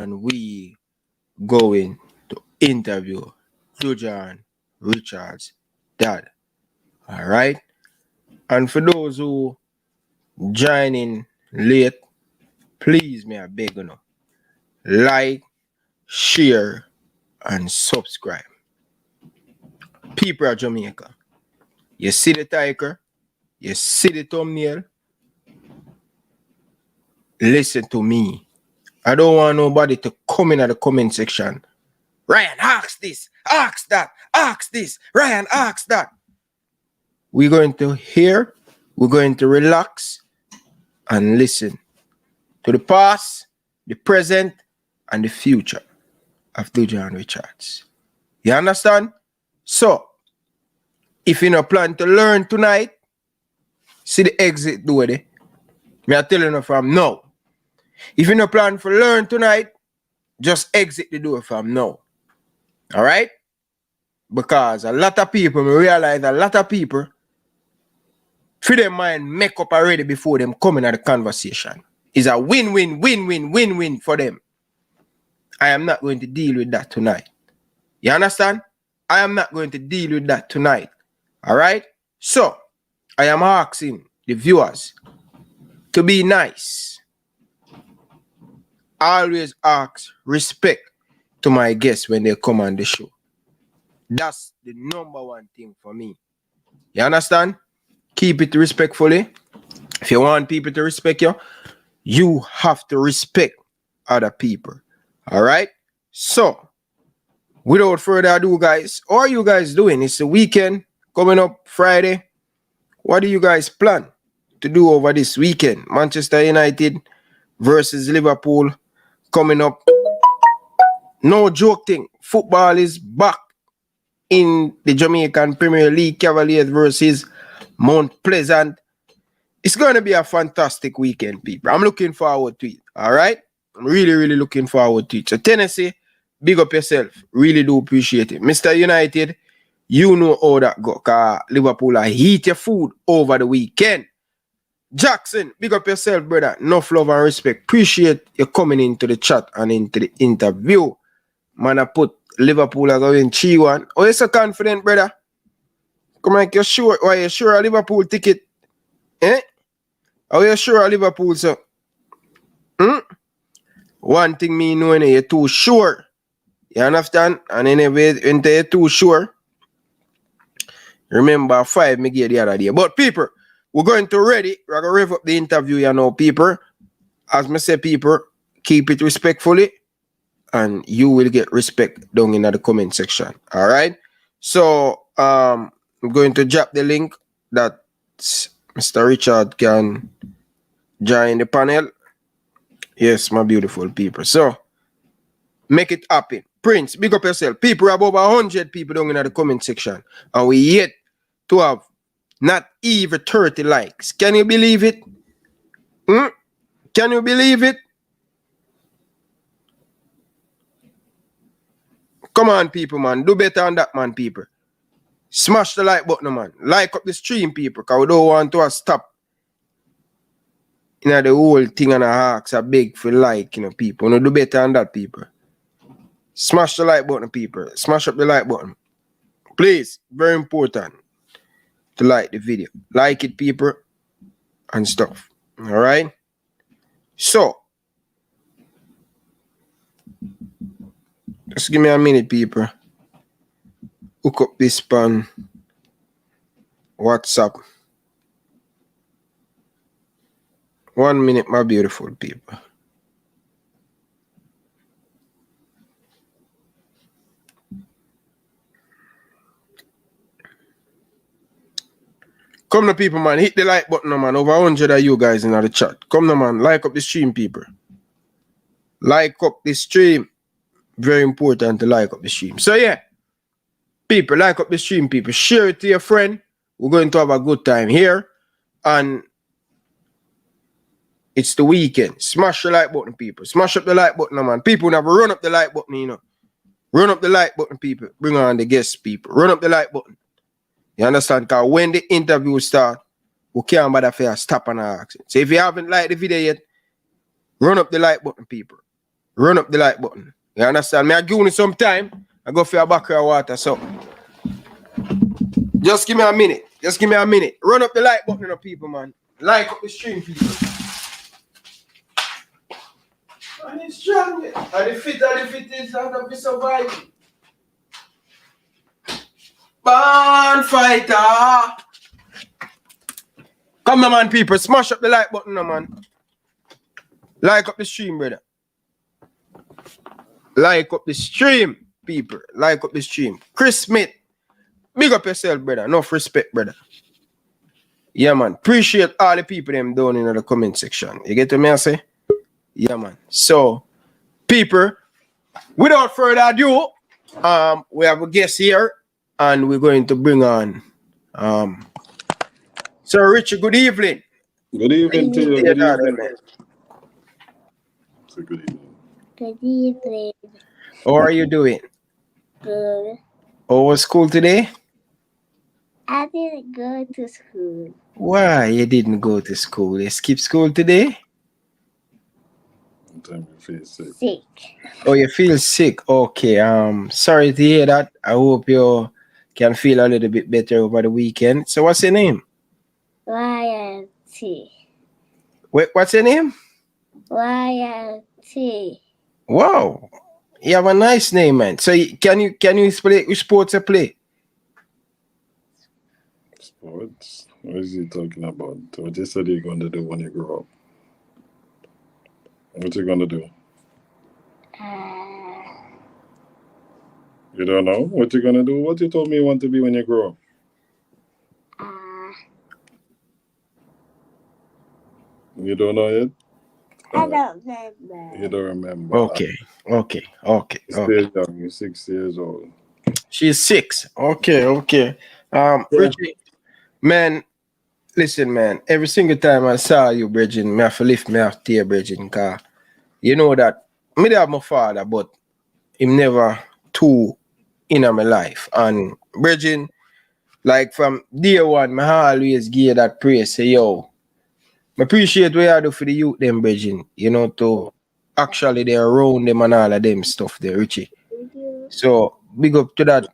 and we going to interview Dujuan Richard's dad. All right. And for those who joining late, please may I beg you, like, share, and subscribe. People of Jamaica, you see the title, you see the thumbnail. Listen to me. I don't want nobody to come in the comment section. Ryan, ask this, ask that, ask this. Ryan, ask that. We're going to hear, we're going to relax and listen to the past, the present, and the future of Dujuan Richards. You understand? So, if you no plan to learn tonight, see the exit door there. Me I tell you from now. If you no plan to learn tonight, just exit the door from now. All right? Because a lot of people, me realize a lot of people, for their mind make up already before them coming at the conversation. It's a win-win, win-win, win-win for them. I am not going to deal with that tonight. You understand? I am not going to deal with that tonight. All right? So, I am asking the viewers to be nice. Always ask respect to my guests when they come on the show. That's the number one thing for me. You understand? Keep it respectfully. If you want people to respect you, you have to respect other people. All right? So, without further ado, guys, how are you guys doing? It's the weekend coming up Friday. What do you guys plan to do over this weekend? Manchester United versus Liverpool coming up. No joke thing. Football is back in the Jamaican Premier League. Cavaliers versus Mount Pleasant. It's going to be a fantastic weekend, people. I'm looking forward to it. All right? I'm really, really looking forward to it. So, Tennessee, big up yourself. Really do appreciate it. Mr. United, you know how that go. Because Liverpool heat your food over the weekend. Jackson, big up yourself, brother. Enough love and respect. Appreciate you coming into the chat and into the interview. Man, I put Liverpool as going 3-1. Oh, you're so confident, brother? Come on, you're sure? Why you sure a Liverpool ticket? Eh? Are you sure a Liverpool, sir? One thing me knowing you're too sure. You understand? And anyway, when you're too sure, remember 5 me gave the other day. But people, we're going to ready. We're going to rev up the interview, you know, people. As me say, people, keep it respectfully. And you will get respect down in the comment section. All right? So, I'm going to drop the link that Mr. Richard can join the panel. Yes, my beautiful people. So, make it happen. Prince, big up yourself. People have over 100 people down in the comment section. And we yet to have not even 30 likes. Can you believe it? Can you believe it? Come on, people, man. Do better on that, man, people. Smash the like button, man. Like up the stream, people, because we don't want to stop. You know, the whole thing and a ask a big for like, you know, people. No, do better on that, people. Smash the like button, people. Smash up the like button. Please, very important to like the video. Like it, people, and stuff. All right? So, just give me a minute, people. Hook up this pan. WhatsApp. 1 minute, my beautiful people. Come now, people, man. Hit the like button, man. Over 100 of you guys in the chat. Come now, man. Like up the stream, people. Like up the stream. Very important to like up the stream. So, yeah. People, like up the stream, people. Share it to your friend. We're going to have a good time here. And it's the weekend. Smash the like button, people. Smash up the like button, man. People never run up the like button, you know. Run up the like button, people. Bring on the guests, people. Run up the like button. You understand? Because when the interview starts, we can't bother for stop and ask. So if you haven't liked the video yet, run up the like button, people. run up the like button. You understand? Me I give you some time. I go for a bucket of water. So just give me a minute. Just give me a minute. Run up the like button, people, man. Like up the stream, people. And it's strong. And the fit is out of the survival. Born fighter. Come on, man, people. Smash up the like button, man. Like up the stream, brother. Like up the stream, people. Like up the stream. Chris Smith. Big up yourself, brother. Enough respect, brother. Yeah, man. Appreciate all the people them down in the comment section. You get what me I say? Yeah, man. So, people, without further ado, we have a guest here, and we're going to bring on Sir Richie. Good evening. Good evening to you. Good evening. So good evening. Good evening. How are you doing? Good. How was school today? I didn't go to school. Why you didn't go to school? You skipped school today? Sometimes you feel sick. Sick. Oh, you feel sick? Okay. Sorry to hear that. I hope you can feel a little bit better over the weekend. So what's your name? YLT. Wait, what's your name? YLT. Wow. You have a nice name, man. So can you play which sports you play? Sports? What is he talking about? What you said you're going to do when you grow up? What you going to do? You don't know what you're going to do? What you told me you want to be when you grow up? You don't know yet? I don't remember. You don't remember. Okay. You're still young. You're 6 years old. She's 6. Okay. Richie, man, listen, man. Every single time I saw you, Bridging, me have to lift me off tear, Bridging, because you know that me have my father, but him never too in my life. And Bridging, like from day one, me always give that praise. Say, yo, I appreciate what you do for the youth, them, Bridging, you know, to actually they around them and all of them stuff there, Richie. So big up to that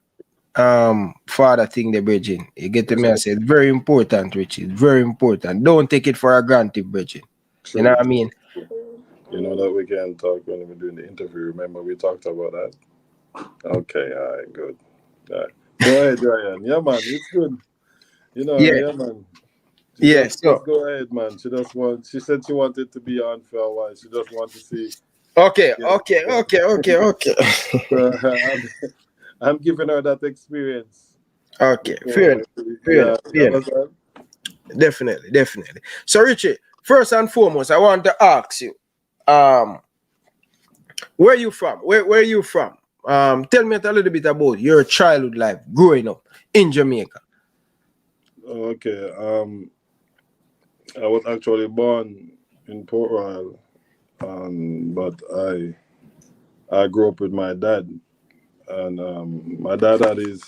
father thing the bridging. You get to me, I say it's very important, Richie. It's very important. Don't take it for a granted, bridging. You know what I mean? You know that we can talk when we're doing the interview. Remember we talked about that? Okay, all right, good. All right. Go ahead, Ryan. Yeah, man, it's good. You know, yeah man. Just go ahead, man. She said she wanted to be on for a while. She just wanted to see. Okay. I'm giving her that experience. Okay, fair enough. Definitely. So, Richie, first and foremost, I want to ask you, where are you from? Where are you from? Tell me a little bit about your childhood life growing up in Jamaica. Okay. I was actually born in Port Royal, but I grew up with my dad, and my dad had his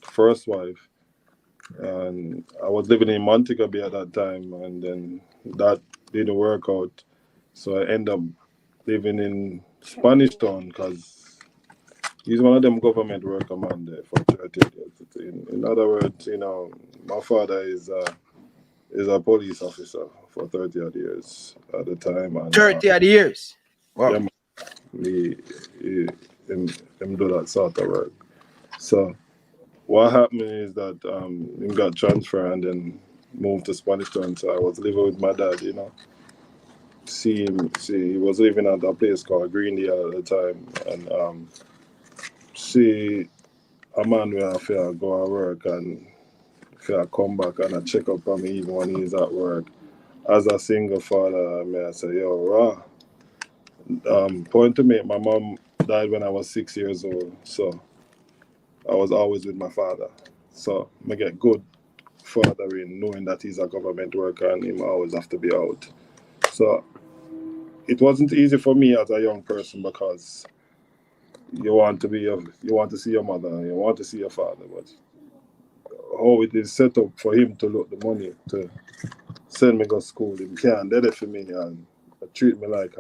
first wife, and I was living in Montego Bay at that time, and then that didn't work out, so I ended up living in Spanish Town because he's one of them government worker man there for 30 years. In other words, you know, my father is a police officer for 30 odd years at the time. And 30 odd years? Wow. Yeah, him do that sort of work. So what happened is that him got transferred and then moved to Spanish Town. So I was living with my dad, you know. He was living at a place called Greendale at the time. And see a man will have to go to work and I come back and I check up on me even when he's at work. As a single father, I say, yo, point to me, my mom died when I was 6 years old, so I was always with my father. So I get good fathering, knowing that he's a government worker and him always have to be out. So it wasn't easy for me as a young person because you want to see your mother and you want to see your father, but how it is set up for him to look the money to send me to school, he can't do it for me and treat me like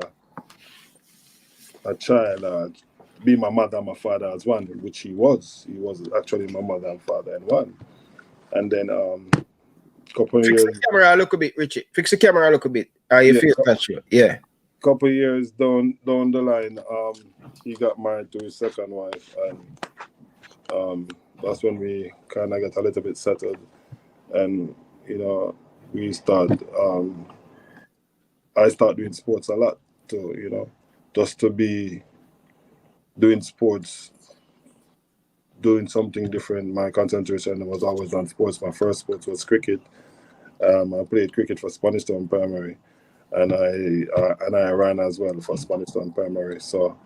a child, be my mother and my father as one, which he was. He was actually my mother and father in one. And then couple of Fix years, the camera a little bit, Richie. Fix the camera a little bit. You yeah, feel that you? Yeah. couple of years down the line, he got married to his second wife, and that's when we kind of get a little bit settled, and we start. I start doing sports a lot too. Just to be doing sports, doing something different. My concentration was always on sports. My first sport was cricket. I played cricket for Spanish Town Primary, and I ran as well for Spanish Town Primary. So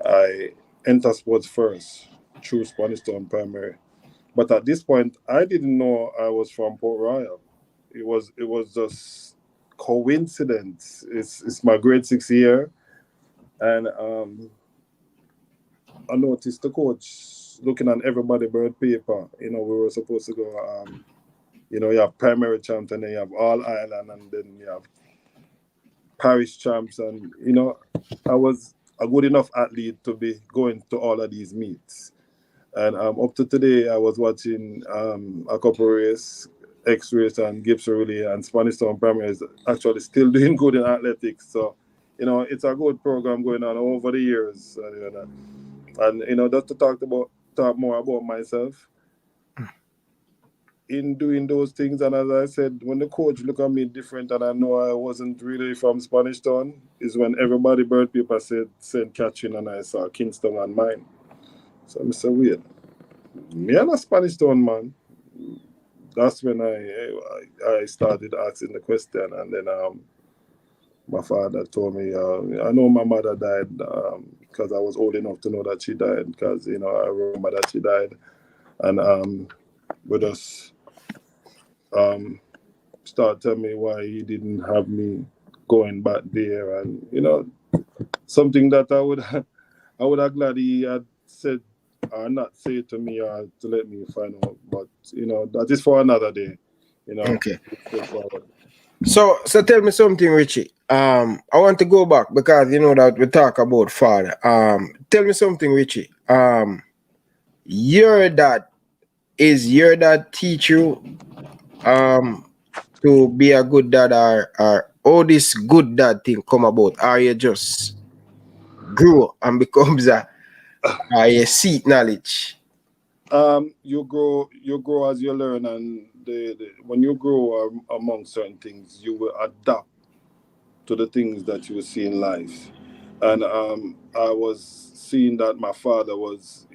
I entered sports first through Spanish Town Primary. But at this point, I didn't know I was from Port Royal. It was just coincidence. It's my grade 6 year, and I noticed the coach looking at everybody bird paper. We were supposed to go. You have primary champs, and then you have all island, and then you have parish champs, and I was a good enough athlete to be going to all of these meets. And up to today, I was watching a couple race, X-race and Gibson Relay, and Spanish Town Primary is actually still doing good in athletics. So, it's a good program going on over the years. And just to talk more about myself, in doing those things, and as I said, when the coach looked at me different and I know I wasn't really from Spanish Town, is when everybody bird paper said catching, and I saw Kingston and mine. So I said, wait, me and a Spanish Town man. That's when I started asking the question, and then my father told me, I know my mother died because I was old enough to know that she died, because I remember that she died, and we just start telling me why he didn't have me going back there, and something that I would have glad he had said or not say to me or to let me find out, but that is for another day. Okay. Straightforward. So tell me something, Richie. I want to go back because that we talk about father. Tell me something, Richie. Your dad, is your dad teach you to be a good dad, or all this good dad thing come about, or you just grow and becomes a seat knowledge? You grow as you learn, and when you grow among certain things, you will adapt to the things that you see in life. And I was seeing that my father was,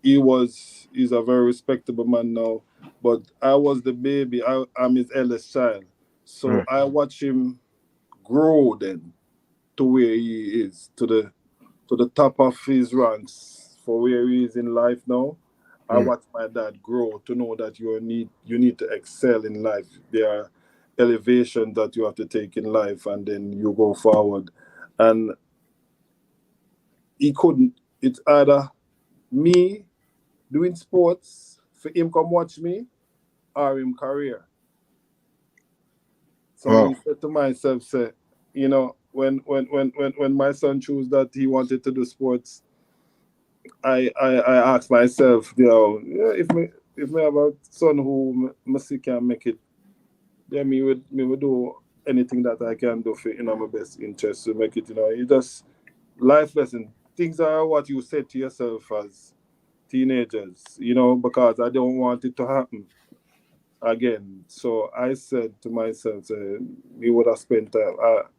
he's a very respectable man now, but I was the baby. I'm his eldest child, so I watch him grow then to where he is, to the top of his ranks for where he is in life now. I watch my dad grow to know that you need to excel in life. There are elevations that you have to take in life, and then you go forward. And he couldn't. It's either me doing sports for him come watch me, or him career. So Wow. me said to myself, say, when my son chose that he wanted to do sports, I asked myself, yeah, if me have a son who me see can make it, then me would do anything that I can do for my best interest to make it. It just life lesson. Things are what you said to yourself as teenagers, because I don't want it to happen again. So I said to myself, we would have spent time.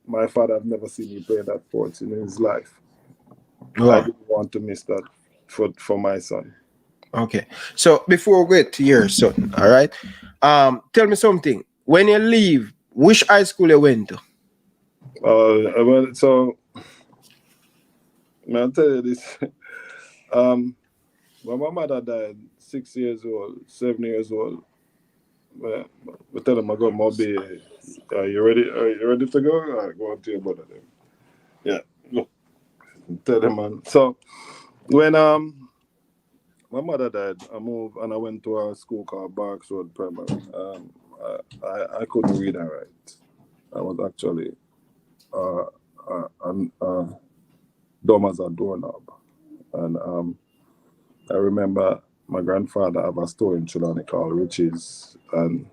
My father had never seen me play that sport in his life. I Wow. didn't want to miss that for my son. Okay. So before we get to your son, all right. Tell me something. When you leave, which high school you went to? So I'll tell you this. When my mother died, 6 years old, 7 years old, we tell him I got my baby. Are you ready? Are you ready to go? All right, go on to your brother then. Yeah, go. Tell them, man. So when my mother died, I moved and I went to a school called Barks Road Primary. I couldn't read and write. I was actually uh, uh, dumb as a doorknob. And I remember my grandfather have a store in Trelawney called Richie's, and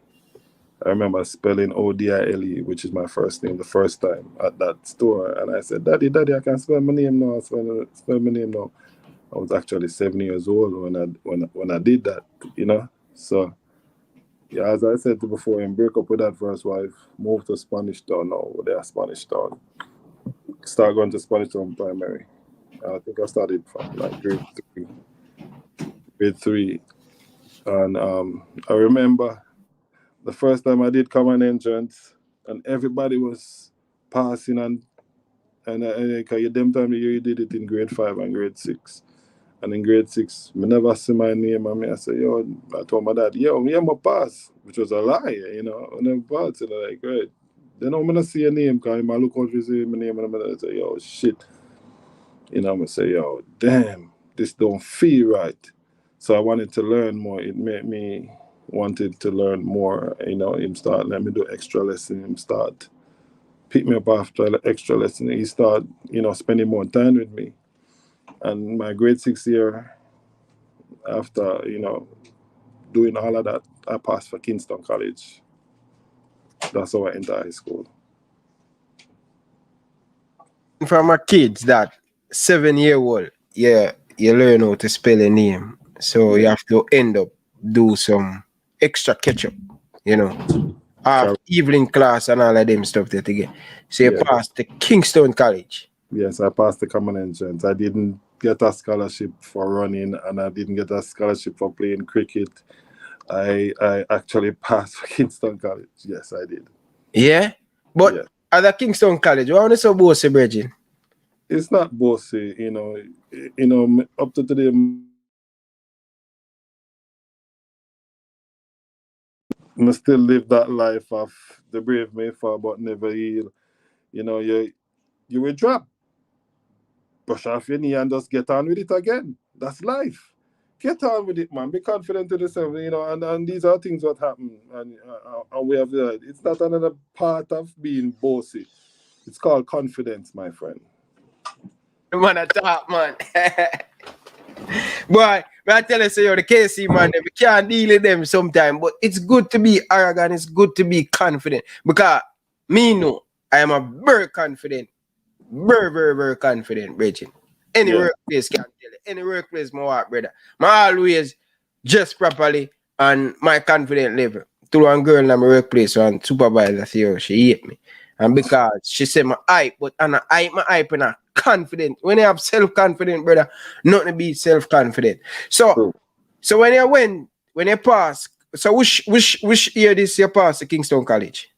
I remember spelling Odile, which is my first name, the first time at that store. And I said, Daddy, I can spell my name now. Spell my name now. I was actually 7 years old when I did that, you know. So yeah, as I said before, and break up with that first wife, moved to Spanish Town now. They are Spanish Town. Start going to Spanish Town primary. I think I started from like grade three. And I remember the first time I did common entrance, and everybody was passing, and them time you did it in grade 5 and grade 6. And in grade 6, I never see my name, and I say, yo, I told my dad, yo, me I'm a pass, which was a lie, you know. I never passed, and I'm like, right. Then I'm gonna see your name, because I look out to see my name, and I'm gonna say, yo, shit. You know, I'm gonna say, yo, damn, this don't feel right. So I wanted to learn more. It made me wanted to learn more. You know, him start let me do extra lesson. Him start pick me up after extra lesson. He start, you know, spending more time with me. And my grade 6 year, after, you know, doing all of that, I passed for Kingston College. That's how I entered high school. From a kids that 7-year-old, yeah, you learn how to spell a name. So you have to end up do some extra catch up, you know. Evening class and all of them stuff that you get. So you passed the Kingston College. Yes, I passed the common entrance. I didn't get a scholarship for running, and I didn't get a scholarship for playing cricket. I actually passed for Kingston College. Yes, I did. Yeah? But at the Kingston College, what want to say bossy, Bridget? It's not bossy, you know, up to today, I still live that life of the brave may fall but never heal. You know, you will drop, brush off your knee and just get on with it again. That's life. Get on with it, man. Be confident to yourself, you know, and these are things that happen. And we have it's not another part of being bossy. It's called confidence, my friend. Man, I talk, man. Boy, I tell you, so you're the KC man, we can't deal with them sometimes, but it's good to be arrogant, it's good to be confident. Because me know I am a very confident, very confident, Bridget. Any workplace can tell you. Any workplace, my work, brother. I always dress properly and my confident level. To one girl in my workplace, one supervisor, see her, she hate me. And because she said my hype, but and I hype my hype and I confident. When you have self-confident, brother, nothing be self-confident. So when you pass, so which year this you pass to Kingston College?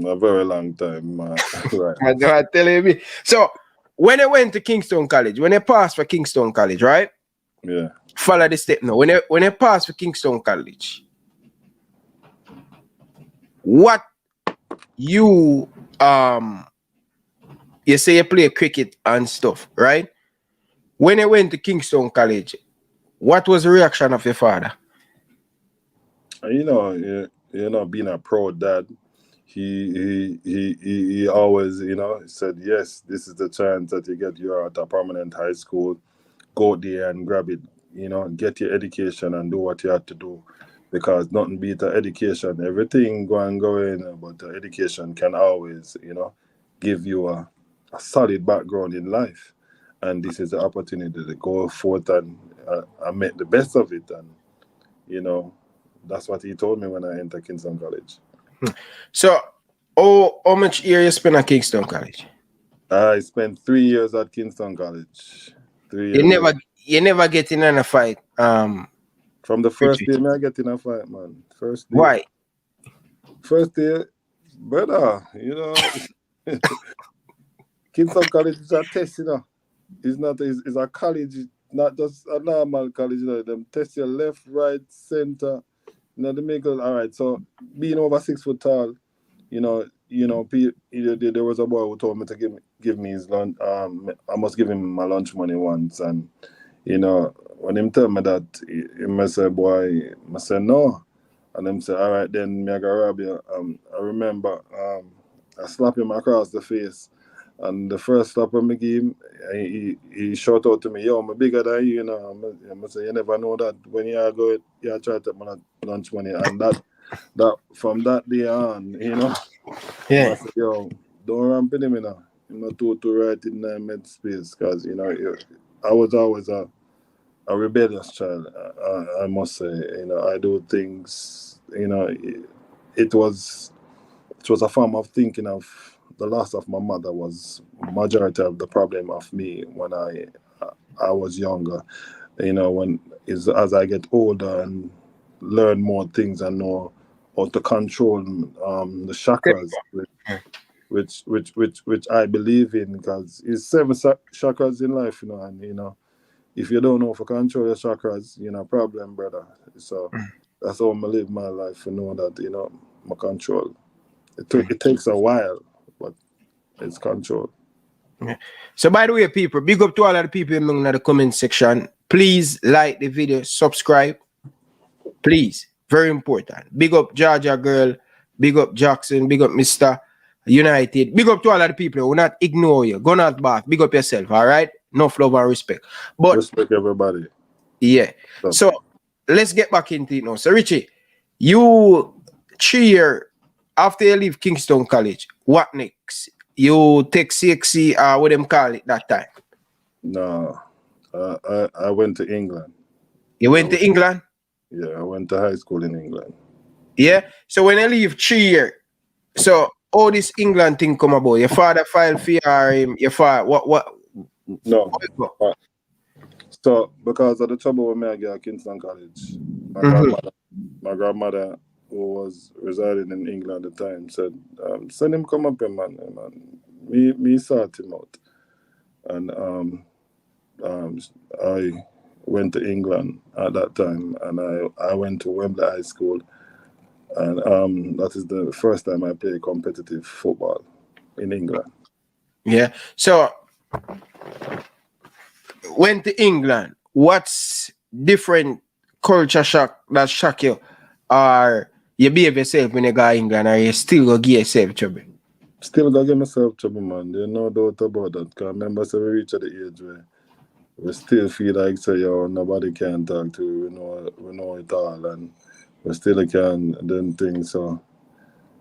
A very long time, man. Right. I'm telling me. So when I went to Kingston College, when I passed for Kingston College, right? Yeah. Follow the step now. When I passed for Kingston College, what you say you play cricket and stuff, right? When I went to Kingston College, what was the reaction of your father? You know, being a proud dad, he always, you know, said, yes, this is the chance that you get. You're at a permanent high school. Go there and grab it. You know, get your education and do what you have to do, because nothing beats education. Everything going, but the education can always, you know, give you a solid background in life. And this is the opportunity to go forth and make the best of it. And you know, that's what he told me when I entered Kingston College. So, how much year you spent at Kingston College? I spent 3 years at Kingston College. 3 years. You never get in a fight. From the first day, I get in a fight, man. First day. Why? First day, brother, you know, Kingston College is a test, you know. It's a college, not just a normal college, you know. Them test your left, right, center. You know, they make it all right. So being over 6 foot tall, you know, there was a boy who told me to give me his lunch. I must give him my lunch money once, and you know, when him tell me that, he must say, boy, I said no, and him say, all right, then me I go rob you. I remember I slapped him across the face, And the first stop when I gave him, he shout out to me, yo, I'm bigger than you, you know. I say, you never know that when you are going, you try to take my lunch money. And that from that day on, you know, I say, yo, don't ramp him, you know. I'm not too right in the med space because, you know, I was always a rebellious child, I must say. You know, I do things, you know, it was a form of thinking of the loss of my mother was majority of the problem of me when I was younger. You know, as I get older and learn more things and know how to control the chakras, which I believe in, because it's 7 chakras in life, you know, and you know, if you don't know how to control your chakras, you know, problem, brother. So that's how I live my life, you know, that, you know, my control. It takes a while, but it's control. So by the way, people, big up to all of the people in the comment section. Please like the video, subscribe. Please, very important. Big up Georgia girl, big up Jackson, big up Mr. United. Big up to all of the people who will not ignore you. Go not back. Big up yourself, all right? No love and respect. But respect everybody. yeah. So let's get back into it now. So Richie, you 3 years after you leave Kingston College, what next? You take CXC what them call it that time? No, I went to England. You went to England? Yeah, I went to high school in England. Yeah. So when you leave 3 years, so all this England thing come about. Your father filed for your father. What? No. So because of the trouble with me I get at Kingston College, my grandmother, who was residing in England at the time, said, send him come up here, man. Me sought him out. And I went to England at that time, and I went to Wembley High School. And that is the first time I played competitive football in England. Yeah. So went to England. What's different culture shock that shock you? Or you behave yourself when you go to England, or you still go give yourself trouble? Still got to give myself trouble, man. There's no doubt about that. Because remember, so we reach at the age where we still feel like, say, yo, nobody can talk to. We know it all, and we still can do things. So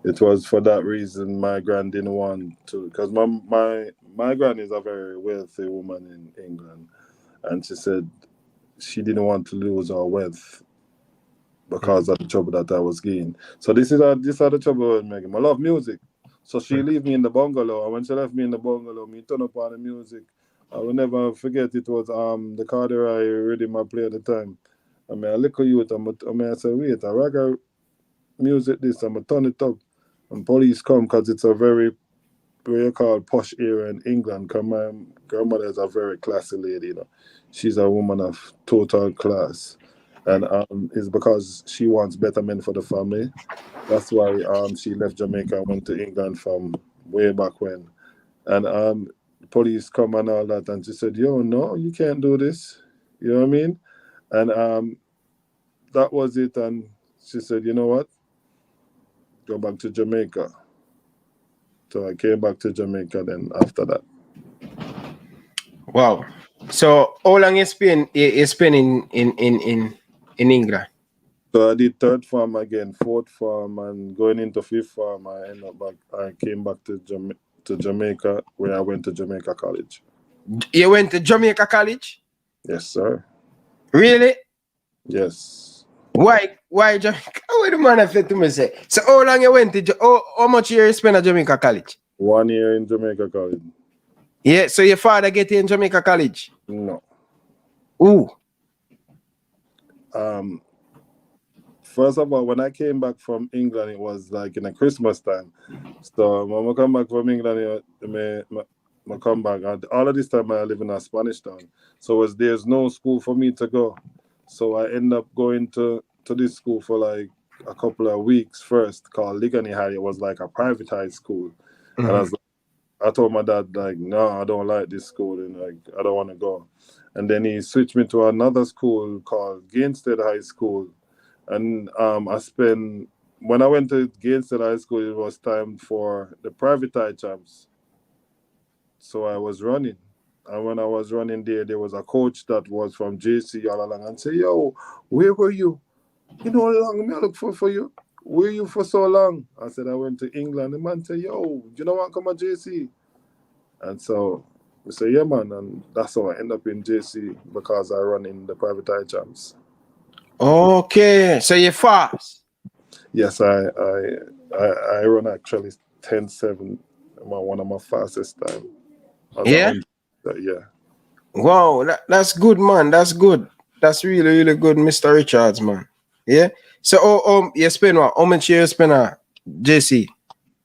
it was for that reason my grand didn't want to, because my grand is a very wealthy woman in England, and she said she didn't want to lose her wealth because of the trouble that I was getting. So this is the trouble with Megan. I love music. So she leave me in the bungalow, and when she left me in the bungalow, me turn up on the music. I will never forget, it was the Carderai rhythm I play at the time. I mean, a little youth, I said, wait, a reggae music this, I'm going to turn it up. And police come, because it's a very, what you call, posh area in England, because my grandmother is a very classy lady, you know. She's a woman of total class. And it's because she wants better men for the family. That's why she left Jamaica and went to England from way back when. And the police come and all that, and she said, yo, no, you can't do this. You know what I mean? And that was it. And she said, you know what? Go back to Jamaica. So I came back to Jamaica then after that. Wow. So how long you spend in England? So I did third farm again, fourth farm, and going into fifth farm, I came back to Jamaica, where I went to Jamaica College. You went to Jamaica College? Yes, sir. Really? Yes. Why Jamaica? What the man said to me say? So how long you went to how much year you spent at Jamaica College? 1 year in Jamaica College. Yeah, so your father get you in Jamaica College? No. Ooh. First of all, when I came back from England, it was like in a Christmas time. So when I come back from England, I come back. And all of this time I live in a Spanish town. So there's no school for me to go. So I end up going to this school for like a couple of weeks first, called Ligani High. It was like a private high school. Mm-hmm. And I told my dad, like, no, I don't like this school, and like I don't want to go. And then he switched me to another school called Gainstead High School. And when I went to Gainstead High School, it was time for the private high champs So I was running. And when I was running there was a coach that was from JC all along and say, yo, where were you? You know how long me I look for you? Where you for so long? I said, I went to England. The man said, yo, you know what, come at JC? And so we say, yeah, man. And that's how I end up in JC because I run in the private eye champs. Okay, so you're fast. Yes, I run actually 10:7, one of my fastest time. Yeah. Yeah. Wow, that's good, man. That's good. That's really, really good, Mr. Richards, man. Yeah. So, you spend what? How much years spend at JC?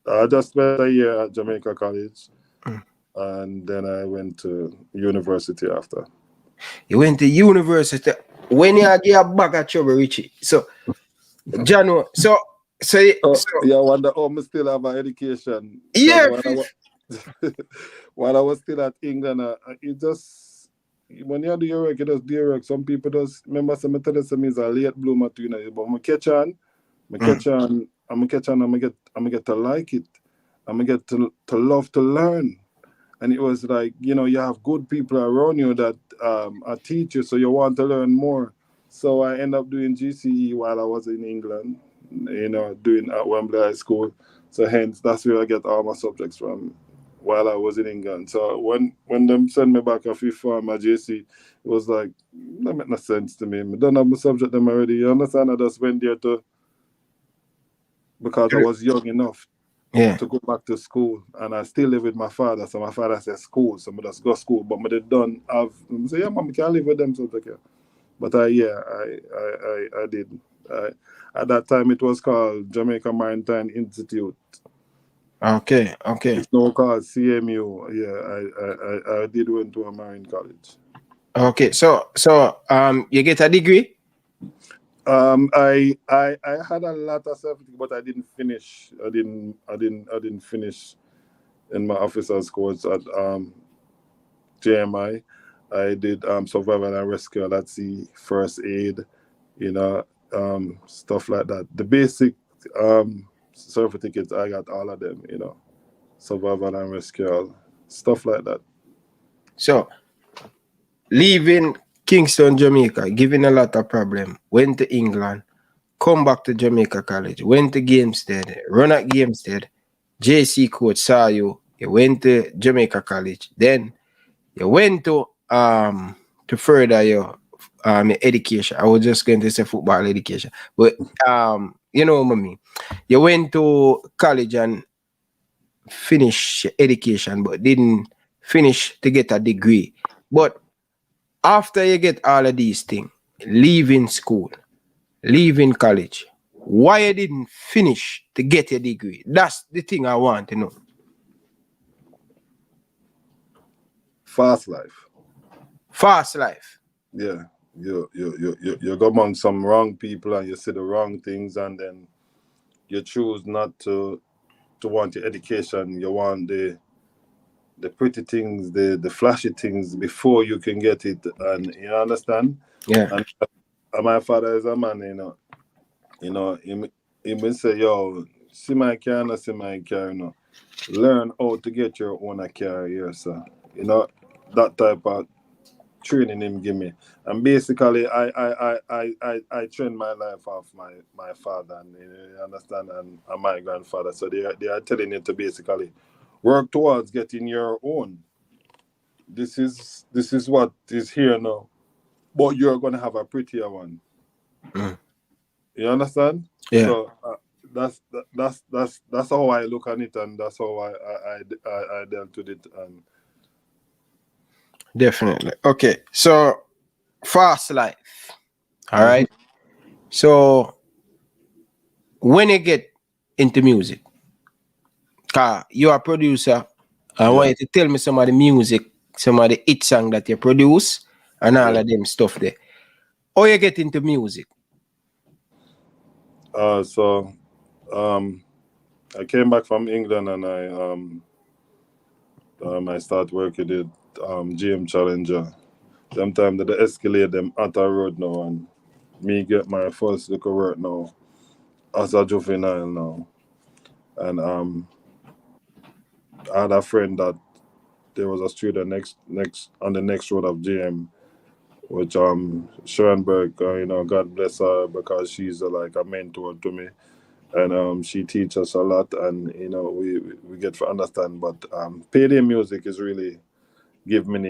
I just spent a year at Jamaica College, Mm. and then I went to university after. You went to university. When you get a bag of trouble, Richie. So, Jano, Yeah, I wonder how I still have my education. Yeah. While I was still at England, it just when you do your work, you just do your work. Some people just remember some tell us is a late bloomer to but I'm catch on, I'm gonna catch on, I'm gonna get to like it. I'm gonna get to love to learn. And it was like, you have good people around you that are teachers, so you want to learn more. So I ended up doing GCE while I was in England, doing at Wembley High School. So hence, that's where I get all my subjects from while I was in England. So when them send me back a fifth form at JC, it was like, that make no sense to me. I don't have my subject them already. You understand? I just went there because I was young enough to go back to school, and I still live with my father. So my father said school, so I just go to school. But I don't have. I say, yeah, mom, can I live with them? So okay. But I did. At that time, it was called Jamaica Maritime Institute. Okay. It's now called CMU. Yeah, I did went to a marine college. Okay. So you get a degree? I had a lot of stuff, but I didn't finish. I didn't finish in my officer's course at JMI. I did survival and rescue at sea, first aid, stuff like that. The basic certificates, I got all of them, survival and rescue, stuff like that. So, leaving Kingston, Jamaica, giving a lot of problem, went to England, come back to Jamaica College, went to Gamestead, run at Gamestead, JC coach saw you, you went to Jamaica College, then you went to further your education. I was just going to say football education, but you know what I mean. You went to college and finish education, but didn't finish to get a degree. But after you get all of these things, leaving school, leaving college, why you didn't finish to get a degree? That's the thing I want to know. Fast life. Yeah, you go among some wrong people and you see the wrong things, and then you choose not to want your education. You want the pretty things, the flashy things before you can get it, and you understand. Yeah. And my father is a man, he may say, yo, see my car, no see my car, learn how to get your own car here, sir. That type of training him give me. And basically I trained my life off my father, and you understand, and my grandfather. So they are telling you to basically work towards getting your own. This is what is here now, but you're gonna have a prettier one. You understand? Yeah. So that's how I look at it, and that's how I dealt with it. Definitely. Okay. So fast life. All right. So when you get into music, you're a producer, I want you to tell me some of the music, some of the hit song that you produce and all of them stuff there. How you get into music? So I came back from England, and I started working at GM Challenger. Sometimes they escalate them at a road now, and me get my first little work now as a juvenile now. And I had a friend that there was a studio next on the next road of JM, which Schoenberg, God bless her because she's like a mentor to me, and she teaches us a lot, and we get to understand. But Payday Music is really give me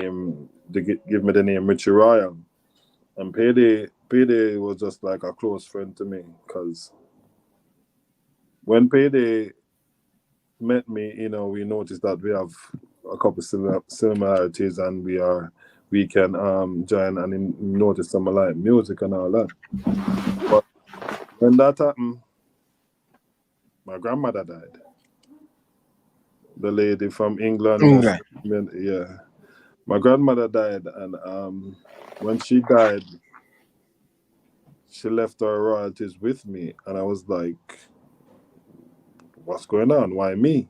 the name Richie Royal, and Payday was just like a close friend to me because when Payday met me, we noticed that we have a couple similarities, and we can join and notice some like music and all that. But when that happened, my grandmother died. The lady from England, yeah. My grandmother died, and when she died, she left her royalties with me, and I was like, "What's going on? Why me?"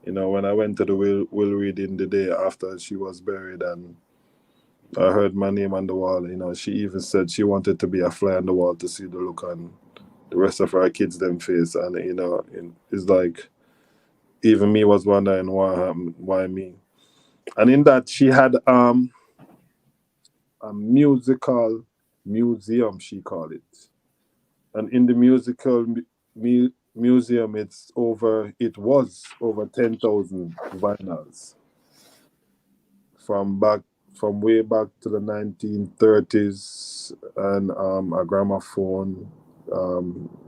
When I went to the will reading the day after she was buried, and I heard my name on the wall. She even said she wanted to be a fly on the wall to see the look on the rest of her kids' them face, and it's like even me was wondering why me. And in that she had a musical museum, she called it, and in the musical museum, it was over 10,000 vinyls from way back to the 1930s, and a gramophone.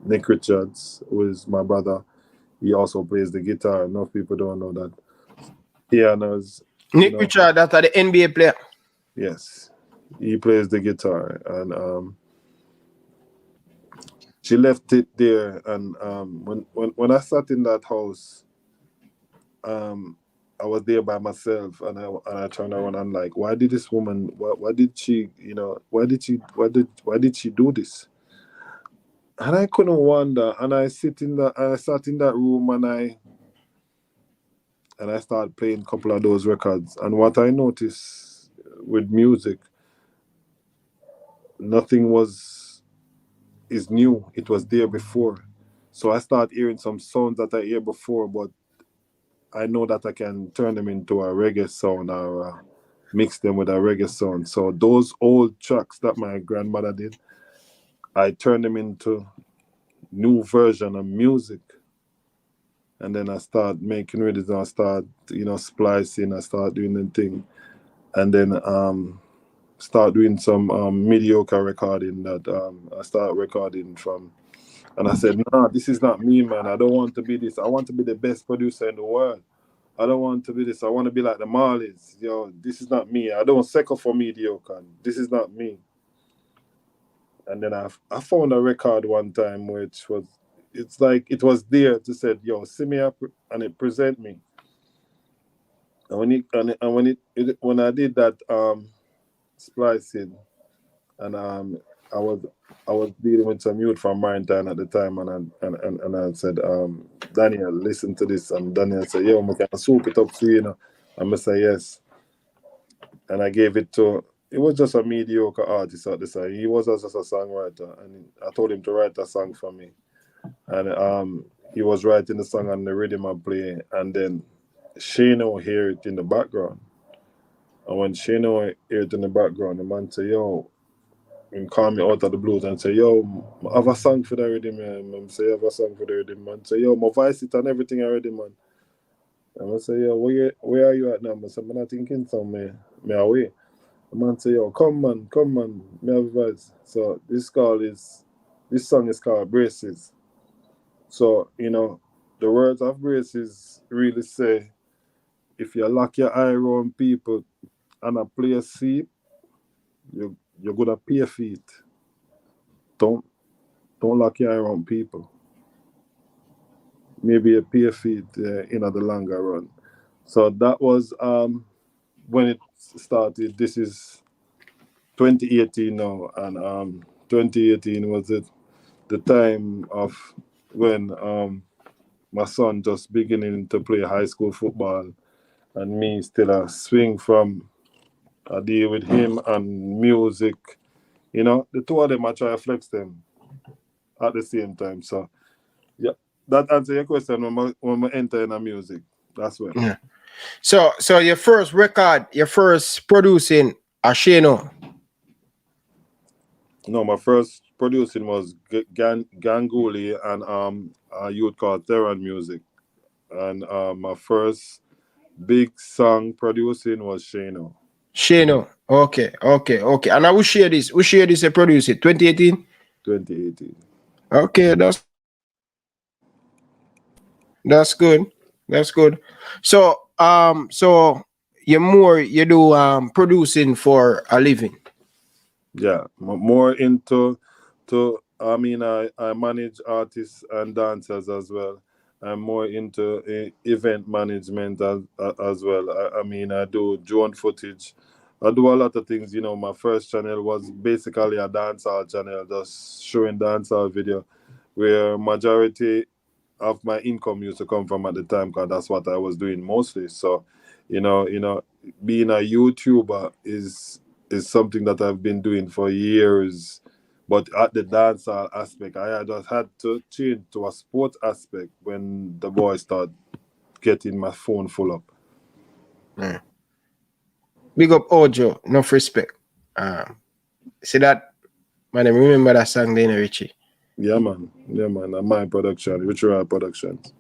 Nick Richards, who is my brother, he also plays the guitar. Enough people don't know that. Pianos. Nick Richard, that's the NBA player. Yes, he plays the guitar, and she left it there. And when I sat in that house, I was there by myself, and I turned around and like, why did this woman? Why did she? Why did she do this? And I couldn't wonder. And I sat in that room, and I started playing a couple of those records. And what I noticed with music, nothing is new. It was there before. So I started hearing some sounds that I hear before, but I know that I can turn them into a reggae sound or mix them with a reggae sound. So those old tracks that my grandmother did, I turned them into new version of music. And then I start making rhythms, and I start, splicing, I start doing the thing. And then start doing some mediocre recording that I start recording from. And I said, nah, this is not me, man. I don't want to be this. I want to be the best producer in the world. I don't want to be this. I want to be like the Marleys. This is not me. I don't settle for mediocre. This is not me. And then I found a record one time which was, it's like it was there to say, see me up, and it present me. And when I did that splicing, and I was dealing with some youth from Maritime at the time, and I said, Daniel, listen to this, and Daniel said, yo, I can soup it up for you, and I said yes, and I gave it to. It was just a mediocre artist at the time. He was just a songwriter, and I told him to write a song for me, and he was writing the song on the rhythm I play, and then Shano hear it in the background, and when Shano hear it in the background, the man say, yo. And call me out of the blues and say, yo, I have a song for the rhythm, man. And say, I have a song for the rhythm, man. Say, yo, my voice it and everything already, man. And I say, yo, where are you at now? I say, I'm not thinking some, me away. The man say, yo, come, man, me have a voice. So this song is called Braces. So, the words of Braces really say, if you lock your eye around people and I play a sleep, you're gonna pay for it. Don't lock your eye around people. Maybe you pay for it in the longer run. So that was when it started. This is 2018 now, and 2018 was the time of when my son just beginning to play high school football, and me still a swing from a deal with him and music. The two of them, I try to flex them at the same time. So, yeah, that answer your question when I enter in the music. That's when. Yeah. So your first record, your first producing Asheno. No, my first producing was Ganguli and a youth called Theron Music. And my first big song producing was Shano, Sheno. Okay. And I will share this. We share this and produce it. 2018. 2018. Okay, that's good. That's good. So you do producing for a living. Yeah, more into to. I mean, I manage artists and dancers as well. I'm more into event management as well. I mean, I do drone footage. I do a lot of things. You know, my first channel was basically a dancehall channel, just showing dancehall video, where majority of my income used to come from at the time, because that's what I was doing mostly. So, being a YouTuber is something that I've been doing for years. But at the dancehall aspect, I just had to change to a sport aspect when the boys start getting my phone full up. Mm. Big up Ojo, enough respect. See that, man, I remember that song then, Richie. Yeah, man. Yeah, man. And my production, Richie Productions.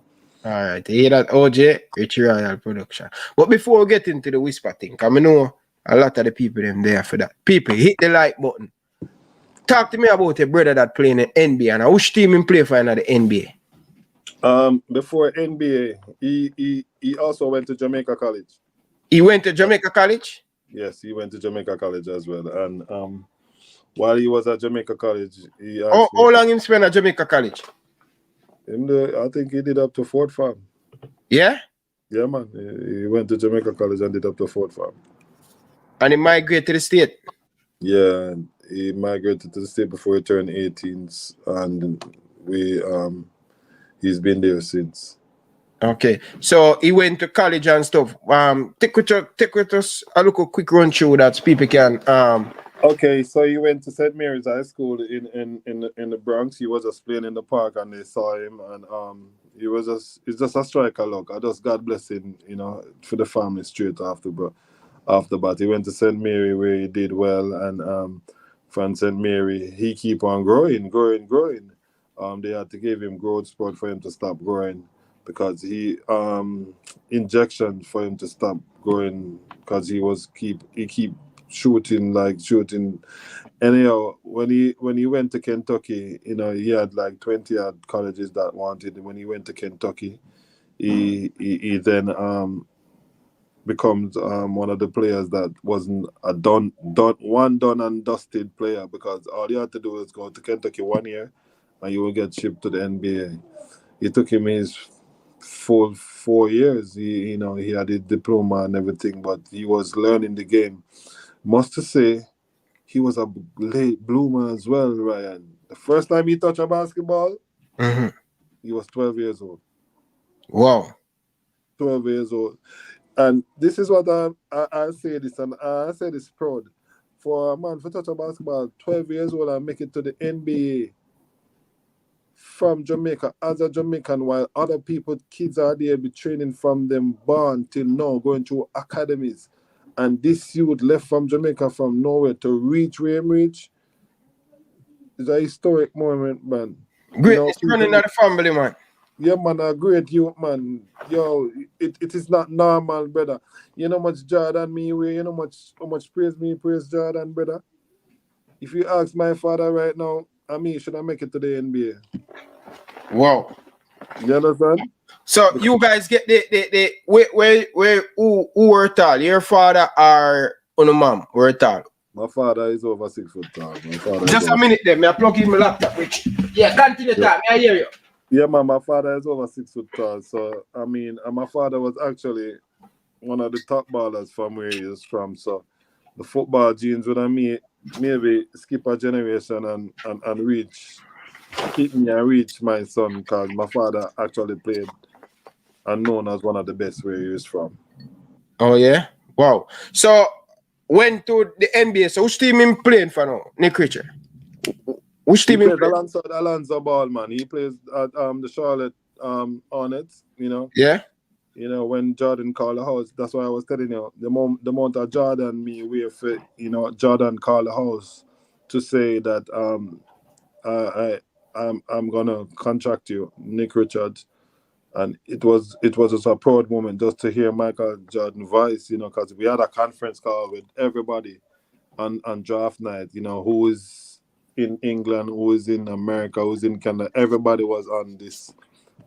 All right, you hear that, OJ? Richie Royal Production. But before we get into the whisper thing, because I know a lot of the people them there for that. People, hit the like button. Talk to me about a brother that playing in NBA, and which team him play for in the NBA? Before NBA, he also went to Jamaica College. He went to Jamaica College? Yes, he went to Jamaica College as well. And while he was at Jamaica College, he How actually long him spend at Jamaica College? I think he did up to fourth farm. Yeah? Yeah, man. He went to Jamaica College and did up to fourth farm. And he migrated to the state? Yeah, and he migrated to the state before he turned 18, and he's been there since. Okay, so he went to college and stuff. Take with us a little quick run through that so people can Okay, so he went to St. Mary's High School in the Bronx. He was just playing in the park and they saw him, and he's just a striker. Look, I just God bless him, for the family straight after bat. He went to St. Mary where he did well, and from St. Mary he keep on growing. They had to give him growth spurt for him to stop growing, because he injection for him to stop growing, because he keep shooting. Anyhow, when he went to Kentucky, he had like 20 odd colleges that wanted him. When he went to Kentucky, he then becomes one of the players that wasn't a done and dusted player, because all you had to do is go to Kentucky 1 year and you will get shipped to the NBA. It took him his full 4 years. He had his diploma and everything, but he was learning the game. Must to say, he was a late bloomer as well, Ryan. The first time he touched a basketball, he was 12 years old. Wow. 12 years old. And this is what I say this, and I say this proud. For a man to touch a basketball 12 years old and make it to the NBA from Jamaica as a Jamaican, while other people, kids are there, be training from them born till now, going through academies. And this youth left from Jamaica from nowhere to reach where he reached. It's a historic moment, man. Greatness running out the family, man. Yeah, man, a great youth, man. Yo, it is not normal, brother. You know how much Jordan me wear, how much praise Jordan, brother. If you ask my father right now, should I make it to the NBA? Wow. You understand? So you guys get the who were tall? Your father or your mom were tall? My father is over 6 foot tall. Just a minute there, I plug in my laptop, Rich. Yeah, continue talk. I hear you. Yeah, man, my father is over 6 foot tall. So and my father was actually one of the top ballers from where he is from. So the football genes would have maybe skip a generation and keep me and reach my son, because my father actually played and known as one of the best where he is from. Oh yeah? Wow. So went to the NBA. So which team him playing for now, Nick Richard? Which team he him plays playing? Alonso Ball, man. He plays at the Charlotte Hornets, Yeah? You know, when Jordan called the house, that's why I was telling you the amount of Jordan me we fit. You know, Jordan called the house to say that I'm gonna contract you, Nick Richards, and it was just a proud moment just to hear Michael Jordan voice. You know, because we had a conference call with everybody on draft night. You know, who is in England, who is in America, who's in Canada. Everybody was on this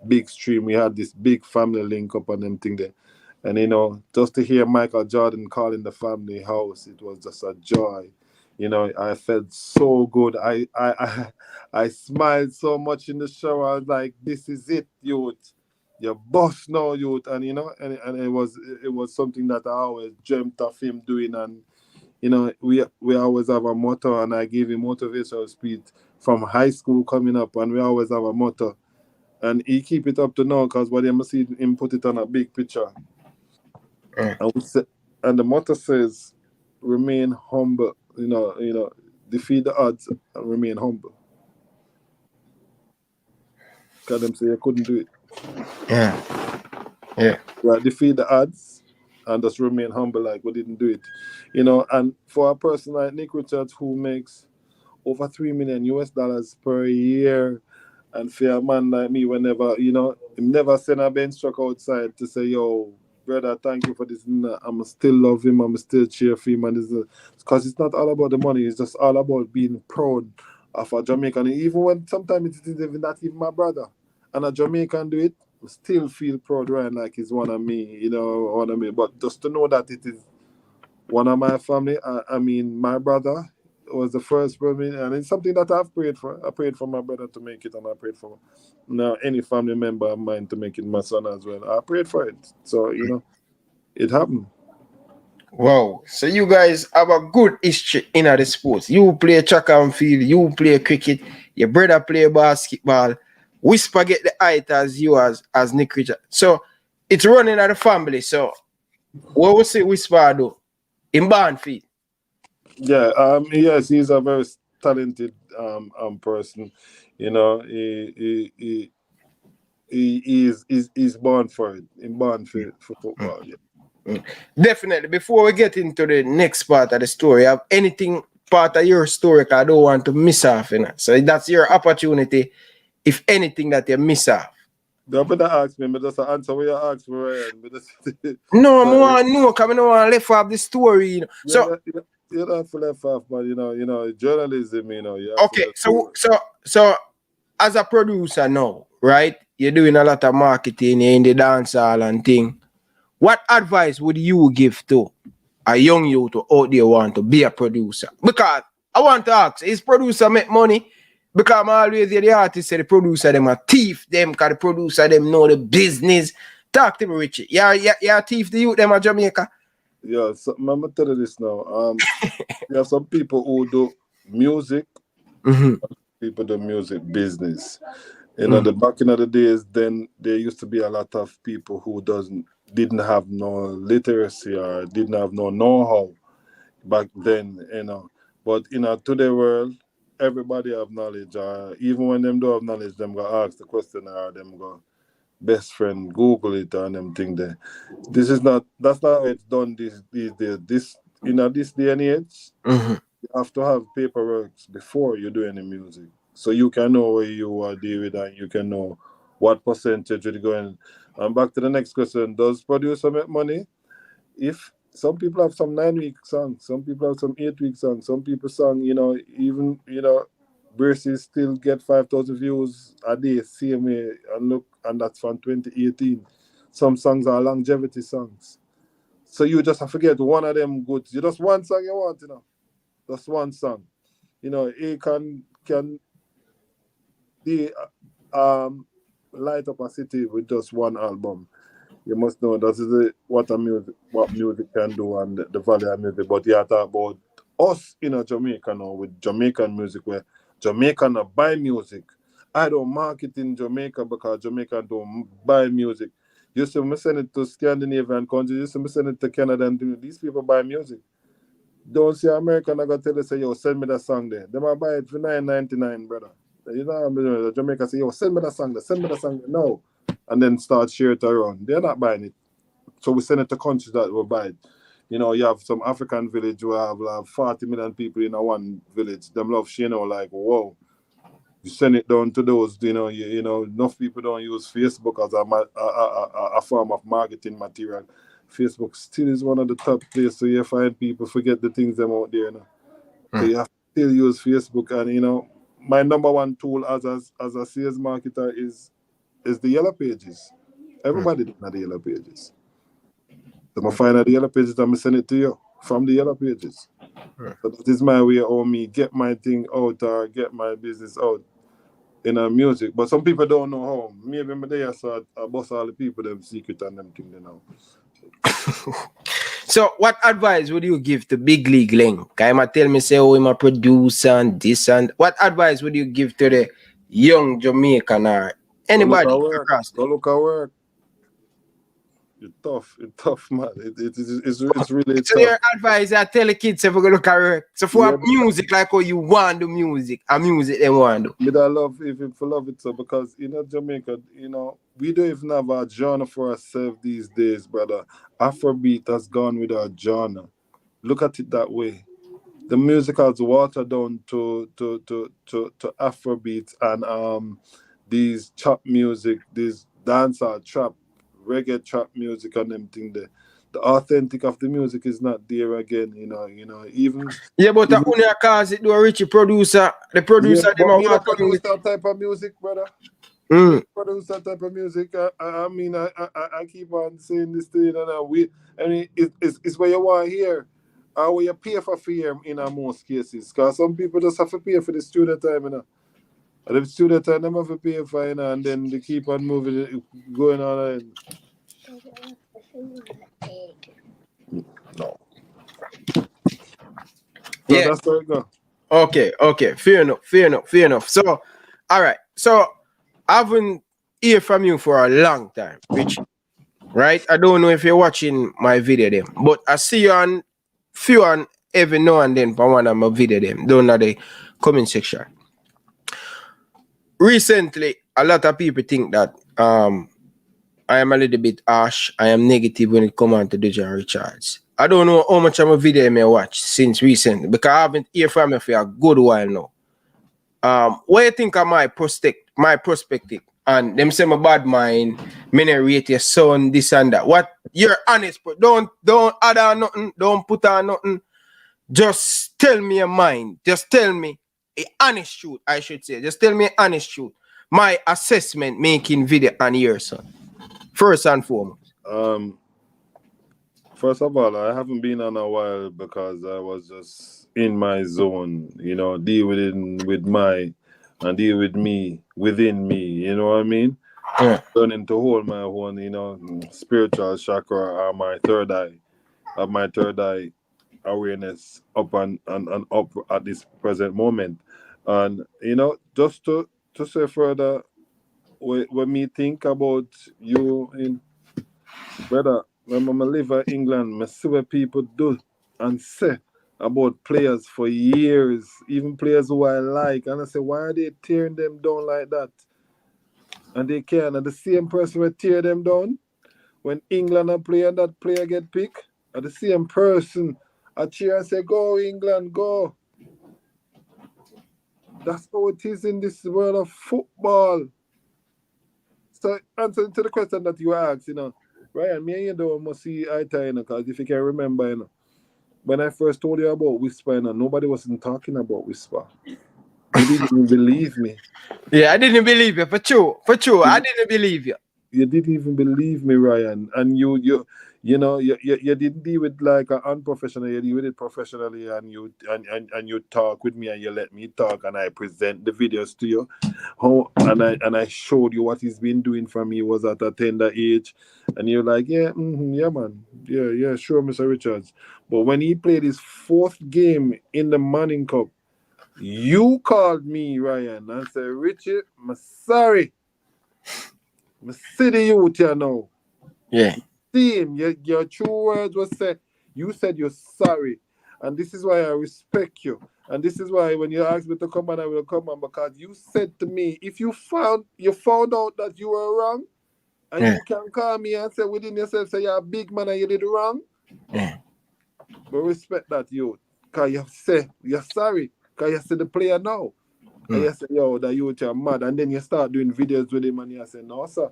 big stream. We had this big family link up and them thing there. And you know, just to hear Michael Jordan calling the family house, it was just a joy. You know, I felt so good. I smiled so much in the shower. I was like, "This is it, youth. Your boss now, youth." And you know, and it was something that I always dreamt of him doing. And you know, we always have a motto, and I gave him motivational speech from high school coming up, and we always have a motto, and he keep it up to now because what you see him put it on a big picture. Mm. And, and the motto says, "Remain humble." Defeat the odds and remain humble. Because them say you couldn't do it. Yeah. Yeah. Right, defeat the odds and just remain humble like we didn't do it. You know, and for a person like Nick Richards who makes over 3 million US dollars per year. And for a man like me, whenever, him never send a bench truck outside to say, yo, brother, thank you for this. I'm still love him, I'm still cheer for him. And because it's not all about the money, it's just all about being proud of a Jamaican. Even when sometimes it is even not even my brother. And a Jamaican do it, I still feel proud, right? Like he's one of me, one of me. But just to know that it is one of my family. I mean, my brother was the first for me, and it's something that I've prayed for. I prayed for my brother to make it, and I prayed for now any family member of mine to make it. My son as well. I prayed for it, so it happened. Wow. So you guys have a good history in the sports. You play track and field, you play cricket, your brother play basketball. Whisper get the height as you as Nick Richard. So it's running at the family. So what would say Whisper do? In Barnfield. Yeah. Yes, he's a very talented person. You know, he's born for it. He's born for football. Yeah. Mm. Definitely. Before we get into the next part of the story, have anything part of your story I don't want to miss off, So that's your opportunity. If anything that you miss off. Don't better ask me. But just answer what you ask me, Ryan. But just, No, I so, want no, because I don't want to left off the story. So you don't have to left off, but journalism. You have to okay, just so as a producer now, right? You're doing a lot of marketing, you're in the dance hall and thing. What advice would you give to a young youth out there want to be a producer? Because I want to ask, is producer make money? Because I'm always hear the artist say the producer them a thief them, because the producer them know the business. Talk to me, Richie. Yeah, thief the youth them a Jamaica. yeah. So, I'm gonna tell you this now. There are some people who do music. Mm-hmm. People do music business. Mm-hmm. The back in the days, then there used to be a lot of people who didn't have no literacy or didn't have no know-how back then. But today world, everybody have knowledge. Even when them don't have knowledge, them go ask the question or them go best friend Google it and them thing there. That's not how it's done these days. This day and age, Mm-hmm. you have to have paperwork before you do any music. So you can know where you are dealing with and you can know what percentage is going. And back to the next question, does producer make money? If some people have some 9 week songs, some people have some 8 week songs, some people song, even Braces still get 5,000 views a day, same way, and look, and that's from 2018. Some songs are longevity songs. So you just have to get one of them good. You just one song you want, just one song. He can the light up a city with just one album. You must know that is what music can do and the value of music. But you have to talk about us in a Jamaica now with Jamaican music where Jamaican buy music. I don't market in Jamaica because Jamaican don't buy music. You see me send it to Scandinavian countries, you see me send it to Canada and these people buy music. Don't see American I gotta tell you say, yo, send me that song there. They might buy it for $9.99, brother. Jamaica say, yo, send me that song there, send me that song there. No. and then start share it around. They're not buying it. So we send it to countries that will buy it. You know, you have some African village where have like 40 million people in a one village. Them love share, you know, like, whoa. You send it down to those, you know, enough people don't use Facebook as a form of marketing material. Facebook still is one of the top places, so you find people forget the things them out there. You know? So you have to still use Facebook, and you know, my number one tool as a sales marketer is the yellow pages. Everybody doing the yellow pages. So I find out the yellow pages and I send it to you from the yellow pages. So that is my way of me get my thing out or get my business out in music. But some people don't know how. Maybe I'm there, so I bust all the people them secret and them thing they know. So what advice would you give to Big League Link? Can you tell me, say, oh, I'm a producer and this and what advice would you give to the young Jamaican or anybody across? Go look at work. It's tough, man. It's really so tough. your advice, I tell the kids if we go look at work. So for music, like how you want to do music, and music they want to do. But I love it so because Jamaica, we don't even have a genre for ourselves these days, brother. Afrobeat has gone with our genre. Look at it that way. The music has watered down to Afrobeat and these chop music, these dancehall trap, reggae trap music and them thing there. The authentic of the music is not there again, even. Yeah, but the only cause it do a Richie producer, the producer them but me not produce that type of music, brother. Produce that type of music. I mean, I keep on saying this to you, it's what you want here. Or what you pay for here in most cases. Because some people just have to pay for the studio time, And the studio time, them have to pay for, and then they keep on moving, going on. No. So yeah. that's where it go. Okay. Fair enough. So, all right. So, I haven't heard from you for a long time, Richie. Right? I don't know if you're watching my video them, but I see you on few and every now and then for one of my video them down at the comment section. Recently, a lot of people think that I am a little bit harsh. I am negative when it comes on to Dujuan Richards. I don't know how much of a video I may watch since recently because I haven't heard from you for a good while now. What do you think of my perspective? And them say my bad mind, me rate your son, this and that. What you're honest, but don't add on nothing, don't put on nothing. Just tell me your mind. Just tell me a honest truth, I should say. Just tell me honest truth. My assessment making video on your son. First and foremost. First of all, I haven't been on a while because I was just in my zone, deal with it with and deal with me within me, you know what I mean? Yeah. Learning to hold my own, spiritual chakra or my third eye, of my third eye awareness up and up at this present moment. And just to say further, when me think about you in brother, when I live in England, I see what people do and say about players for years, even players who I like, and I say, why are they tearing them down like that? And they can, and the same person will tear them down when England are playing and that player get picked, and the same person I cheer and say, go England, go. That's how it is in this world of football. So answering to the question that you asked, Ryan, me and you don't must see eye to eye, because if you can remember, when I first told you about Whisper, nobody wasn't talking about Whisper. You didn't even believe me. Yeah, I didn't believe you, for true. I didn't believe you. You didn't even believe me, Ryan. And you didn't deal with like an unprofessional. You deal with it professionally, and you talk with me, and you let me talk, and I present the videos to you. And I showed you what he's been doing for me. Was at a tender age, and you're like, yeah, yeah, man, yeah, sure, Mr. Richards. But when he played his fourth game in the Manning Cup, you called me, Ryan, and said, Richie, I'm sorry. I see the youth here now. Yeah. See him. Your true words was said. You said you're sorry. And this is why I respect you. And this is why when you ask me to come on, I will come on, because you said to me, if you found out that you were wrong, And you can call me and say within yourself, say you're a big man and you did wrong. Yeah. But respect that youth. Because you say you're sorry. Because you see the player now. And you say, yo, that youth are mad. And then you start doing videos with him and you say, no, sir.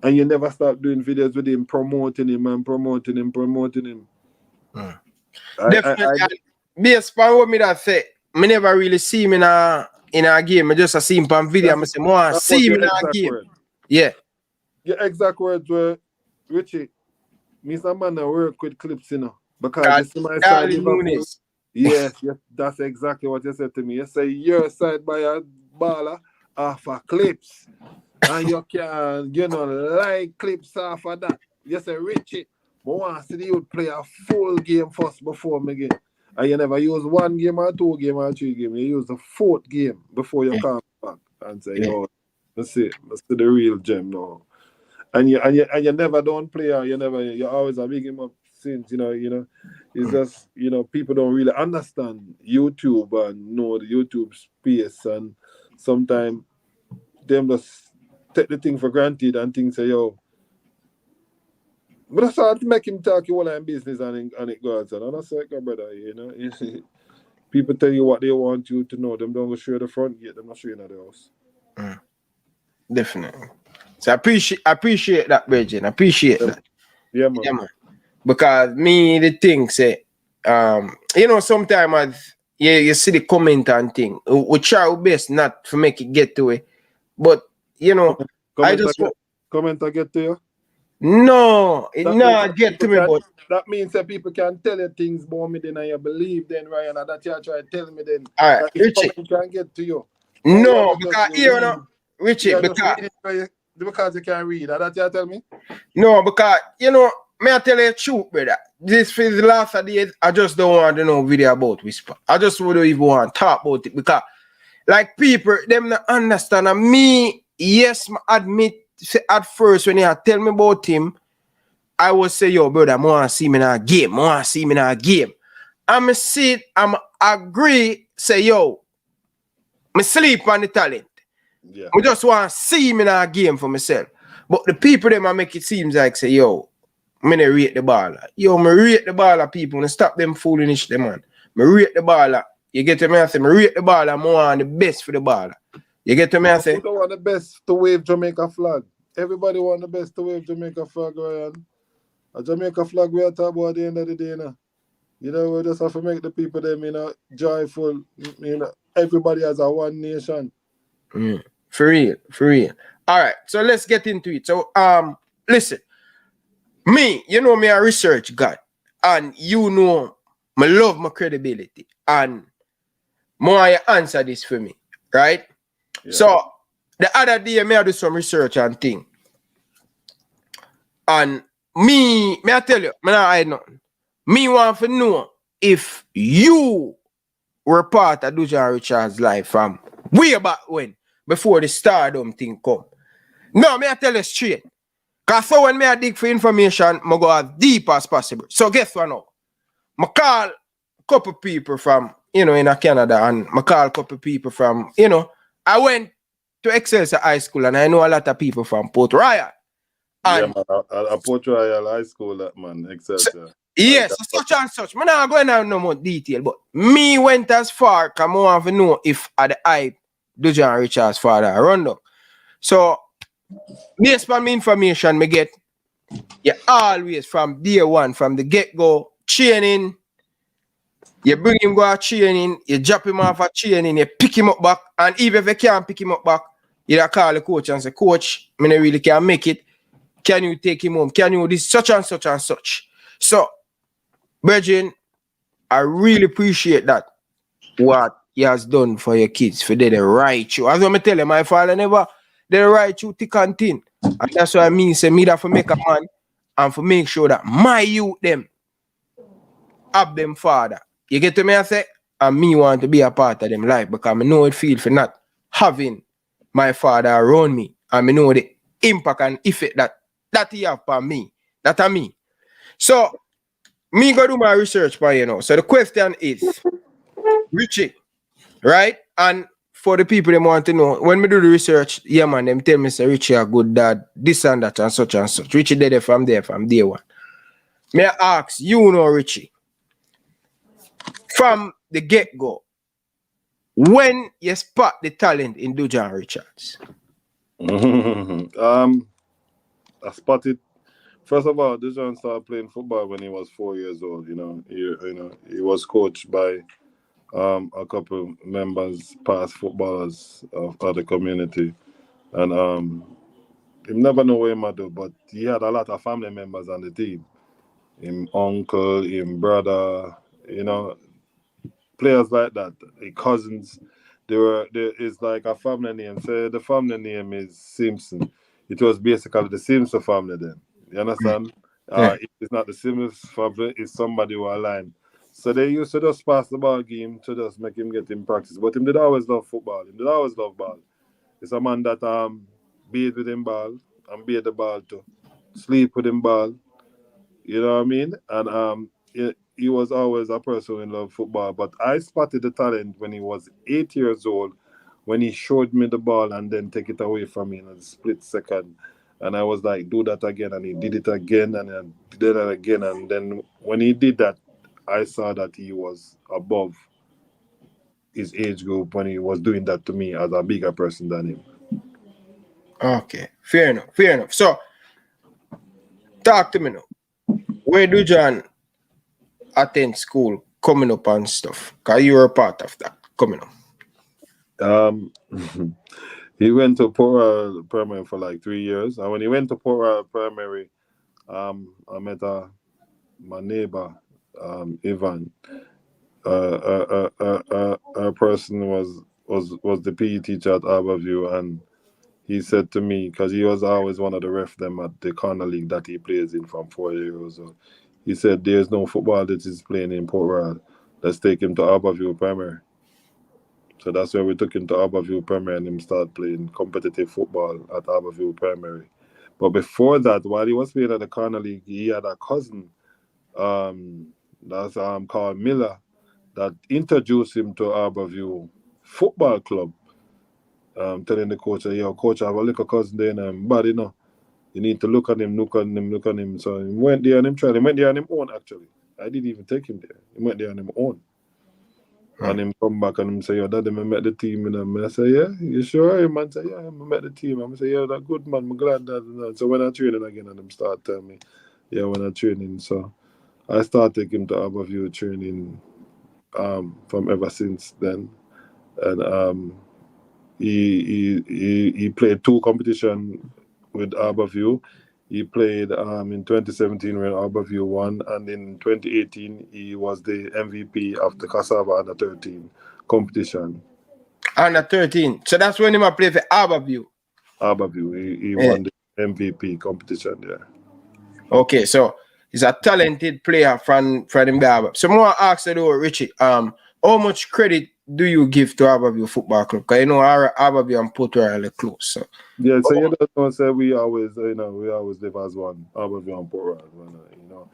And you never start doing videos with him, promoting him. Definitely. Based on what me that say, me never really see him in a game. I just see him on video. I say, I see him in a game. Word. Yeah. Your exact words were, Richie, me some man that work with clips, you know. Because you see my side Liverpool. Yes, that's exactly what you said to me. You say your side by a baller off of clips. And you can, like clips off of that. You say, Richie, I want to see the youth play a full game first before me game. And you never use 1 game or 2 game or 3 game. You use the 4th game before you come back and say, yo, let's see the real gem now. And you never don't play, you always have big him up since, it's just, people don't really understand YouTube and know the YouTube space, and sometimes them just take the thing for granted and think say, yo, but that's how to make him talk you all in business and it goes on. And I say, brother, people tell you what they want you to know. Them don't go show the front gate, them not show you in the house. Definitely. So I appreciate that, Bridget. I appreciate that. Yeah, man. Because me, the thing say, sometimes you see the comment and thing. We try our best not to make it get to it. But, Comment I get to you? No, it not get to me, but that means that people can tell you things about me then and you believe then, Ryan, and that you try to tell me then. All right, Richie. Can get to you. No, because Richie, because you can read. That you tell me? No, because may I tell you the truth, brother. This is the last of the days, I just don't want to know video about Whisper. I just wouldn't even want to talk about it because like people, them not understand. And me, yes, I admit at first when you tell me about him, I would say, yo, brother, I want to see me in a game. I'm see it, I'm agree, say, yo, I sleep on the talent. Yeah. I just want to see him in a game for myself. But the people them I make it seems like say, yo, I'm gonna rate the baller. Yo, I rate the baller, people. And stop them foolishness, them man. I rate the baller. You get to me, I say, I rate the baller. I want the best for the baller. You get to me, I say? Who don't want the best to wave Jamaica flag? Everybody want the best to wave Jamaica flag, Ryan. A Jamaica flag we are talking about at the end of the day, we just have to make the people them, joyful. Everybody has a one nation. For real. All right, so let's get into it. So, listen. Me, me a research God. And I love my credibility. And more you answer this for me, right? Yeah. So, the other day, I do some research and thing. And me I tell you, I don't hide nothing. Me want to know if you were part of Dujuan Richard's life from way back when, before the stardom thing come. No, I tell you straight. Because so when I dig for information, I go as deep as possible. So guess what now? I call a couple people from, in Canada, and I call a couple people from, I went to Excelsior High School and I know a lot of people from Port Royal. And yeah, man, at Port Royal High School, that man, Excelsior. Yes, such and such. I'm not going into no more detail, but me went as far because I want to know if at the hype Dujuan Richard's father run down. So, based on the information I get, you always from day one, from the get-go, training, you bring him go out training, you drop him off at training, you pick him up back, and even if you can't pick him up back, you call the coach and say, Coach, I really can't make it. Can you take him home? Can you do this, such and such and such? So, Virgin, I really appreciate that, what he has done for your kids, for them to write you. As I tell you, my father never they write you thick and thin. And that's what I mean, say me that for make a man and for make sure that my youth them have them father. You get to me, I say? And me want to be a part of them life because I know it feel for not having my father around me. And I know the impact and effect that he have on me. That are me. So, me go do my research for So the question is, Richie, right? And for the people them want to know, when me do the research, yeah man, them tell me say Richie a good dad, this and that and such and such. Richie did it from day one. May I ask, you know Richie, from the get-go, when you spot the talent in Dujuan Richards? I spotted. First of all, Dujuan started playing football when he was 4 years old. He was coached by a couple members, past footballers of the community, and he never know what him do, but he had a lot of family members on the team. Him uncle, him brother, players like that, his cousins. It's like a family name. So the family name is Simpson. It was basically the Simpson family then. You understand? Yeah. It's not the Simpson family, it's somebody who aligned. So they used to just pass the ball game to just make him get in practice. But him did always love football. Him did always love ball. It's a man that bathe with him ball and bathe the ball too. Sleep with him ball. You know what I mean? And he was always a person who loved football. But I spotted the talent when he was 8 years old, when he showed me the ball and then take it away from me in a split second. And I was like, do that again. And he did it again and then did it again. And then when he did that, I saw that he was above his age group when he was doing that to me as a bigger person than him. Okay, fair enough. So, talk to me now. Where do John attend school coming up and stuff? Because you were a part of that coming up. He went to Port Royal Primary for like 3 years. And when he went to Port Royal Primary, I met my neighbor, Ivan. A person was the PE teacher at Harborview, and he said to me, because he was always one of the ref them at the corner league that he plays in from 4 years old. He said, there's no football that is playing in Port Royal. Let's take him to Harborview Primary. So that's where we took him to Harborview Primary and him started playing competitive football at Harborview Primary. But before that, while he was playing at the corner league, he had a cousin that's called Miller that introduced him to Harborview Football Club. Telling the coach, yo, coach, I have a little cousin there and bad, you need to look at him. So he went there and him tried. He went there on his own, actually. I didn't even take him there. He went there on his own. And him come back and him say, yo, daddy, I met the team. And I say, yeah, you sure? Him man say, yeah, I met the team. I say, yeah, that good man, I'm glad that. So when I training again, and him start telling me, yeah, when I training. So I started taking him to Harborview training from ever since then. And he played 2 competitions with Harborview. He played in 2017 when Harborview won, and in 2018 he was the MVP of the Cassava Under 13 competition. Under 13. So that's when he might play for Harborview. Harborview, he won the MVP competition there. Okay, so he's a talented player from the Harborview. So more ask you though, Richie, how much credit do you give to Harborview Football Club? Because Harborview and Port Royal are close. So yeah, so you don't say we always live as one, Harborview and Port Royal.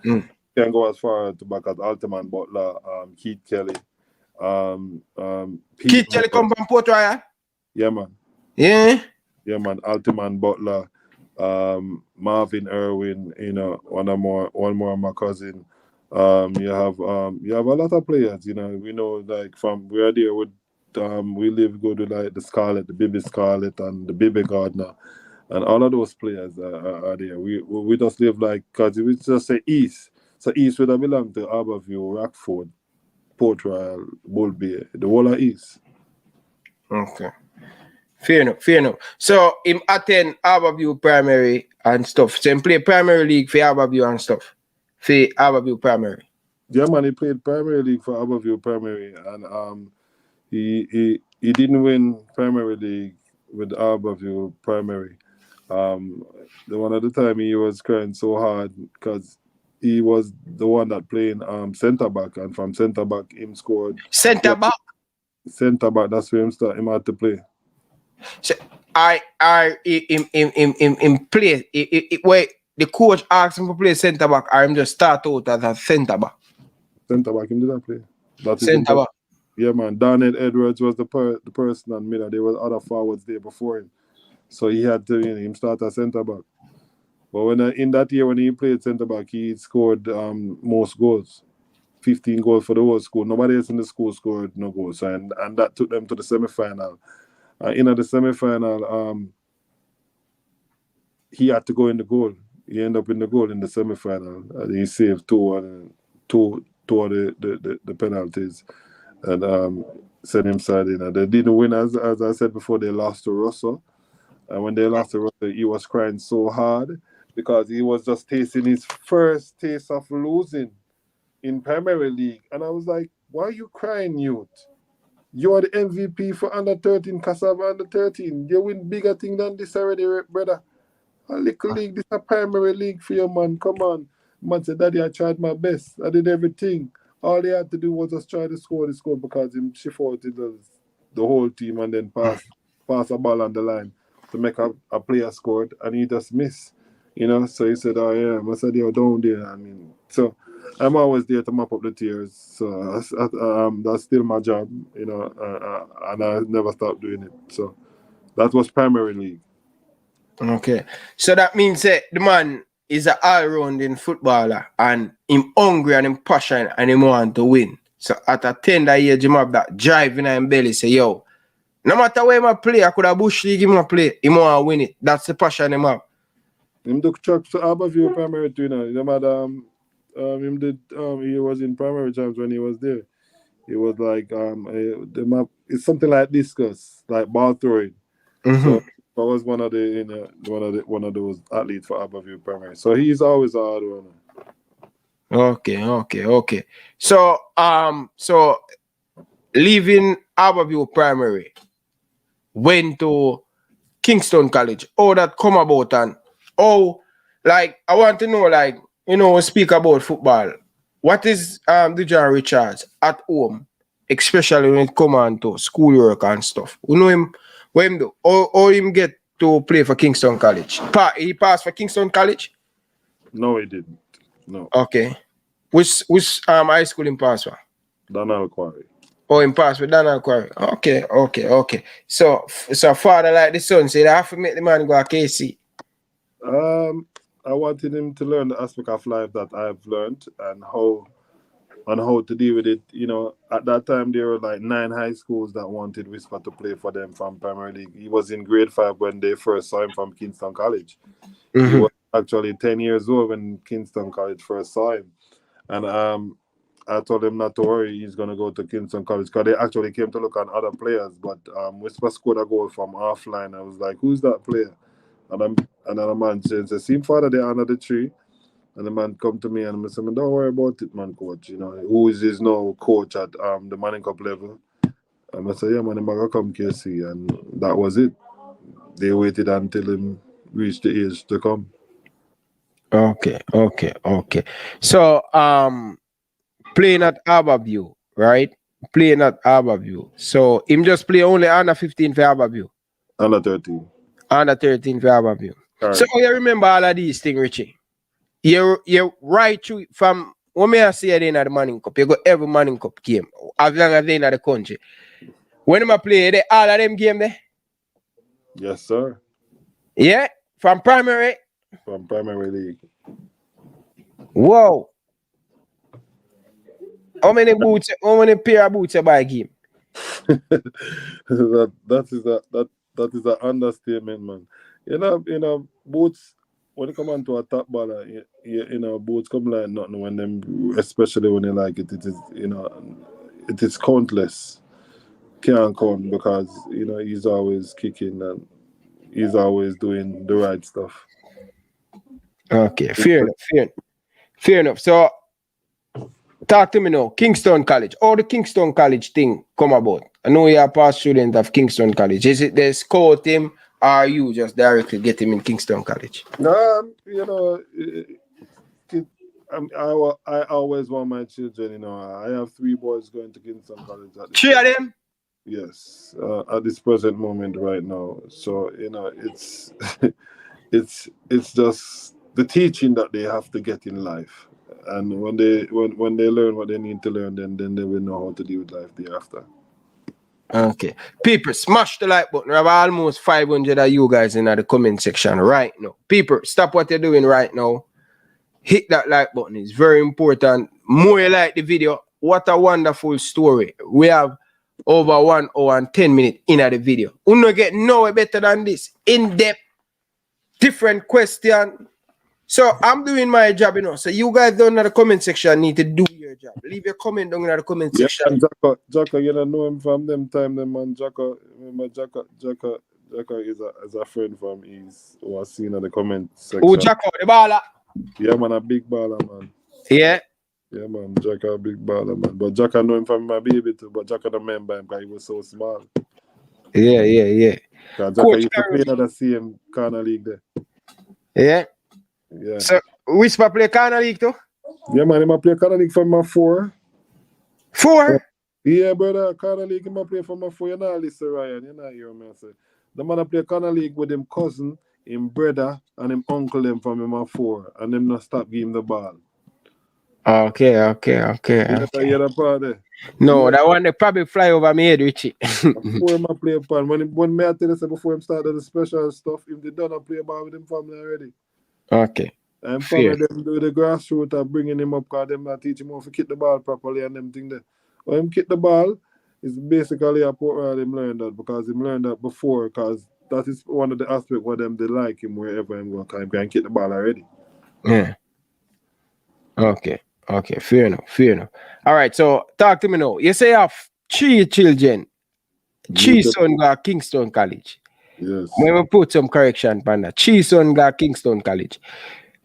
You can go as far to back as Altiman Butler, Keith Kelly, Keith Kelly come from Port Royal? Yeah, man. Yeah, man. Altiman Butler, Marvin Irwin, one more of my cousin. You have a lot of players, we know, like from we're there with we go to like the Scarlet, the Baby Scarlet and the Baby Gardner, and all of those players are there. We just live like, because we just say East, so East would have belonged to Harborview, Rockford, Port Royal, Bull Bay, the whole of East. Okay. Fair enough. So him attend Harborview Primary and stuff. So him play Primary League for Harborview and stuff. For Harborview Primary. Yeah, man, he played Primary League for Harborview Primary, and he didn't win Primary League with Harborview Primary. The one at the time he was crying so hard because he was the one that playing centre back, and from centre back him scored. Centre back. That's where him had to play. So him play. Wait, the coach asked him to play centre back, or him just start out as a centre back. Centre back, him did not play. Centre back. Yeah, man. Donald Edwards was the person on Miller. There was other forwards there before him. So he had to, him start as centre back. But when in that year when he played centre back, he scored most goals, 15 goals for the whole school. Nobody else in the school scored no goals, and that took them to the semi-final. In the semi-final, he had to go in the goal. He ended up in the goal in the semi-final. He saved two of the penalties and sent him side in. And they didn't win, as I said before. They lost to Russell. And when they lost to Russell, he was crying so hard because he was just tasting his first taste of losing in Premier League. And I was like, why are you crying, youth? You are the MVP for under 13, Cassava under 13. You win bigger thing than this already, brother. A little league, this a Primary League for you, man. Come on. Man said, Daddy, I tried my best. I did everything. All they had to do was just try to score the score because him shift out the whole team and then pass a ball on the line to make a player scored, and he just missed. So he said, oh yeah. I said, yo, don't do that. So I'm always there to mop up the tears. So that's still my job, and I never stopped doing it. So that was Primary League. Okay. So that means that the man is an all-rounding footballer and him hungry and him passionate and him want to win. So at a tender age, him have that drive in him belly. Say, yo, no matter where I play, I could have bush league him play. Him want to win it. That's the passion him have. Him took truck to Aberview Primary too now. Him did he was in primary times when he was there. It was like the map. It's something like discus, like ball throwing. Mm-hmm. So I was one of those athletes for Aberview Primary. So he's always a hard runner. Okay. So leaving Aberview Primary, went to Kingston College. How that come about and how, like, I want to know, like, speak about football. What is Dujuan Richards at home, especially when it come on to schoolwork and stuff? You know him, what him do? Or him get to play for Kingston College? He passed for Kingston College? No, he didn't. No. Okay. Which high school him pass for? Donald Quarry. Oh, him pass with Donald Quarry. Okay. So father like the son said, I have to make the man go to KC. I wanted him to learn the aspect of life that I've learned and how to deal with it. At that time there were like 9 high schools that wanted Whisper to play for them from Premier League. He was in grade 5 when they first saw him from Kingston College. Mm-hmm. He was actually 10 years old when Kingston College first saw him. And I told him not to worry, he's going to go to Kingston College because they actually came to look at other players. But Whisper scored a goal from offline. I was like, who's that player? And then a man said, "See, father, they're under the tree." And the man come to me and I said, "Don't worry about it, man, coach. Who is now coach at the Manning Cup level?" And I said, "Yeah, man, I'm going to come KC." And that was it. They waited until him reached the age to come. Okay. So, playing at Aberview, right? Playing at Aberview. So, him just play only under 15 for Aberview? Under 13. Under 13 for Aberview. Right. So, you remember all of these things, Richie? You're right through from when I see it in the Manning Cup, you go every Manning Cup game, as long as they're in the country. When I play, all of them game there? Yes, sir. Yeah? From primary? From Primary League. Whoa. How many pair of boots you buy a game? that is an understatement, man. Boots, when it come on to a top baller, boots come like nothing when them, especially when they like it. It is, it is countless. Can't count because he's always kicking and he's always doing the right stuff. Okay, fair enough. So, talk to me now. Kingston College. How the Kingston College thing come about? I know you're a past student of Kingston College. Is it they scout him, or you just directly get him in Kingston College? I always want my children. I have 3 boys going to Kingston College. 3 of them? Yes, at this present moment right now. So it's it's just the teaching that they have to get in life. And when they learn what they need to learn, then they will know how to deal with life thereafter. Okay. People, smash the like button. We have almost 500 of you guys in the comment section right now. People, stop what you're doing right now. Hit that like button. It's very important. More you like the video. What a wonderful story. We have over 1 hour and 10 minutes in the video. We don't get nowhere better than this. In-depth, different question. So I'm doing my job, you know. So you guys down in the comment section need to do your job. Leave your comment down in the comment Yeah, section. and Jacka, you don't know him from them time, them man. Jacka, remember Jacka is a friend from his who was seen in the comment section. Oh, Jack out the baller. Yeah, man, a big baller, man. Yeah. Yeah, man, Jacka a big baller, man. But Jacka know him from my baby too, but Jacka don't remember him because he was so small. Yeah. Because Jacka used to play in the same corner league there. Yeah. Yeah. So, Whisper play corner league too? Yeah, man, he might play corner league for my 4. 4? Yeah, brother, corner league, he might play for my 4. You're not listening, Ryan. You're not hearing me. I say. The man play corner league with him cousin, him brother, and him uncle them from him 4. And them not stop giving him the ball. Okay. You hear the part there? No, that one they probably fly over me head, Richie. Before him play upon. When me I tell you, say, before him started the special stuff, if they done play ball with him family already. Okay. And family them do the grassroots are bringing him up because them not teach him how to kick the ball properly and them thing there. When him kick the ball, it's basically a port him learned that because him learned that before because that is one of the aspects where them they like him wherever him go because him can kick the ball already. Yeah. Okay. Fair enough. All right, so talk to me now. You say you have 3 children. 3 sons go Kingston College. Yes. When we put some correction on that. 3 sons go Kingston College.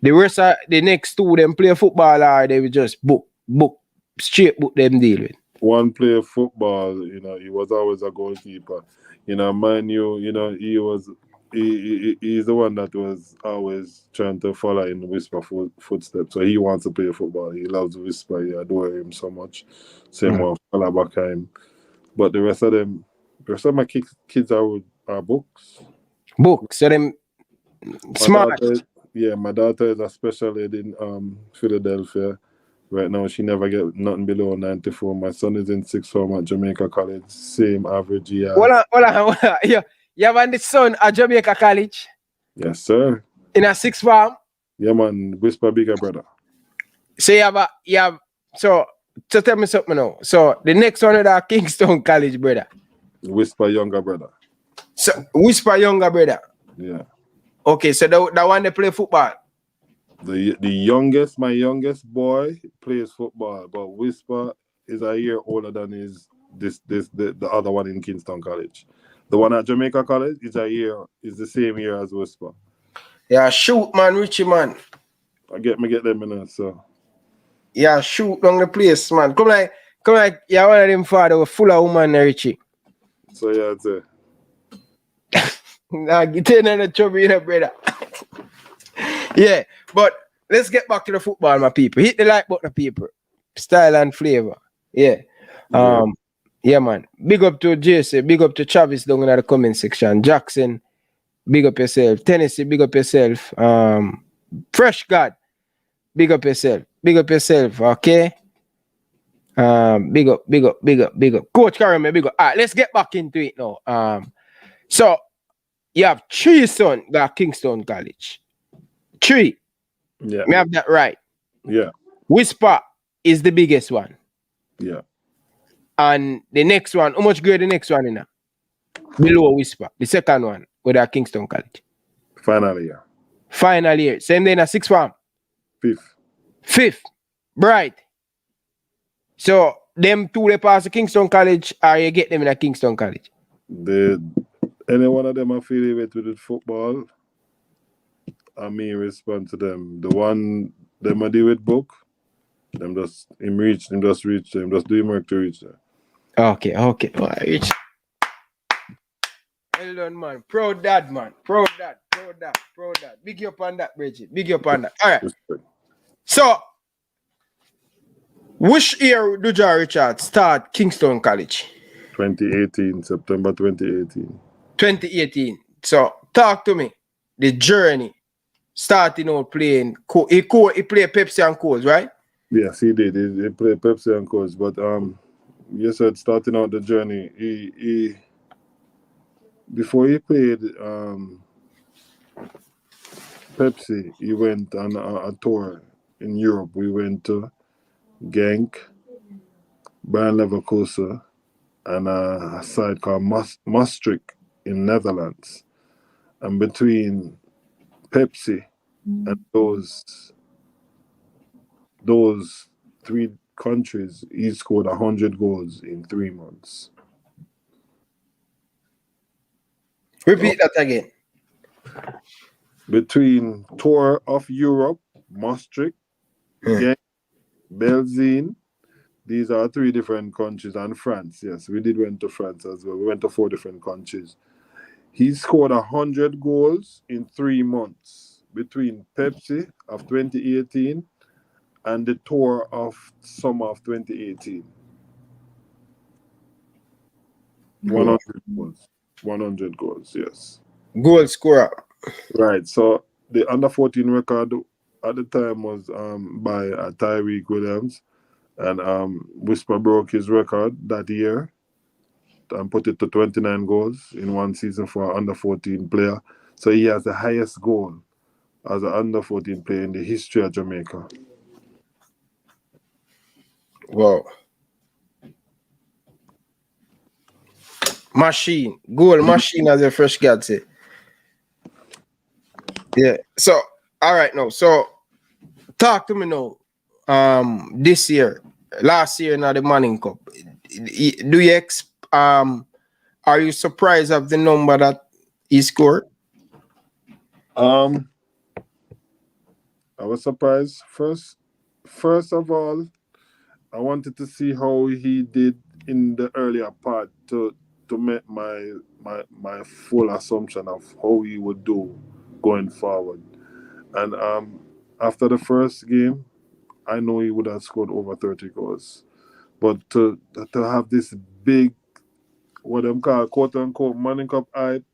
The rest of the next 2 them play football or they will just book them deal with. One player football, he was always a goalkeeper. Mind you, he's the one that was always trying to follow in Whisper footsteps. So he wants to play football. He loves Whisper. He adores him so much. Same one follow back him. But the rest of my kids are books. Books. So them smart. My daughter is a special ed in Philadelphia. Right now, she never get nothing below 94. My son is in 6th form at Jamaica College. Same average year. Hold on. You have a son at Jamaica College? Yes, sir. In a 6th form? Yeah, man. Whisper bigger brother. So so tell me something now. So the next one is our Kingston College brother. Whisper younger brother. So Whisper younger brother. Yeah. Okay, so the one they play football. My youngest boy plays football, but Whisper is a year older than the other one in Kingston College. The one at Jamaica College is the same year as Whisper. Yeah, shoot man, Richie man. I get them in there, so. Yeah, shoot down the place, man. Come like, you're one of them father who full of woman, Richie. So yeah, that's it. Nah, get in the trouble, you know, brother. Yeah, but let's get back to the football, my people. Hit the like button, people. Style and flavor. Yeah. Yeah, man. Big up to JC. Big up to Travis down in the comment section. Jackson, big up yourself. Tennessee, big up yourself. Fresh God, big up yourself. Big up yourself, okay? Big up. Coach Karim, big up. All right, let's get back into it now. So you have 3 sons at Kingston College. 3. Yeah. We have that right. Yeah. Whisper is the biggest one. Yeah. And the next one, how much grade the next one in there? Below Whisper. The second one with our Kingston College. Final year. Same day in a 6th form. 5th. Right. So them 2 they pass the Kingston College or you get them in a Kingston College? Any one of them affiliated with football, I mean respond to them. The one them I deal with book, them just reach them, just do him work to reach them. Okay. All right, reach. Well done, man. Proud dad, man. Proud dad. Big you up on that, Bridget. Big you up on that. All right. Respect. So, which year do Dujuan Richard start Kingston College? 2018, September 2018. 2018. So, talk to me. The journey starting out playing. He played Pepsi and Coles, right? Yes, he did. He played Pepsi and coach, but you said starting out the journey, he before he played Pepsi, he went on a tour in Europe. We went to Genk, Bayer Leverkusen, and a site called Maastricht in Netherlands. And between Pepsi and those three countries, he scored 100 goals in 3 months. Repeat that again. Between tour of Europe, Maastricht, Genk, Belgium. These are three different countries, and France. Yes, we did went to France as well. We went to 4 different countries. He scored 100 goals in 3 months between Pepsi of 2018 and the tour of summer of 2018. 100 goals. 100 goals, yes. Goal scorer. Right. So the under 14 record at the time was by Tyreek Williams, and Whisper broke his record that year and put it to 29 goals in one season for an under 14 player. So he has the highest goal as an under 14 player in the history of Jamaica. Wow. Machine. Goal machine, as the fresh guy say. Yeah. So, all right now. So, talk to me now. This year, last year in the Manning Cup, do you are you surprised of the number that he scored? I was surprised. First of all, I wanted to see how he did in the earlier part to make my full assumption of how he would do going forward. And after the first game, I know he would have scored over 30 goals. But to have this big, what them call quote unquote Manning Cup hype,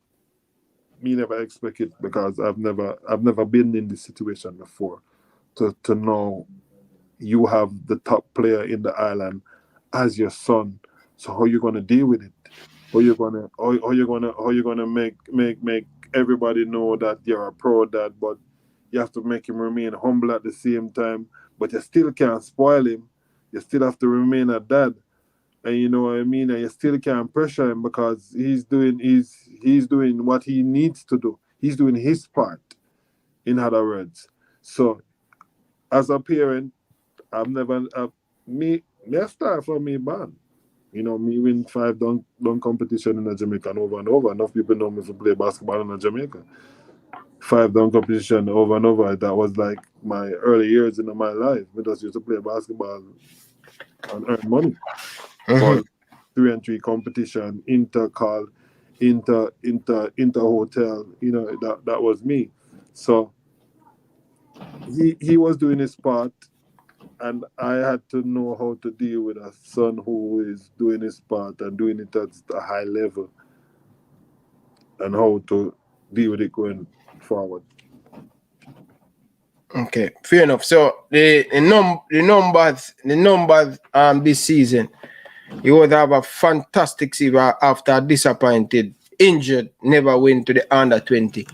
me never expect it because I've never been in this situation before. To know you have the top player in the island as your son. So how you gonna deal with it? How you gonna make everybody know that you're a pro dad, but you have to make him remain humble at the same time, but you still can't spoil him. You still have to remain a dad. And you know what I mean? And you still can't pressure him because he's doing what he needs to do. He's doing his part, in other words. So as a parent, I've never me start from me band. You know, me win 5 dunk competition in a Jamaica over and over. Enough people know me for play basketball in a Jamaica. 5 dunk competition over and over. That was like my early years in my life. We just used to play basketball and earn money. Mhm. But 3-and-3 competition, inter call, inter hotel, that was me. So he was doing his part, and I had to know how to deal with a son who is doing his part and doing it at a high level, and how to deal with it going forward. Okay, fair enough. So the numbers this season, he would have a fantastic season after disappointed, injured, never win to the under 20.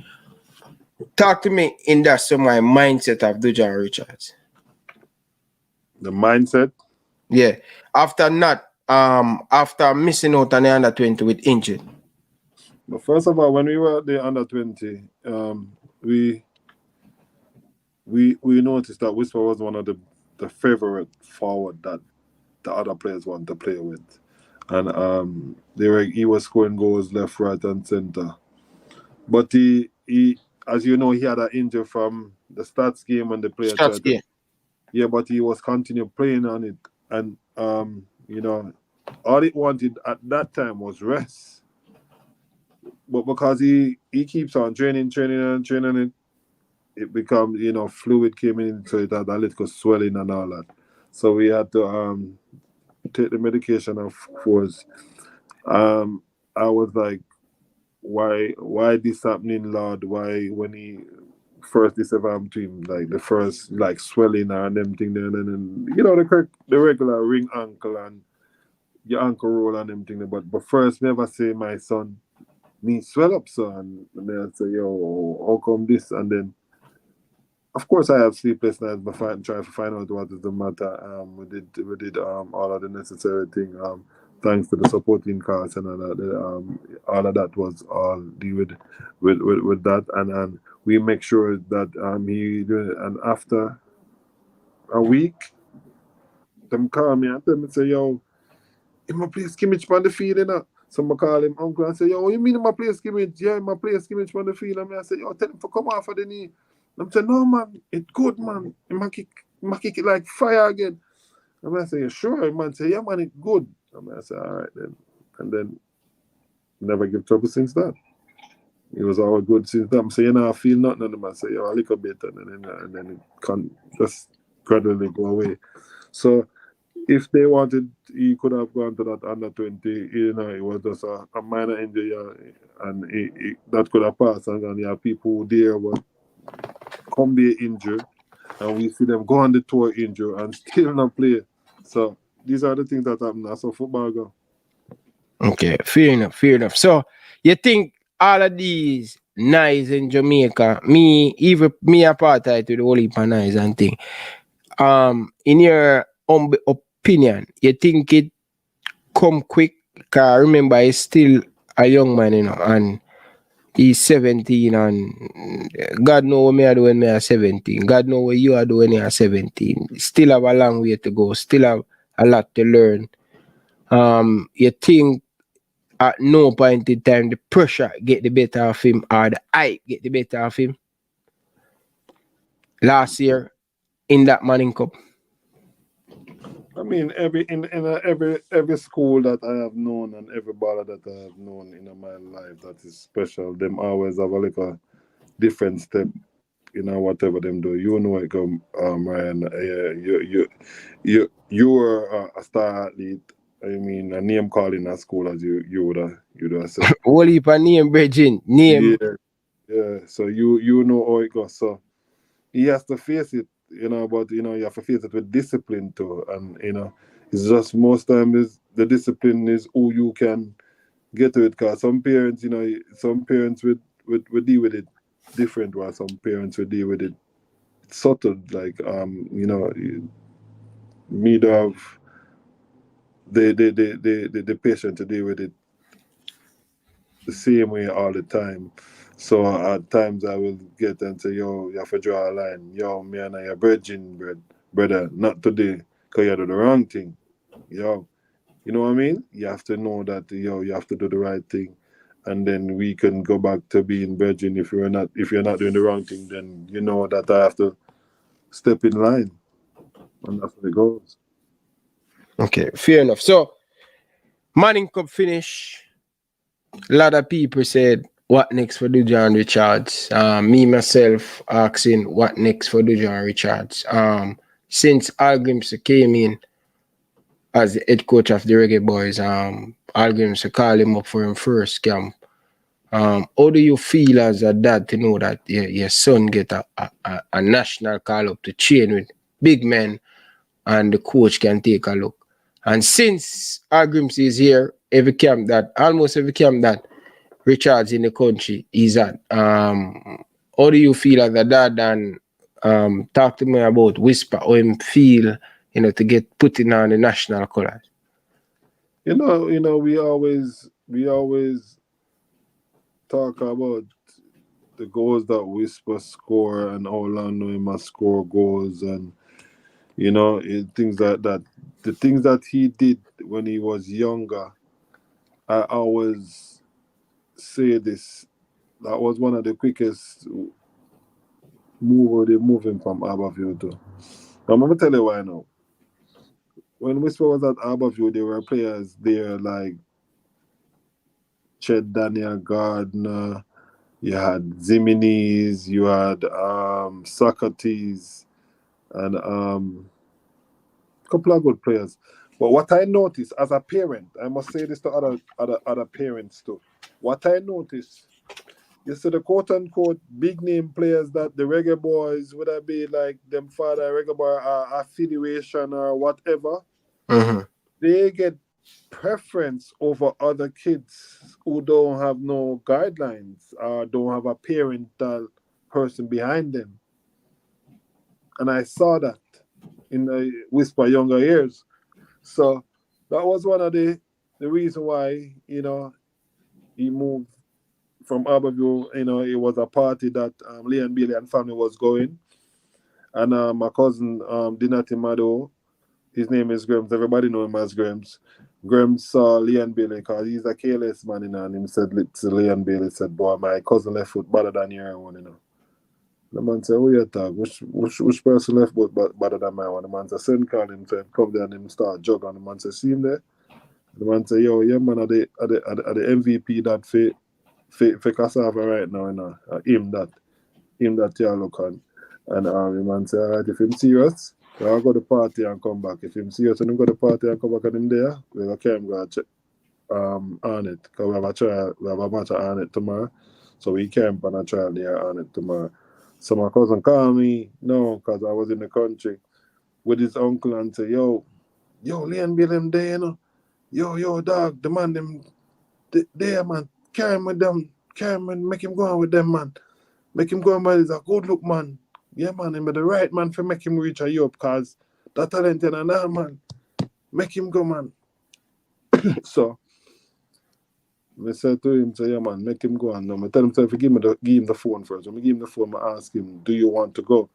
Talk to me in that so my mindset of Dujuan Richards. The mindset. Yeah. After missing out on the under 20 with injured. But first of all, when we were at the under 20, we we noticed that Whisper was one of the favorite forward that the other players want to play with, and he was scoring goals left, right, and center. But he as you know, he had an injury from the stats game when the player Stats tried to. game. Yeah, but he was continue playing on it, and all it wanted at that time was rest. But because he keeps on training and training it becomes, fluid came in, so it had a little swelling and all that. So we had to take the medication, of course. I was like, why this happening, Lord? Why when he first December team, like the first like swelling and them thing there, and then the regular ring ankle and your ankle roll and them thing there. But first never say my son me swell up son, and then I say yo how come this, and then of course I have sleepless nights but try to find out what is the matter. We did all of the necessary thing. Thanks to the supporting cast and all that. All of that was all deal with that, and we make sure that he do it. And after a week, them call me and tell me say yo, in my play skimmage on the field, you know. So I call him uncle and say, yo, you mean in my play skimmage? Yeah, in my play skimmage on the field. And I say, yo, tell him to come off of the knee. I'm saying, no, man, it's good, man. He might kick it like fire again. And I say, you sure? Man say, yeah, man, it's good. And I say, all right, then. And then never give trouble since that. It was all good since that. I'm saying, you know, I feel nothing. And I say, yo, a little bit. And then it can just gradually go away. So, if they wanted, he could have gone to that under 20. You know, it was just a minor injury, and that could have passed. And you have people who there were come there injured, and we see them go on the tour injured and still not play. So these are the things that happen as a football go. Okay, fair enough. So you think all of these nice in Jamaica, even me apartheid to the whole heap of nice and thing. In your opinion, you think it come quick? Cause remember he's still a young man, and he's 17, and God know what me I do when me are 17. God know what you are doing when you are 17. Still have a long way to go. Still have a lot to learn. You think at no point in time the pressure get the better of him or the hype get the better of him last year in that Manning Cup? I mean, every school that I have known and every baller that I have known in my life that is special, them always have a little different step. Whatever them do, it come, Ryan. You were a star athlete. I mean, a name calling at school as you would have said. Whole heap of name, Bridging. Name. Yeah. So you know how it goes. So he has to face it, but you have to face it with discipline too. And it's just most times the discipline is who you can get to it. Cause some parents, some parents would deal with it different, while some parents would deal with it subtle. Like me to have the patient to deal with it the same way all the time. So at times I will get and say, yo, you have to draw a line. Yo, me and I are virgin, brother, not today, because you do the wrong thing. Yo, you know what I mean? You have to know that, you have to do the right thing. And then we can go back to being virgin. If you're not doing the wrong thing, then you know that I have to step in line. And that's where it goes. Okay, fair enough. So Manning Cup finish. A lot of people said, what next for Dujuan Richards? Me, myself, asking what next for Dujuan Richards. Since Al Grimsey came in as the head coach of the Reggae Boys, Al Grimsey called him up for him first camp. How do you feel as a dad to know that your son get a national call up to train with big men and the coach can take a look? And since Al Grimsey is here, almost every camp that Richards in the country is at. How do you feel as a dad? And talk to me about Whisper, how him feel, to get put in on the national colors. We always talk about the goals that Whisper score and how Orlando must score goals, and things like that. The things that he did when he was younger, I always say this. That was one of the quickest they move him from Aberview to. I'm gonna tell you why now. When Whisper was at Aberview, there were players there like Ched Daniel Gardner, you had Ziminis, you had Socrates, and a couple of good players. But what I noticed as a parent, I must say this to other parents too. What I noticed You see the quote unquote big name players that the Reggae boys would have been like them father Reggae boy affiliation or whatever, Mm-hmm. they get preference over other kids who don't have no guidelines or don't have a parental person behind them. And I saw that in the whisper younger years. So that was one of the reason why, he moved from Abbeville. It was a party that Lee and Billy and family was going. And my cousin, Dinati Mado, his name is Grims. Everybody know him as Grims. Grims saw Lee and Billy because he's a careless man, and him said to Lee and Billy, said, boy, my cousin left foot better than your one. The man said, who you talk? Which person left foot better than my one? The man said, send call him, said, come there, and him start jog. And the man said, see him there? The man said, yo, yeah, man, are the MVP that for cassava right now, him that you look on. And the man said, all right, if him serious, I'll go to the party and come back. If him serious and him go to the party and come back and him there, we'll carry him go check on it. Because we have a match on it tomorrow. So we camp and a trial there on it tomorrow. So my cousin called me, no, because I was in the country with his uncle and say, yo, Leon Bill him there, Yo, dog, the man them there, man. Carry him with them. Carry him and make him go on with them, man. Make him go on, man. He's a good look, man. Yeah, man. Him be the right man for make him reach a Europe, because that talent in another man. Make him go, man. So, I said to him, say, yeah, man, make him go on. No, I tell him, give him the phone first. When I give him the phone, I ask him, do you want to go?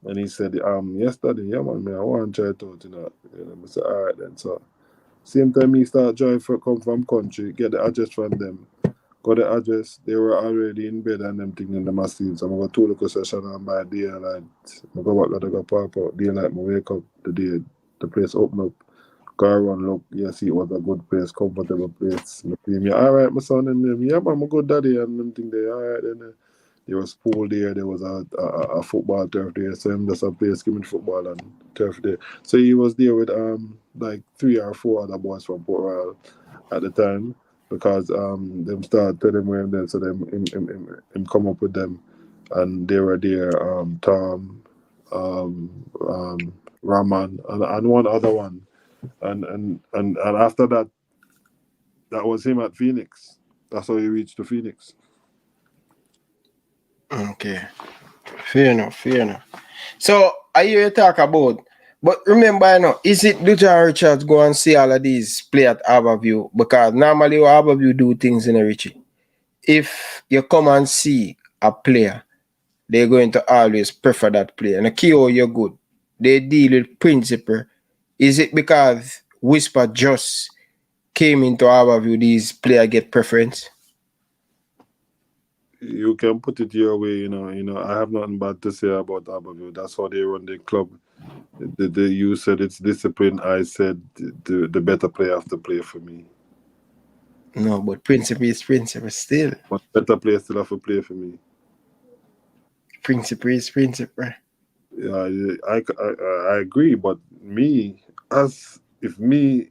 And he said, yesterday, yeah, man, I want to try it out, I said, all right, then. So, same time he start driving come from country, get the address from them. Got the address, they were already in bed and them thinking them asleep. So I go to the session and by daylight, I go back to go park out. Daylight, I wake up the place open up. Go around, look, see it was a good place, comfortable place. Me, all right, my son, and them, yeah, man, I'm a good daddy, and them think they all right. Then there was pool there, there was a football turf there, so him just a play skimming football and turf there. So he was there with like 3 or 4 other boys from Port Royal at the time, because them started telling him where him there, so him come up with them, and they were there, Tom, Raman, and one other one. And after that was him at Phoenix. That's how he reached to Phoenix. Okay. Fair enough. So, are you talk about, but remember, is it Dujuan Richards go and see all of these play at Harborview? Because normally Harborview do things in a Richie. If you come and see a player, they're going to always prefer that player. And KO, you're good. They deal with principle. Is it because Whisper just came into Harborview, these players get preference? You can put it your way, I have nothing bad to say about Abbeville. That's how they run the club. You said it's discipline. I said the better player have to play for me. No, but principle is principle still. But better players still have to play for me. Principle is principle. Yeah, I agree. But me, if the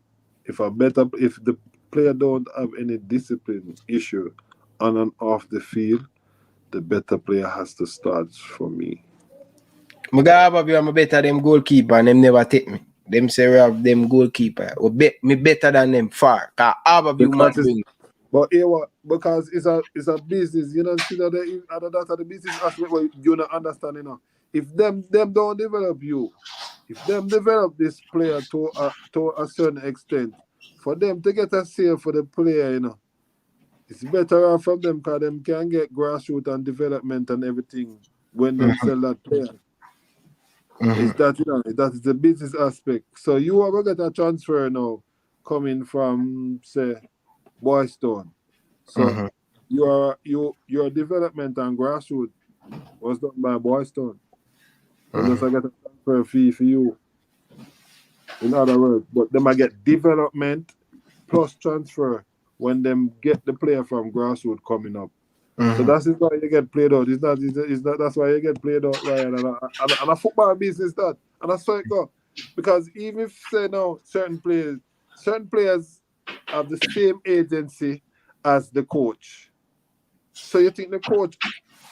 player don't have any discipline issue on and off the field, the better player has to start for me. I'm better than goalkeeper and them never take me. Them say we have them goalkeeper. Me better than them far. Cause But because it's a business, see that the business aspect where you not understand, If them don't develop you, if them develop this player to a certain extent, for them to get a sale for the player, it's better off from them, because them can get grassroots and development and everything when them sell that player. Is that that is the business aspect. So you are gonna get a transfer now coming from, say, Boystone. So your development and grassroots was done by Boystone. And just I get a transfer fee for you. In other words, but them I get development plus transfer when them get the player from grassroots coming up. So that's why you get played out. It's not that's why you get played out, Ryan. And a football business that. And that's why it go. Because even if say now certain players have the same agency as the coach. So you think the coach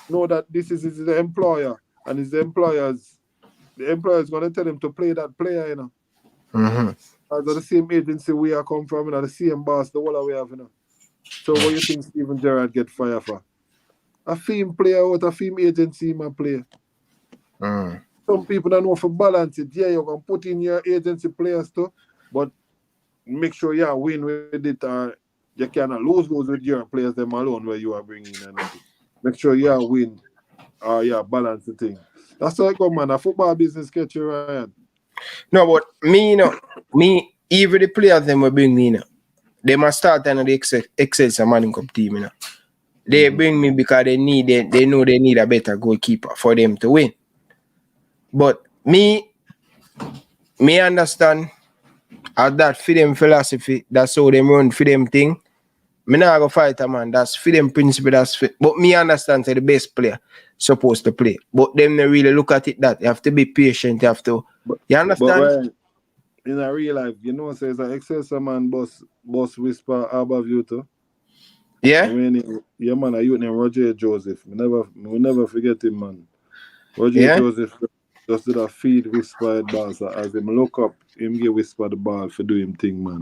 know that this is the employer and it's the employer's gonna tell him to play that player, you know. Mm-hmm. As the same agency we are come from, you know, the same boss, the whole we have, you know. So what you think Steven Gerrard get fired for? A film player out a film agency man play. Mm. Some people don't know for balance it. Yeah, you can put in your agency players too, but make sure you win with it. You cannot lose with your players them alone where you are bringing in anything. Make sure you win. Balance the thing. That's how I come, man. A football business catch you, Ryan. No, but me, you know, even the players them will bring me, you know, they must start on the Excelsior Manning Cup team, you know. They bring me because they know they need a better goalkeeper for them to win. But me understand as that for them philosophy, that's how them run for them thing. Me not go fight a man. That's for them principle. That's for, but me understand that the best player supposed to play. But them they really look at it that you have to be patient. You have to. You understand? But Ryan, in a real life, you know, says an Excelsior man boss whisper above you too. Yeah. I mean, yeah, man, I use name Roger Joseph. We never forget him, man. Roger Joseph just did a feed whispered ball. So as him look up, him get whisper the ball for do him thing, man.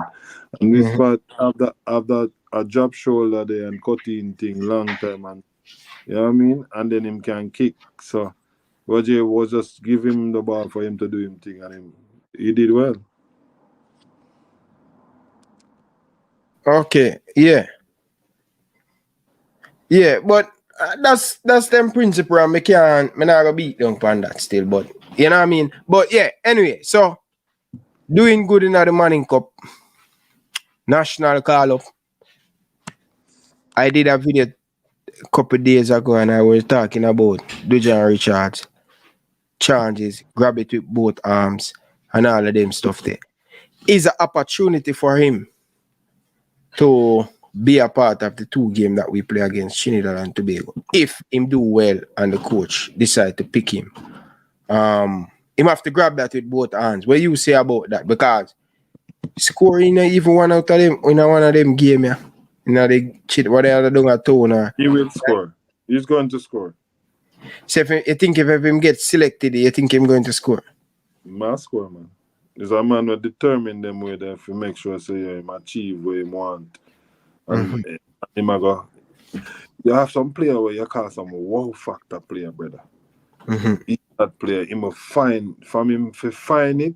And whisper have that a drop shoulder there and cutting thing long time, man. You know what I mean? And then him can kick. So Roger was just give him the ball for him to do him thing, and he did well. Okay. Yeah. Yeah, but that's them principle, and me not gonna beat down on that still, but you know what I mean. But yeah, anyway, so doing good in the Manning Cup national call up. I did a video a couple days ago, and I was talking about Dujuan Richards challenges, grab it with both arms, and all of them stuff there. Is an opportunity for him to be a part of the 2 games that we play against Trinidad and Tobago. If him do well and the coach decide to pick him, him have to grab that with both hands. What you say about that? Because scoring even one out of them in one of them game, yeah. You know they cheat what they are doing at town. He will score. He's going to score. So if you think if him get selected, you think him going to score? Must score, man. There's a man who determine them way there to make sure say him achieve what he want. And him a go. You have some player where you call some wow factor player, brother. That player, him a find from him to find it.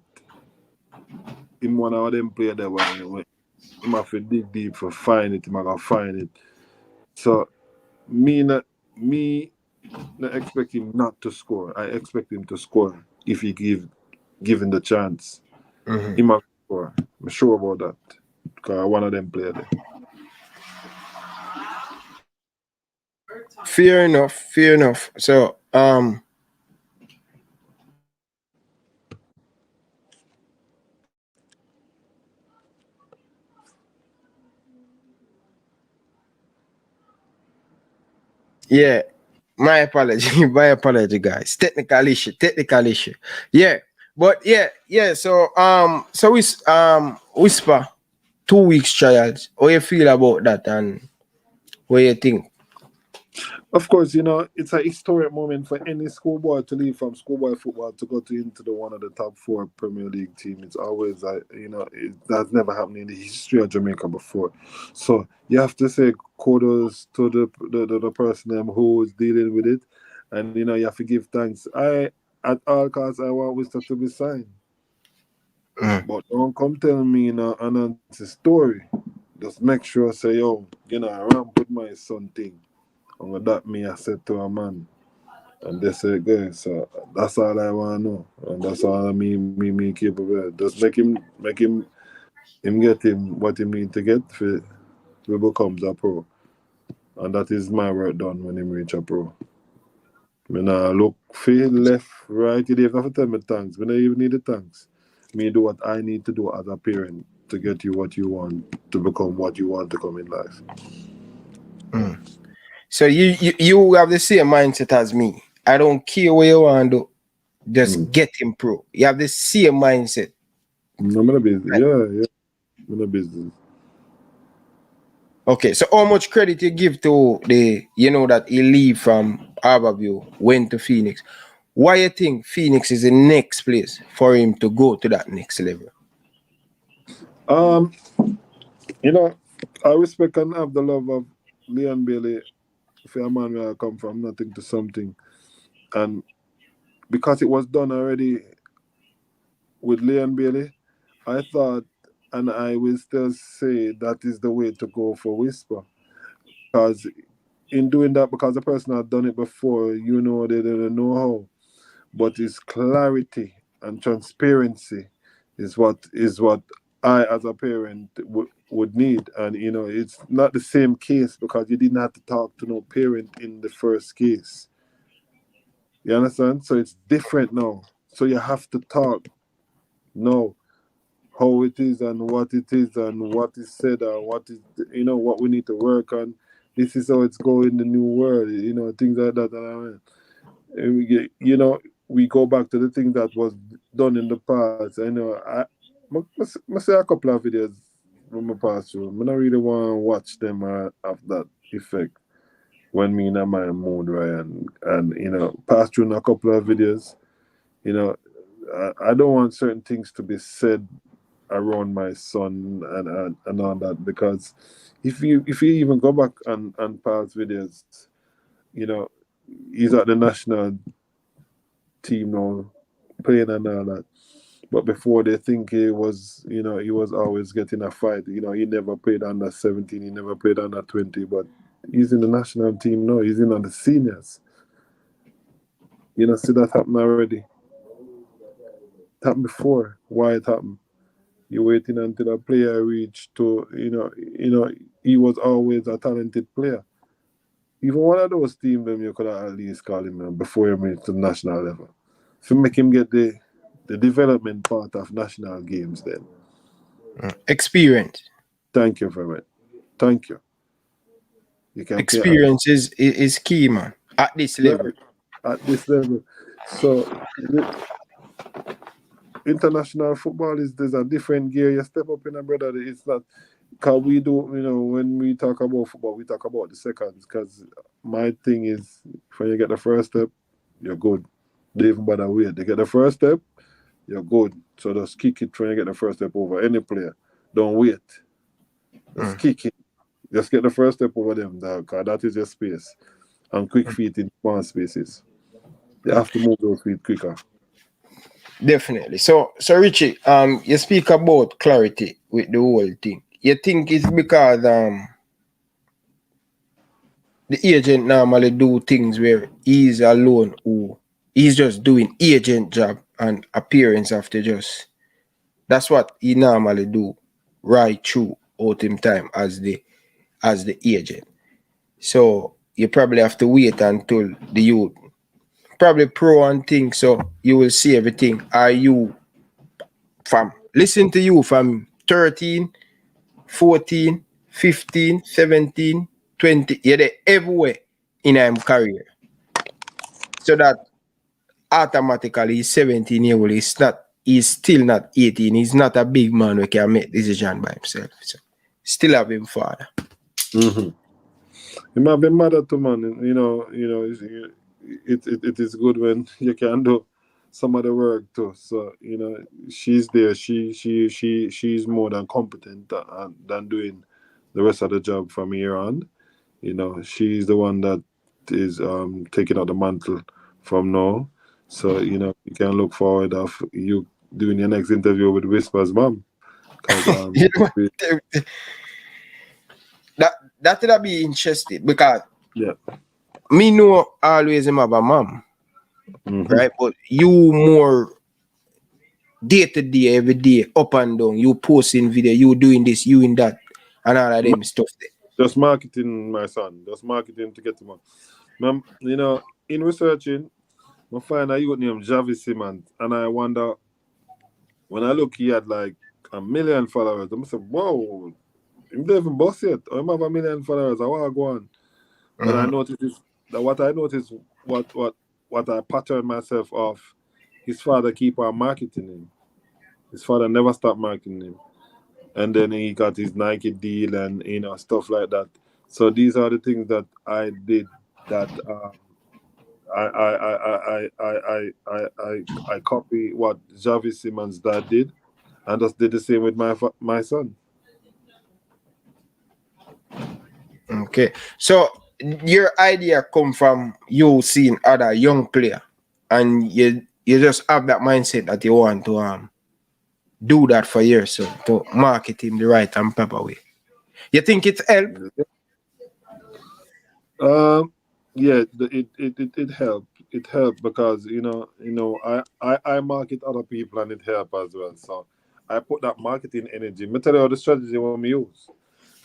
Him one of them player there where him have to dig deep for find it, him a go find it. So me not expect him not to score. I expect him to score if he given the chance. He might score. I'm sure about that. Because one of them play there. Fair enough. So yeah. My apology, guys. Technical issue. Yeah. But yeah. So we whisper 2 weeks trials. How you feel about that and what you think? Of course, you know, it's a historic moment for any schoolboy to leave from schoolboy football to go into the one of the top 4 Premier League team. It's always that's never happened in the history of Jamaica before. So you have to say kudos to the person who is dealing with it, and you have to give thanks. At all costs I want Wister to be signed, but don't come tell me an story. Just make sure say I ramp with my son thing. And with that, I said to a man, and they said, "Good." So that's all I want to know, and that's all me capable. Just make him get him what he need to get for becomes a pro, and that is my work done when he reach a pro. Me nah look for left, right. You don't have to tell me thanks. Me don't even need the thanks. Me do what I need to do as a parent to get you what you want to become what you want to come in life. So you have the same mindset as me. I don't care what you want to do. Just get him pro. You have the same mindset. I'm in a business. Yeah. I'm in a business. Okay, so how much credit you give to the, that he leave from Harborview, went to Phoenix? Why you think Phoenix is the next place for him to go to that next level? Um, you know, I respect and have the love of Leon Bailey for a man where I come from, nothing to something. And because it was done already with Leon Bailey, I thought, and I will still say that is the way to go for Whisper. Because in doing that, because the person had done it before, they don't know how. But it's clarity and transparency is what I, as a parent, would need. And it's not the same case because you didn't have to talk to no parent in the first case. You understand? So it's different now. So you have to talk now how it is and what it is and what is said and what is what we need to work on. This is how it's going in the new world. Things like that. And we go back to the thing that was done in the past. I say a couple of videos from my past through. I don't really want to watch them have that effect when me in my mood, right? And pass through a couple of videos. You know, I don't want certain things to be said around my son and all that because if you even go back and past videos, you know, he's at the national team now playing and all that. But before they think he was always getting a fight. He never played under 17, he never played under 20, but he's in the national team now. He's in on the seniors. See that happen already. It happened before. Why it happened? You're waiting until a player reach to he was always a talented player. Even one of those teams them you could have at least call him before he made to the national level. To make him get the development part of national games then. Experience. Thank you very much. Thank you. You can play Experience is key, man, at this level. at this level. So international football is there's a different gear. You step up in a brother. It's not because we do, when we talk about football, we talk about the seconds. Because my thing is, when you get the first step, you're good. They even bother wait. They get the first step, you're good. So just kick it when you get the first step over any player. Don't wait. Just kick it. Just get the first step over them, because that is your space. And quick feet in small spaces. You have to move those feet quicker. Definitely. So Richie, you speak about clarity with the whole thing. You think it's because the agent normally do things where he's alone who he's just doing agent job and appearance after just that's what he normally do right through out him time as the agent. So you probably have to wait until the youth probably pro and things so you will see everything. Are you from listen to you from 13, 14, 15, 17, 20, you're there everywhere in him career. So that automatically he's 17 years old. He's still not 18. He's not a big man who can make decision by himself. So still have him father. Mm-hmm. You might be mad at the man. It is good when you can do some of the work too. So she's there. She's more than competent than doing the rest of the job from here on. She's the one that is taking out the mantle from now. So you can look forward of you doing your next interview with Whisper's mom. Because You know, that would be interesting because yeah. me know always him have a mom, Mm-hmm. right? But you more day to day, every day, up and down. You posting video, you doing this, you in that, and all of them stuff there. Just marketing, my son. Just marketing to get him on. In researching, I find a youth named Javis Simmons, and I wonder, when I look, he had like 1 million followers. I say, wow, he don't even boss yet. Or him have 1 million followers. I want to go on. But I noticed is that what I noticed, what I pattern myself off, his father keep on marketing him. His father never stopped marketing him. and then he got his Nike deal and stuff like that. So these are the things that I did that I copy what Javi Simmons' dad did, and just did the same with my son. Okay. So your idea come from you seeing other young player, and you just have that mindset that you want to do that for yourself to market him the right and proper way. You think it's help? Yeah, it helped. It helped because I market other people and it helped as well. So I put that marketing energy. Me tell you the strategy when we use.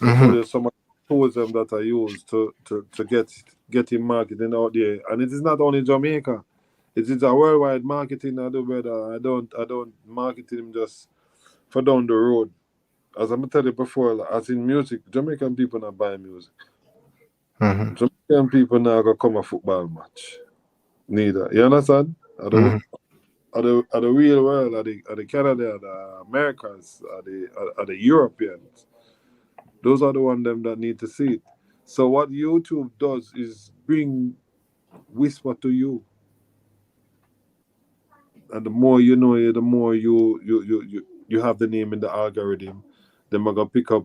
Me told you some of the tools that I use to get him marketing out there. And it is not only Jamaica. It is a worldwide marketing I do, brother. I don't market him just for down the road. As I'm tell you before, like, as in music, Jamaican people not buying music. Jamaican people now gonna come a football match. Neither. You understand? Are the real world, are the Canada, are the Americans, are the Europeans. Those are the ones them that need to see it. So what YouTube does is bring whisper to you. And the more you know it, the more you have the name in the algorithm, then we're gonna pick up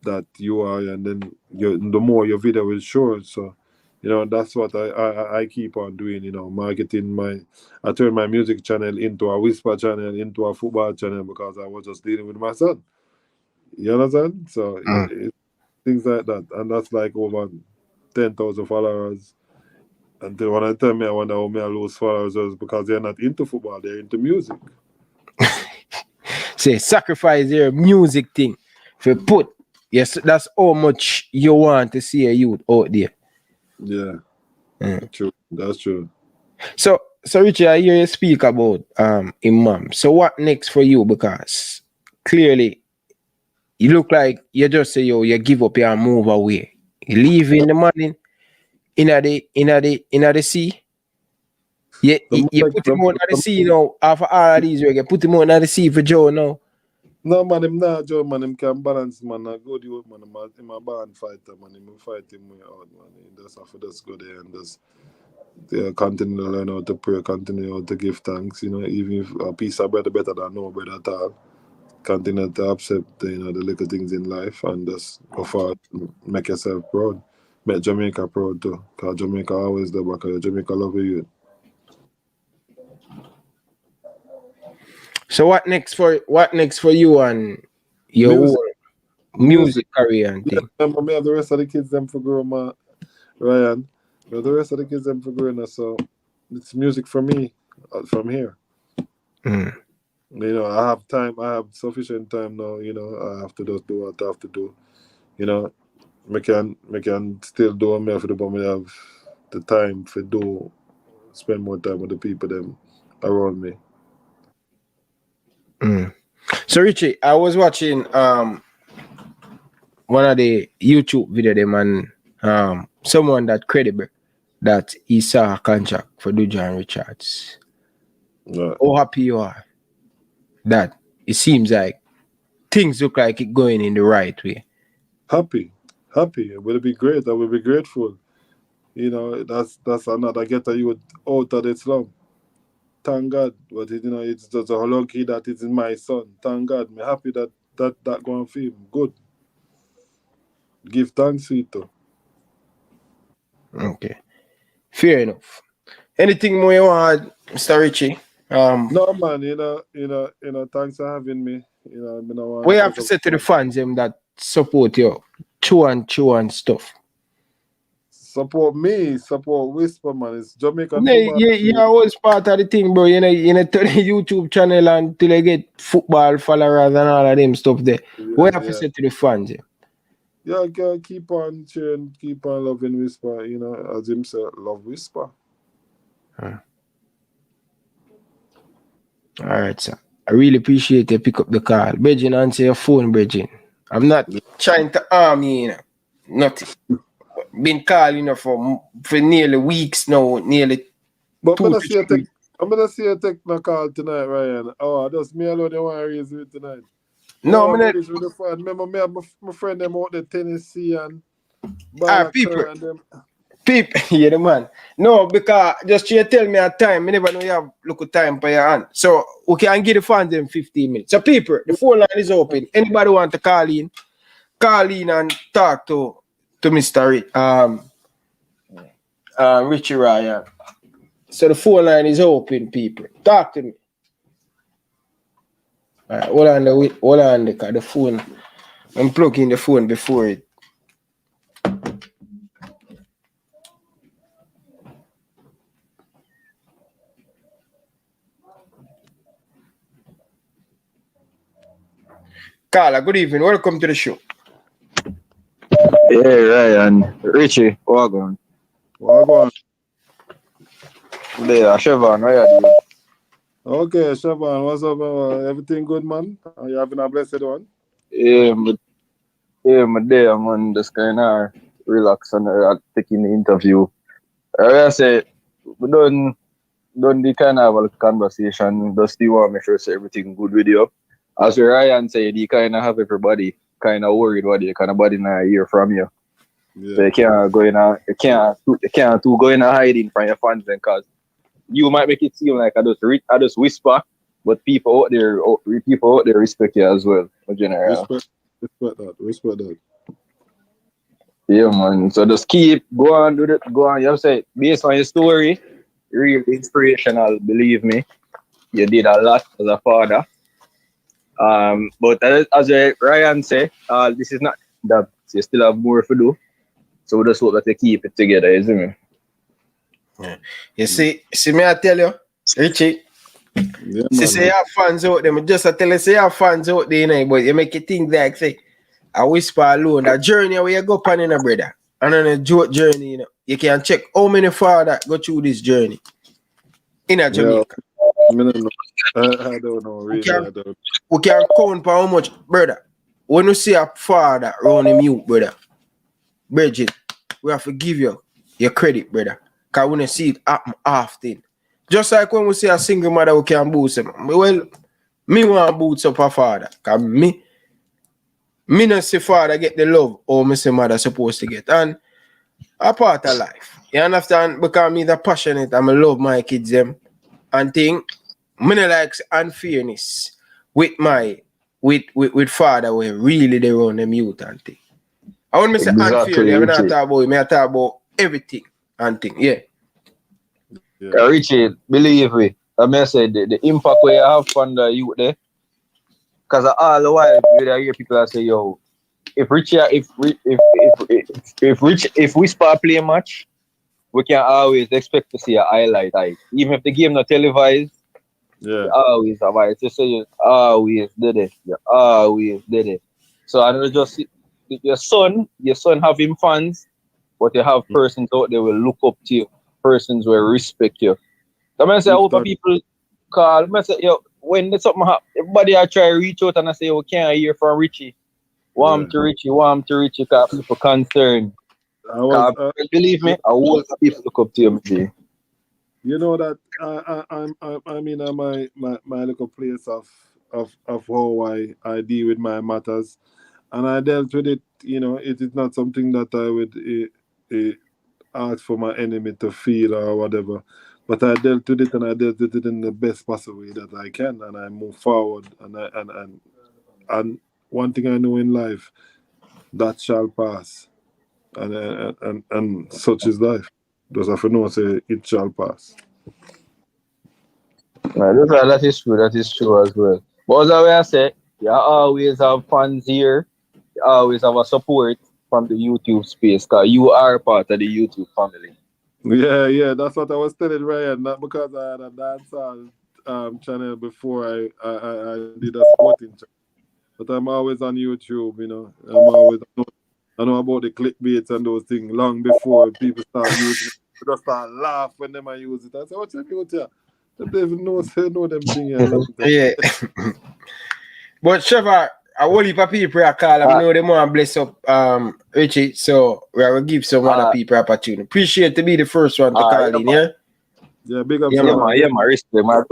that you are, and then the more your video is show. So that's what I keep on doing, marketing I turned my music channel into a whisper channel, into a football channel, because I was just dealing with my son. You understand? So things like that. And that's like over 10,000 followers. Until when I tell me I wonder how me I lose followers is because they're not into football, they're into music. Say sacrifice your music thing for put. Yes, that's how much you want to see a youth out there. Yeah. True. That's true. So Richie, I hear you speak about Imam. So what next for you? Because clearly you look like you just say you give up and move away. You leave in the morning in the sea. You put him out of the sea now. After all of these reggae, put him out of the sea for Joe now. No man, him not Joe man, him can balance man. I go the old man, him a born fighter man. Him fight him way out man. He just have to just go there and just continue to learn how to pray, continue how to give thanks. Even if a piece of bread better than no bread at all. Continue to accept the little things in life and just go forward, make yourself proud. Make Jamaica proud too. Because Jamaica always there because Jamaica love you. So what next for you and your Music. whole music career and thing? Remember me have the rest of the kids them for growing, Ryan. We have the rest of the kids them for growing, so it's music for me from here. I have time. I have sufficient time now. I have to just do what I have to do. I can still do what I have to do, but I have the time to spend more time with the people them around me. So Richie, I was watching one of the YouTube video them and someone that credible that he saw a contract for Dujuan Richards. Right. How happy you are that it seems like things look like it going in the right way? Happy. It will be great. I will be grateful. That's another get you out of the slum. Thank God. But it's just a lucky that it is my son. Thank God. I'm happy that going for him. Good. Give thanks to it. Okay. Fair enough. Anything more you want, Mr. Richie? No man, thanks for having me. We have to say to the fans them that support you, chew and stuff. Support me, support Whisper man. It's Jamaican Yeah, football. you always part of the thing, bro. You know, turn the YouTube channel until you get football followers and all of them stuff there. We have to say to the fans. Yeah, girl, keep on cheering, keep on loving Whisper. As him say, love Whisper. All right, sir. I really appreciate you pick up the call. Bridging, answer your phone, Bridging. I'm not trying to arm you, Nothing. Been calling for nearly weeks now, nearly. But I'm gonna see you take my call tonight, Ryan. Oh, just me alone you want to raise me tonight. No, Oh, I'm not. finish with the fun. Remember me and my friend them out there Tennessee and People. Balacur and them. People, yeah, the man. No, because just you tell me a time, I never know you have look at time for your hand. So we can give the fans them 15 minutes. So people, the phone line is open. Anybody want to call in and talk to Mr. Richie Ryan. So the phone line is open, people. Talk to me. Alright, hold on the phone. I'm plugging the phone before it. Carla, good evening. Welcome to the show. Yeah, Ryan. Richie, welcome. Well, There, Chevron, where are you? okay, Shaban, what's up? Everything good, man? Are you having a blessed one? I'm there, man. Just kind of relax and taking the interview. I say, we done the kind of have a conversation. Just you want to make sure say everything good with you. As Ryan said, you kind of have everybody kind of worried what they kind of body now hear from you. Yeah. So you can't go in and you can't go in and hiding from your fans then, cause you might make it seem like I just whisper, but people out there respect you as well. In general. Respect that. Yeah, man. So just go on, do it, go on. You have to say, based on your story, real inspirational. Believe me, you did a lot as a father. But as Ryan said, this is not that you still have more to do. So we just hope that you keep it together, isn't it? Yeah. You see me I tell you, Richie. Yeah, Say you have fans out there. Just I tell you, say you have fans out there, you know, but you make it think like say, I whisper alone. That journey where you go on in a brother. And on a joke journey, you know, you can check how many fathers go through this journey in a Jamaica. I don't know, really. We can count for how much, brother. When you see a father running mute, brother, Bridget, we have to give you your credit, brother. Because we don't see it happen often. Just like when we see a single mother who can boost him. Well, me want to boost up a father. Because me not see father get the love or me see mother supposed to get. And a part of life. You understand? Because me the passionate and I love my kids them. And think, me not like unfairness with father where really they run them youth and thing. I want me say unfairly, I'm not talk about it, I talk about everything and thing. Yeah. Richie, believe me. I may say the impact where you have on the youth there. Because all the while you hear people that say, yo, if Whisper play a match, we can always expect to see a highlight. Like, even if the game not televised, yeah, you always have it. You say you always did it. You always did it. So I know just your son have him fans, but you have persons out there will look up to you, persons will respect you. So I say I hope people call. I say, yo, when there's something happen, everybody I try to reach out and I say, we can't hear from Richie. Warm to Richie, because people concerned. Believe me, a whole lot of people look up to you, G. You know that I'm in my little place of how I deal with my matters, and I dealt with it. You know, it is not something that I would ask for my enemy to feel or whatever. But I dealt with it, and I dealt with it in the best possible way that I can, and I move forward. And one thing I know in life, that shall pass, and such is life. Just have to know, say it shall pass. That is true as well. But as I say, you always have fans here, you always have a support from the YouTube space, because you are part of the YouTube family. Yeah, that's what I was telling Ryan. Not because I had a dancehall channel before I did a sporting channel. But I'm always on YouTube, you know. I know about the clickbaits and those things long before people start using it. They just start laugh when they use it. I say, what's your future? They even know them things. Yeah. But Trevor, I will leave a people a call. I know they want to bless up Richie, so we will give some other people opportunity. Appreciate to be the first one to call in, yeah? Yeah, big up. Yeah, man, respect, man.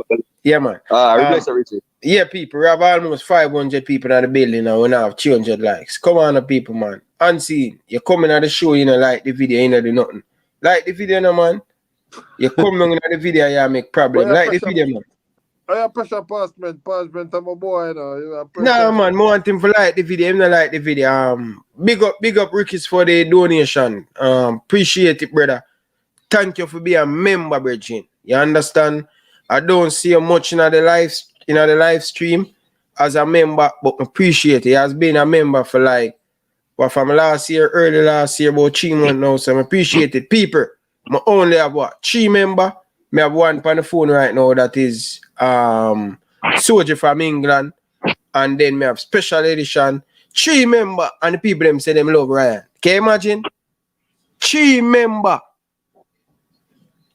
Yeah, man. Bless Richie. Yeah, people, we have almost 500 people in the building now. We now have 200 likes. Come on, people, man. Unseen. You coming at the show, you know, like the video, you know, do nothing. Like the video, no, man. You come on in the video, you make problem. But Like the video, man. I have pressure passment, I'm a boy, you know. You have pressure. Nah, man, I want him for like the video. Him not like the video. Big up Ricky's for the donation. Appreciate it, brother. Thank you for being a member, Bridget. You understand? I don't see you much in the live stream as a member, but appreciate it. He has been a member for like, from early last year, about 3 months now. So I appreciate it. People, I only have 3 members. I have one on the phone right now that is Soldier from England. And then me have special edition. 3 members and the people them say them love Ryan. Can you imagine? 3 members.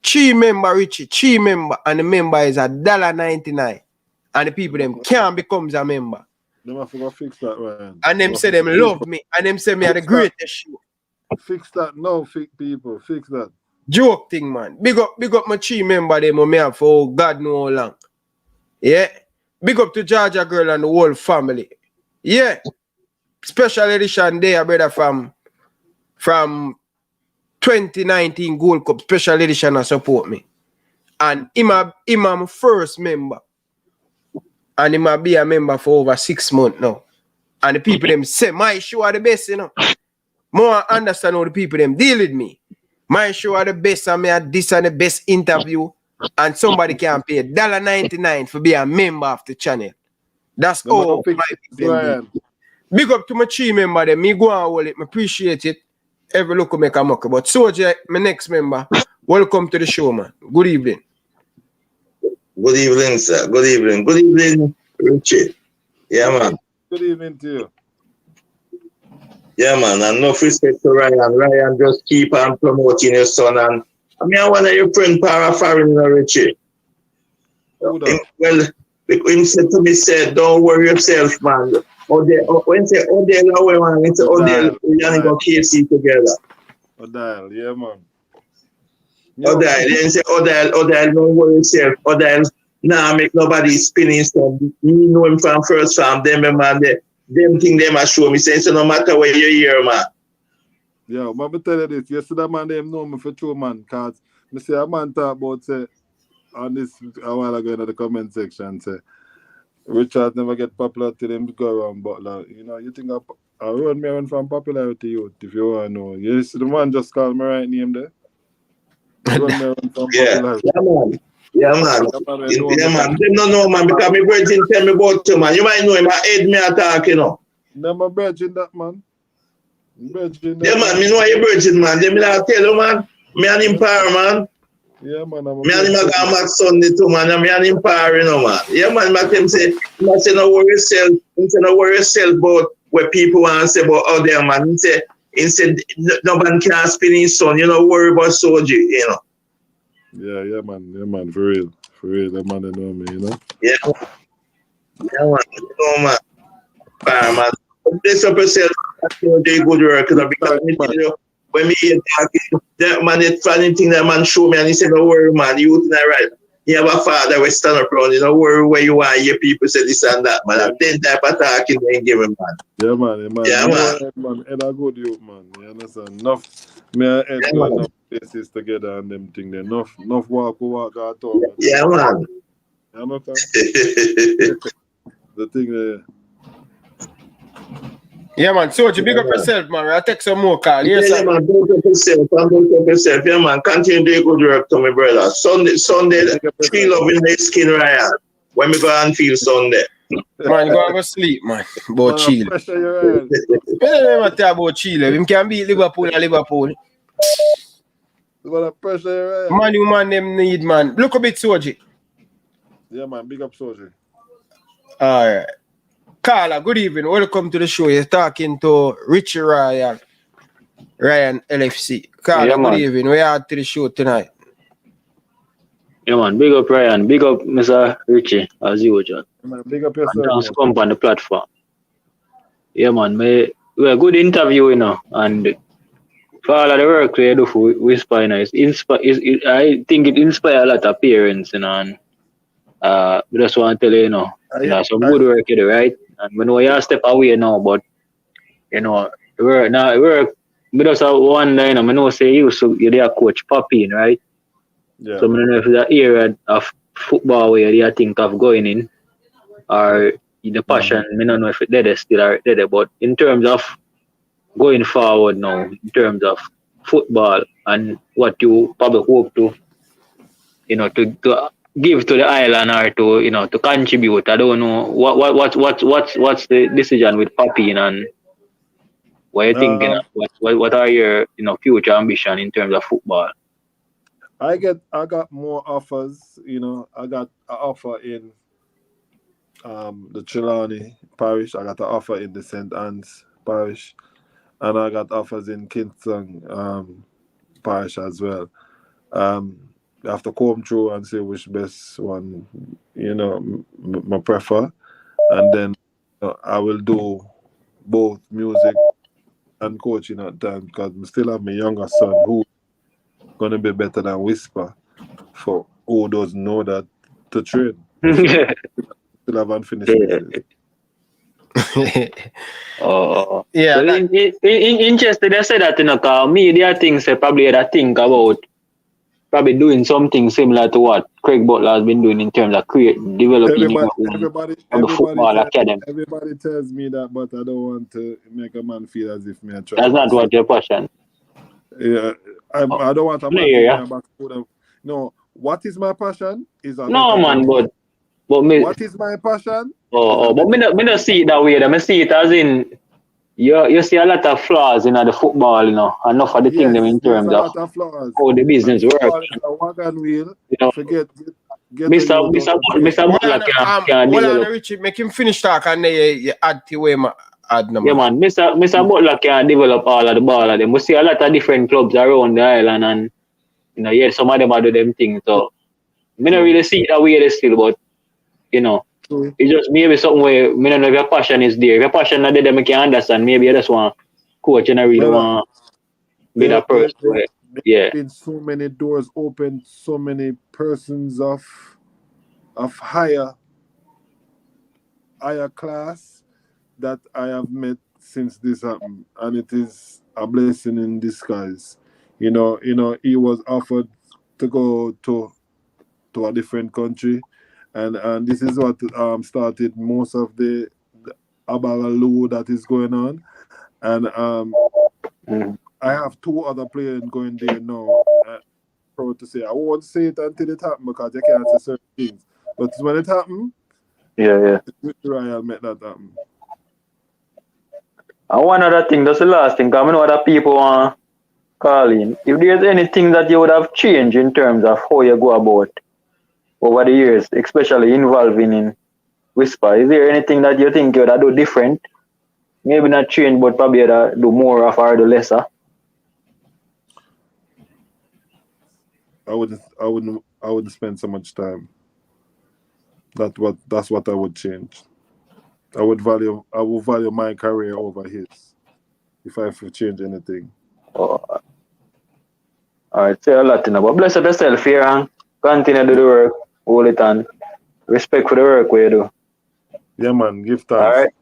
3 members, Richie. 3 members. And the member is $1.99. And the people them can't become a member. Them have to fix that, Ryan. And them say them love me. And them say me are the greatest show. Fix that now, fix people. Fix that. Joke thing, man. Big up my 3 member them me have for God know how long. Yeah. Big up to Georgia girl and the whole family. Yeah. Special edition there, brother, from 2019 Gold Cup special edition and support me. And him my first member. And he might be a member for over 6 months now. And the people them say my show are the best, you know. More understand how the people them deal with me. My show are the best, and me are this and the best interview. And somebody can pay $1.99 for being a member of the channel. That's all. Big up to my 3 member them. Me go and hold it. I appreciate it. Every look will make a muck. But Soldier, my next member, welcome to the show, man. Good evening. Good evening, sir. Good evening. Good evening, Richie. Yeah, man. Good evening to you. Yeah, man. And no respect to Ryan. Ryan, just keep on promoting your son. And I mean, I want your friend para foreign, Richie. Well, him said to me, said, don't worry yourself, man. When say Odell away, man, it's Odell, we're go KC together. Odell, yeah, man. Odell, then say Odell, don't worry yourself. Odell, make nobody spinning stuff. Me know him from first farm, them man, them thing them a show me, say, so no matter where you're here, man. Yeah, but I tell you this, yesterday man, them know me for true, man, because I say a man talk about, say, on this a while ago in the comment section, say, Richard never get popular till them go around Butler. You know, you think I run me around from popularity youth, if you want to know. Yes, the man just called me right name there. Run me around from popularity. Yeah, man. Yeah, man. Them don't know, man, because my virgin tell me about you, man. You might know him, I head me attack, you know. Never virgin that, man. Virgin that. Yeah, man, me know your virgin, man. Them I tell you, man. Me and him power, man. Yeah, man. Me and him got Max Sunday too, man. And me and him power, you know, man. Yeah, man. But him say, no worry yourself. He say, no worry yourself about what people want to say about out there, man. He said, nobody can spin his son. You know, worry about soldier, you know. Yeah, man. For real. That man, they know me, you know. Yeah, man. You know, man. Power, man. Bless up yourself. Do good work, you know, because when me hear talking, that man is funny thing that man show me and he said, no worry, man, you think that right. You have a father who stand up around, you know, worry where you are, your people say this and that, man. And then type of talking they give him, man. Yeah, man. Yeah, man. And I good youth, man. You understand? Enough, me and Ed go enough places together and them thing there. Enough walk at all. Yeah, man. You understand? The thing there. Yeah, man. Soldier, big up yourself, man. I'll take some more call. Yes, yeah, man. Build up yourself. Yeah, man. Continue to do good work to me, brother. Sunday, feel love in the skin, Ryan. When we go and feel Sunday. Man, go have a sleep, man. About Chile. Talk about Chile. We can beat Liverpool and Liverpool. Man, you man them need, man. Look a bit, Soldier. Yeah, man. Big up, Soldier. All right. Carla, good evening. Welcome to the show. You're talking to Richie Ryan LFC. Carla, yeah, good evening. We are to the show tonight. Yeah, man. Big up, Ryan. Big up, Mr. Richie, as usual. Man, big up yourself. And thanks come on the platform. Yeah, man. We a good interview, you know. And for all of the work we do for Whisper, you know, I think it inspires a lot of parents, you know. And we just want to tell you, some good work you do, right? And we know you step away now, but we're we just have one line, I know say you're there coach Papin, right? Yeah. So I don't know if that area of football where you think of going in or the passion, I don't know if it's there still or there, but in terms of going forward now, in terms of football and what you probably hope to, to give to the island or to, to contribute. I don't know what's the decision with Papin and what you thinking of, what are your, future ambition in terms of football? I got more offers. I got an offer in the Trelawney parish. I got an offer in the St. Anne's parish, and I got offers in Kingston parish as well. I have to comb through and see which best one I prefer, and then I will do both music and coaching at time because I still have my younger son who gonna be better than Whisper for who doesn't know that to train. So, still have unfinished business. Yeah. So interested, I say that, because media things they probably had to think about probably doing something similar to what Craig Butler has been doing in terms of developing your own football academy. Everybody tells me that, but I don't want to make a man feel as if me I try. That's not what your passion. Yeah, I don't want a man to back food. No, what is my passion? No, man, but me. What is my passion? But me not see it that way. I see it as in you see a lot of flaws in the football, enough of the thing them in terms of how the business works. A wagon wheel. Forget. Mr. Butler can develop. Richie, make him finish talk and then you add to where my add number. Yeah, man. Mr. Butler can develop all of the ball of them. We see a lot of different clubs around the island, and some of them are do them things. So, I don't really see it that way still, but it's just maybe something where I don't know if your passion is there. If your passion is there, I can understand. Maybe you just want coach and I really want to be that person. There's been so many doors open, so many persons of higher class that I have met since this happened, and it is a blessing in disguise. He was offered to go to a different country, and this is what started most of the abalaloo that is going on, and I have 2 other players going there now. Proud to say, I won't say it until it happens because you can't say certain things, but when it happens, I'll make that happen. And one other thing, that's the last thing, because I know other people want to call in. If there's anything that you would have changed in terms of how you go about over the years, especially involving in Whisper, is there anything that you think you would have do different? Maybe not change, but probably do more of or do lesser? I wouldn't spend so much time. That's what I would change. I would value my career over his if I have to change anything. All right, say a lot, but bless up yourself here and continue to do the work, hold it on. Respect for the work we do. Yeah, man, give thanks. All right.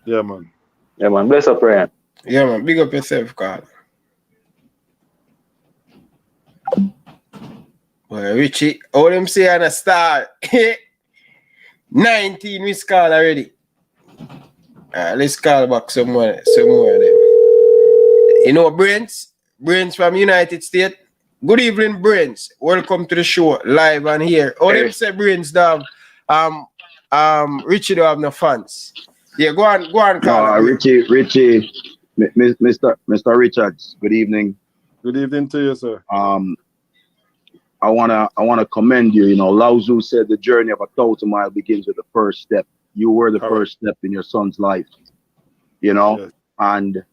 Yeah, man. Yeah, man. Bless up, Ryan. Yeah, man. Big up yourself, Carl. Well, Richie, all them say on a star. 19 we call already. Let's call back some more of them. Brains from United States. Good evening, Brains. Welcome to the show, live and here. All them say Brains don't have, Richie don't have no fans. Yeah, go on, Carl. Richie, Mr. Richards. Good evening. Good evening to you, sir. I wanna commend you. Lao Tzu said the journey of 1,000 miles begins with the first step. You were the first step in your son's life. Yes. And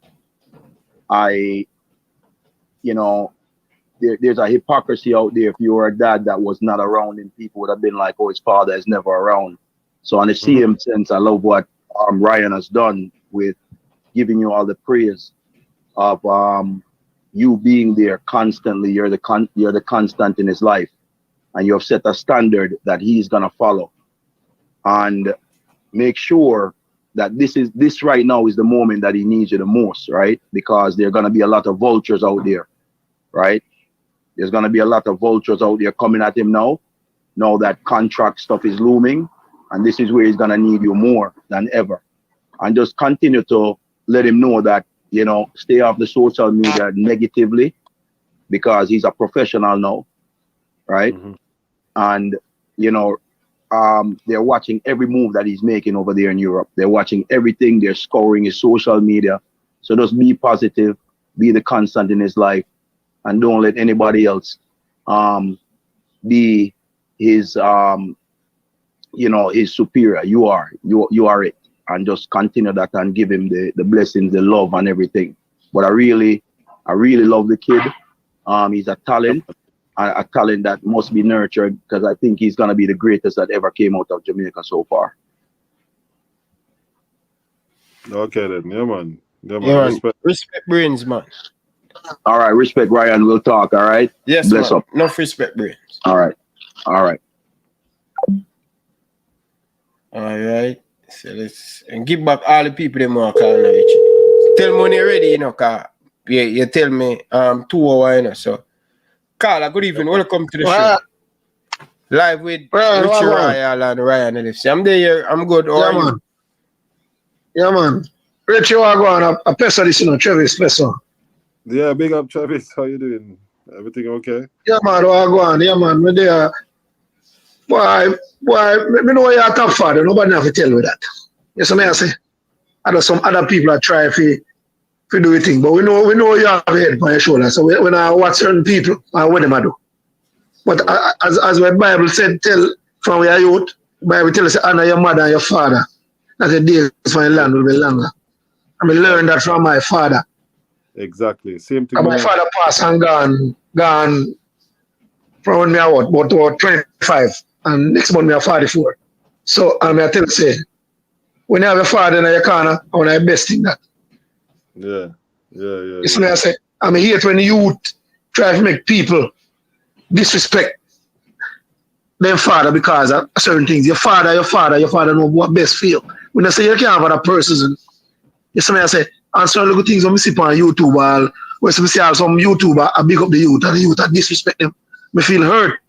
there's a hypocrisy out there. If you were a dad that was not around and people would have been like, oh, his father is never around. So on the same sense, I love what Ryan has done with giving you all the praise of you being there constantly. You're the constant in his life. and you have set a standard that he's gonna follow. And make sure that this right now is the moment that he needs you the most, right? Because there are gonna be a lot of vultures out there, right? There's gonna be a lot of vultures out there coming at him now. Now that contract stuff is looming, and this is where he's gonna need you more than ever. And just continue to let him know that, you know, stay off the social media negatively, because he's a professional now, right? And you know, they're watching every move that he's making over there in Europe. They're watching everything. They're scouring his social media. So just be positive, be the constant in his life, and don't let anybody else be his you know, his superior. You are it. And just continue that and give him the blessings, the love and everything. But I really love the kid. He's a talent that must be nurtured, because I think he's gonna be the greatest that ever came out of Jamaica so far. Okay then, yeah man. Yeah, man. Respect brains, man. All right, respect Ryan. We'll talk. All right. Yes, bless man. up. Enough respect brains. All right. All right. So let's and give back all the people them want call now. Tell me when you're ready, you know, cause you tell me 2 hours, you know. So Carla, good evening. Welcome to the show. Live with Richie Royal and Ryan LFC. I'm there. I'm good. How are you? Yeah, man. Richie, I go on a person, this, you know, Travis Pesson. Yeah, big up Travis. How you doing? Everything okay? Yeah, man. I go on. Yeah, man. Me there. Boy, me know you're a top father. Nobody have to tell you that. You see me I say? I know some other people that try to do a thing, but we know you have a head on your shoulder. So when I watch certain people, I what them I do. But as the Bible said, tell from your youth, the Bible tells you honor your mother and your father, that the days for your land will be longer. I mean, learn that from my father. Exactly. Same thing. And my father passed and gone from when me I was about 25, and next month me I 44. So I tell you, say, when you have a father in your corner, I want to best in that. Yeah. You see me I say, I hate when youth try to make people disrespect their father because of certain things. Your father know what best for you. When I say you can't have other person, you see me I say, and some little things when I see on YouTube, when I see some YouTuber, I big up the youth, and the youth I disrespect them. I feel hurt.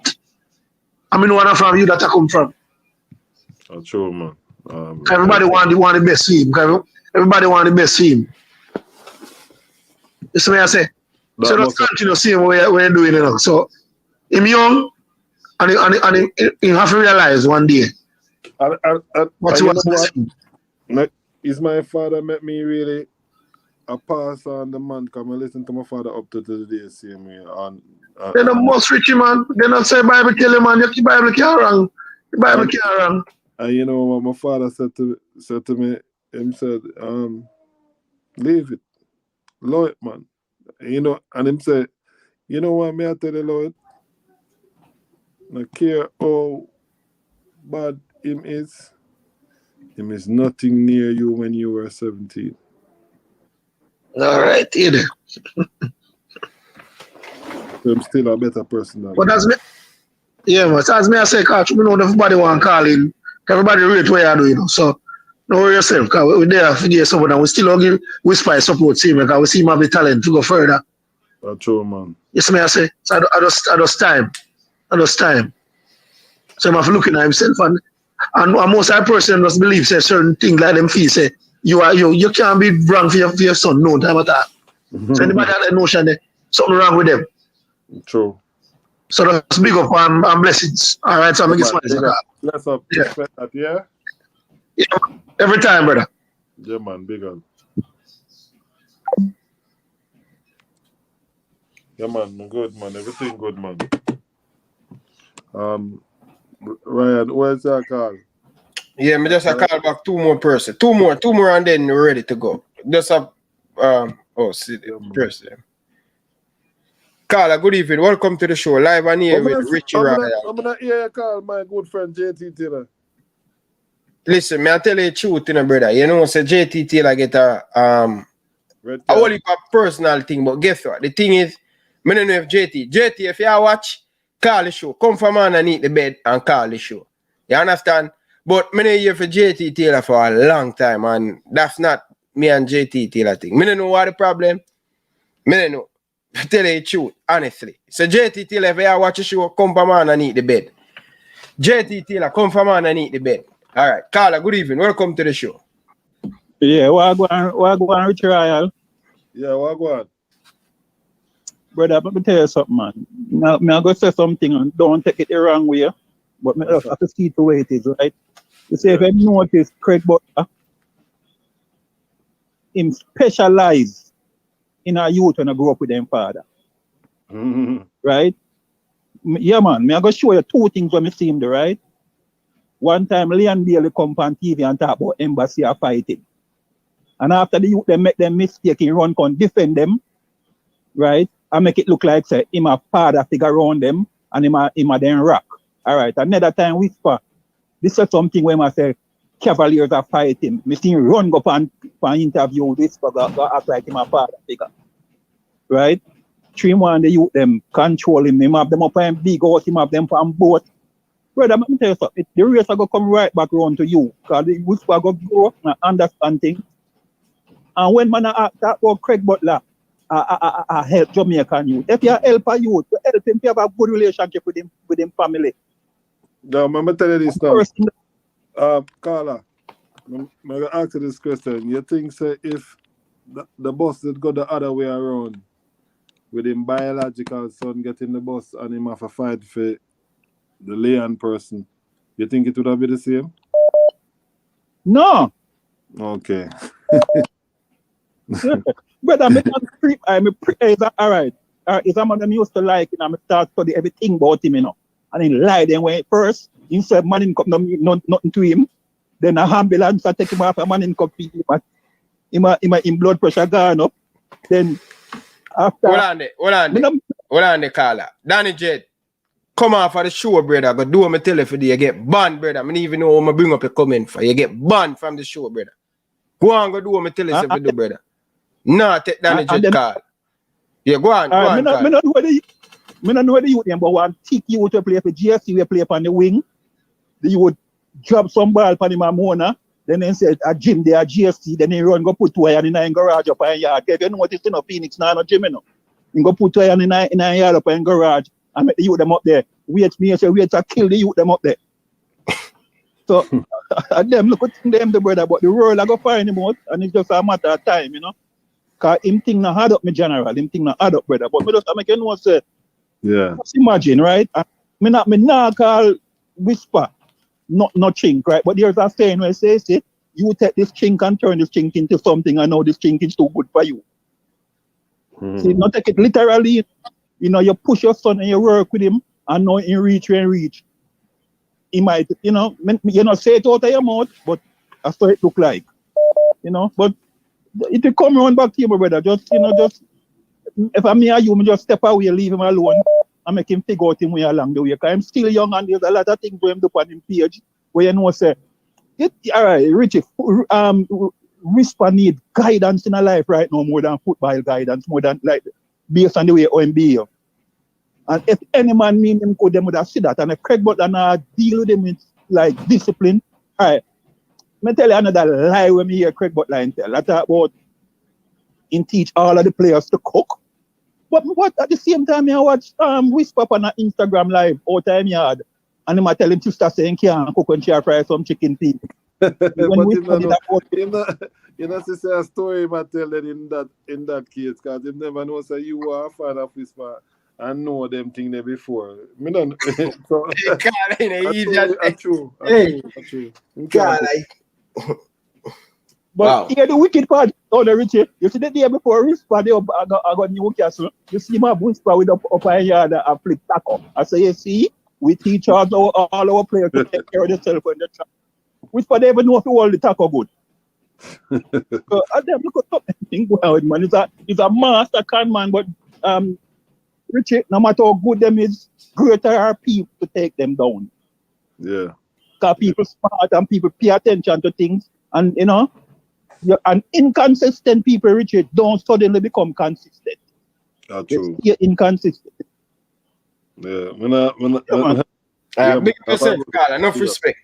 I mean, where from you that I come from. That's true, man. Everybody want the best for him. Everybody want the best for him. You see me I say? That so just continue the same way we're doing it now. So, him young, and he have to realize one day. What is my father make me really a pass on the man, because I listen to my father up to the same way. They're the most rich man. They don't say Bible tell you, man, the Bible can't wrong. The Bible can't wrong. And you know what my father said to me? He said, leave it. Love it, man. You know, and him said, you know what, may I tell you, Lord? I care how bad him is nothing near you when you were 17. All right, either. I'm still a better person than But that's me. Yeah, but as me I say, coach, we know everybody want to call in. Everybody rate what you do, you know. So don't worry yourself, because we're there for the someone and we still give Whisper support team, because we see him have the talent to go further. That's true, man. Yes, me I say. So I just time. So I'm looking at himself and most of the person just believe say certain things like them feel say you can't be wrong for your son, no time at all. So anybody have that notion there, something wrong with them. True. So that's big up and blessings. All right, so I'm going to get smiles. Bless up. Yeah. That, yeah? Yeah, every time, brother. Yeah, man, big up. Yeah, man, good, man. Everything good, man. Ryan, where's that call? Yeah, me just call back 2 more person. 2 more, and then we're ready to go. Just a see the person. Carla, good evening. Welcome to the show. Live on here with Richie Royal. I'm gonna hear you call my good friend JT Taylor. Listen, me I tell you the truth, you know, brother. You know, say JT Taylor get a whole heap of personal thing, but guess what? The thing is, I don't know if JT, if you watch, call the show. Come from underneath the bed and call the show. You understand? But me not here for JT Taylor for a long time, and that's not me and JT Taylor thing. Me don't know what the problem. Me don't know. Tell you the truth, honestly. So JT Taylor, if you watch the show, come from underneath the bed. JT Taylor, come from underneath the bed. All right, Carla, good evening. Welcome to the show. Yeah, what go on, Richie Royal? Yeah, what go on? Brother, let me tell you something, man. Now, I'm going to say something, and don't take it the wrong way, but I have to see the way it is, right? You see, if I notice Craig Butler, him specialize in our youth when I grew up with them father. Right? Yeah, man. I'm going to show you two things when I see him there, right? One time, Leon Bailey come on TV and talk about embassy are fighting. And after the youth, they make them mistake in run con defend them, right? And make it look like say him a father figure around them and him a then rock. All right. Another time whisper. This is something where I say Cavaliers are fighting. Me see him run go on interview whisper go act like him a father figure. Right? 3-1 the youth them control him have them up and big out, him have them on both. Brother, let me tell you something. The race are going to come right back around to you. Because the whisper go grow and understand things. And when man talk about Craig Butler, help Jamaican youth. If you help a youth, you help him to have a good relationship with him family. Now, I'm tell you this now. Carla, I'm going to ask you this question. You think say if the bus did go the other way around, with him biological son getting the bus and him have a fight for the Leon person, you think it would have been the same? No. Okay. But I'm all right. Is a man them used to like, and I'm start study everything about him, you know. And he lied then when first, he said man in come nothing to him. Then a ambulance take him off, a man in come feed him. Him blood pressure gone up. Then after Hold on there, Carla. Danny Jet, come on for the show, brother. But do what I tell you for you get banned, brother. I don't even know what I bring up your comment for. You get banned from the show, brother. Go on, go do what I tell you for do, brother. No, take Danny Jet call. Yeah, go on, I don't know whether you but one tick you would play for GSC, we play up on the wing. You would drop some ball for him and Mona. Then they said a gym there, GSC, then he run go put wire in the garage up in yard. If you know what it's in Phoenix now, no gym, you know. You go put wire in the yard up in garage and make the youth them up there. Wait to kill the youth them up there. So them look at them the brother, but the world I go find him out and it's just a matter of time, you know. Cause him thing not hard up me general, him thing not hard up, brother. But me just make you know say, yeah. Just imagine, right? Me not call whisper, not chink, right? But there's a saying where it says you take this chink and turn this chink into something, and now this chink is too good for you. So you not take it literally, you know, you push your son and you work with him, and now in reach. He might, you know say it out of your mouth, but that's what it look like. You know, but it will come around back to you, my brother. Just if I'm here, you just step away, leave him alone, and make him figure out him way along the way. Because I'm still young and there's a lot of things for him to put on him page where you know say, all right, Richie, Whisper need guidance in a life right now more than football guidance, more than like based on the way OMB. And if any man mean him could them would have said that. And if Craig Butler now deal with him with like discipline, all right. Let me tell you another lie when me hear Craig Butler tell. I talk about him teach all of the players to cook. But what at the same time I watch Whisper on Instagram live all time yard and him I tell him sister saying can't cook when she fry some chicken feet. But you know, say a story but tell that in that case because him never know say you are a fan of Whisper and know them thing there before. Me don't so true. But here the wicked part, the Richie, you see the day before Whisper, I got Newcastle. You see my Whisper with up in yard and flip tackle. I say, you see, we teach all our players to take care of themselves when they try. Whisper, they even know if you hold the tackle good. So, and them look at something going, man. It's a master can, man, but Richie, no matter how good them is, greater are people to take them down. Yeah. Because people smart and people pay attention to things. And, you know, an inconsistent people, Richard, don't suddenly become consistent. That's true. You're inconsistent. Yeah, man. yeah, Big man. yourself, Carl. Enough Yeah. respect.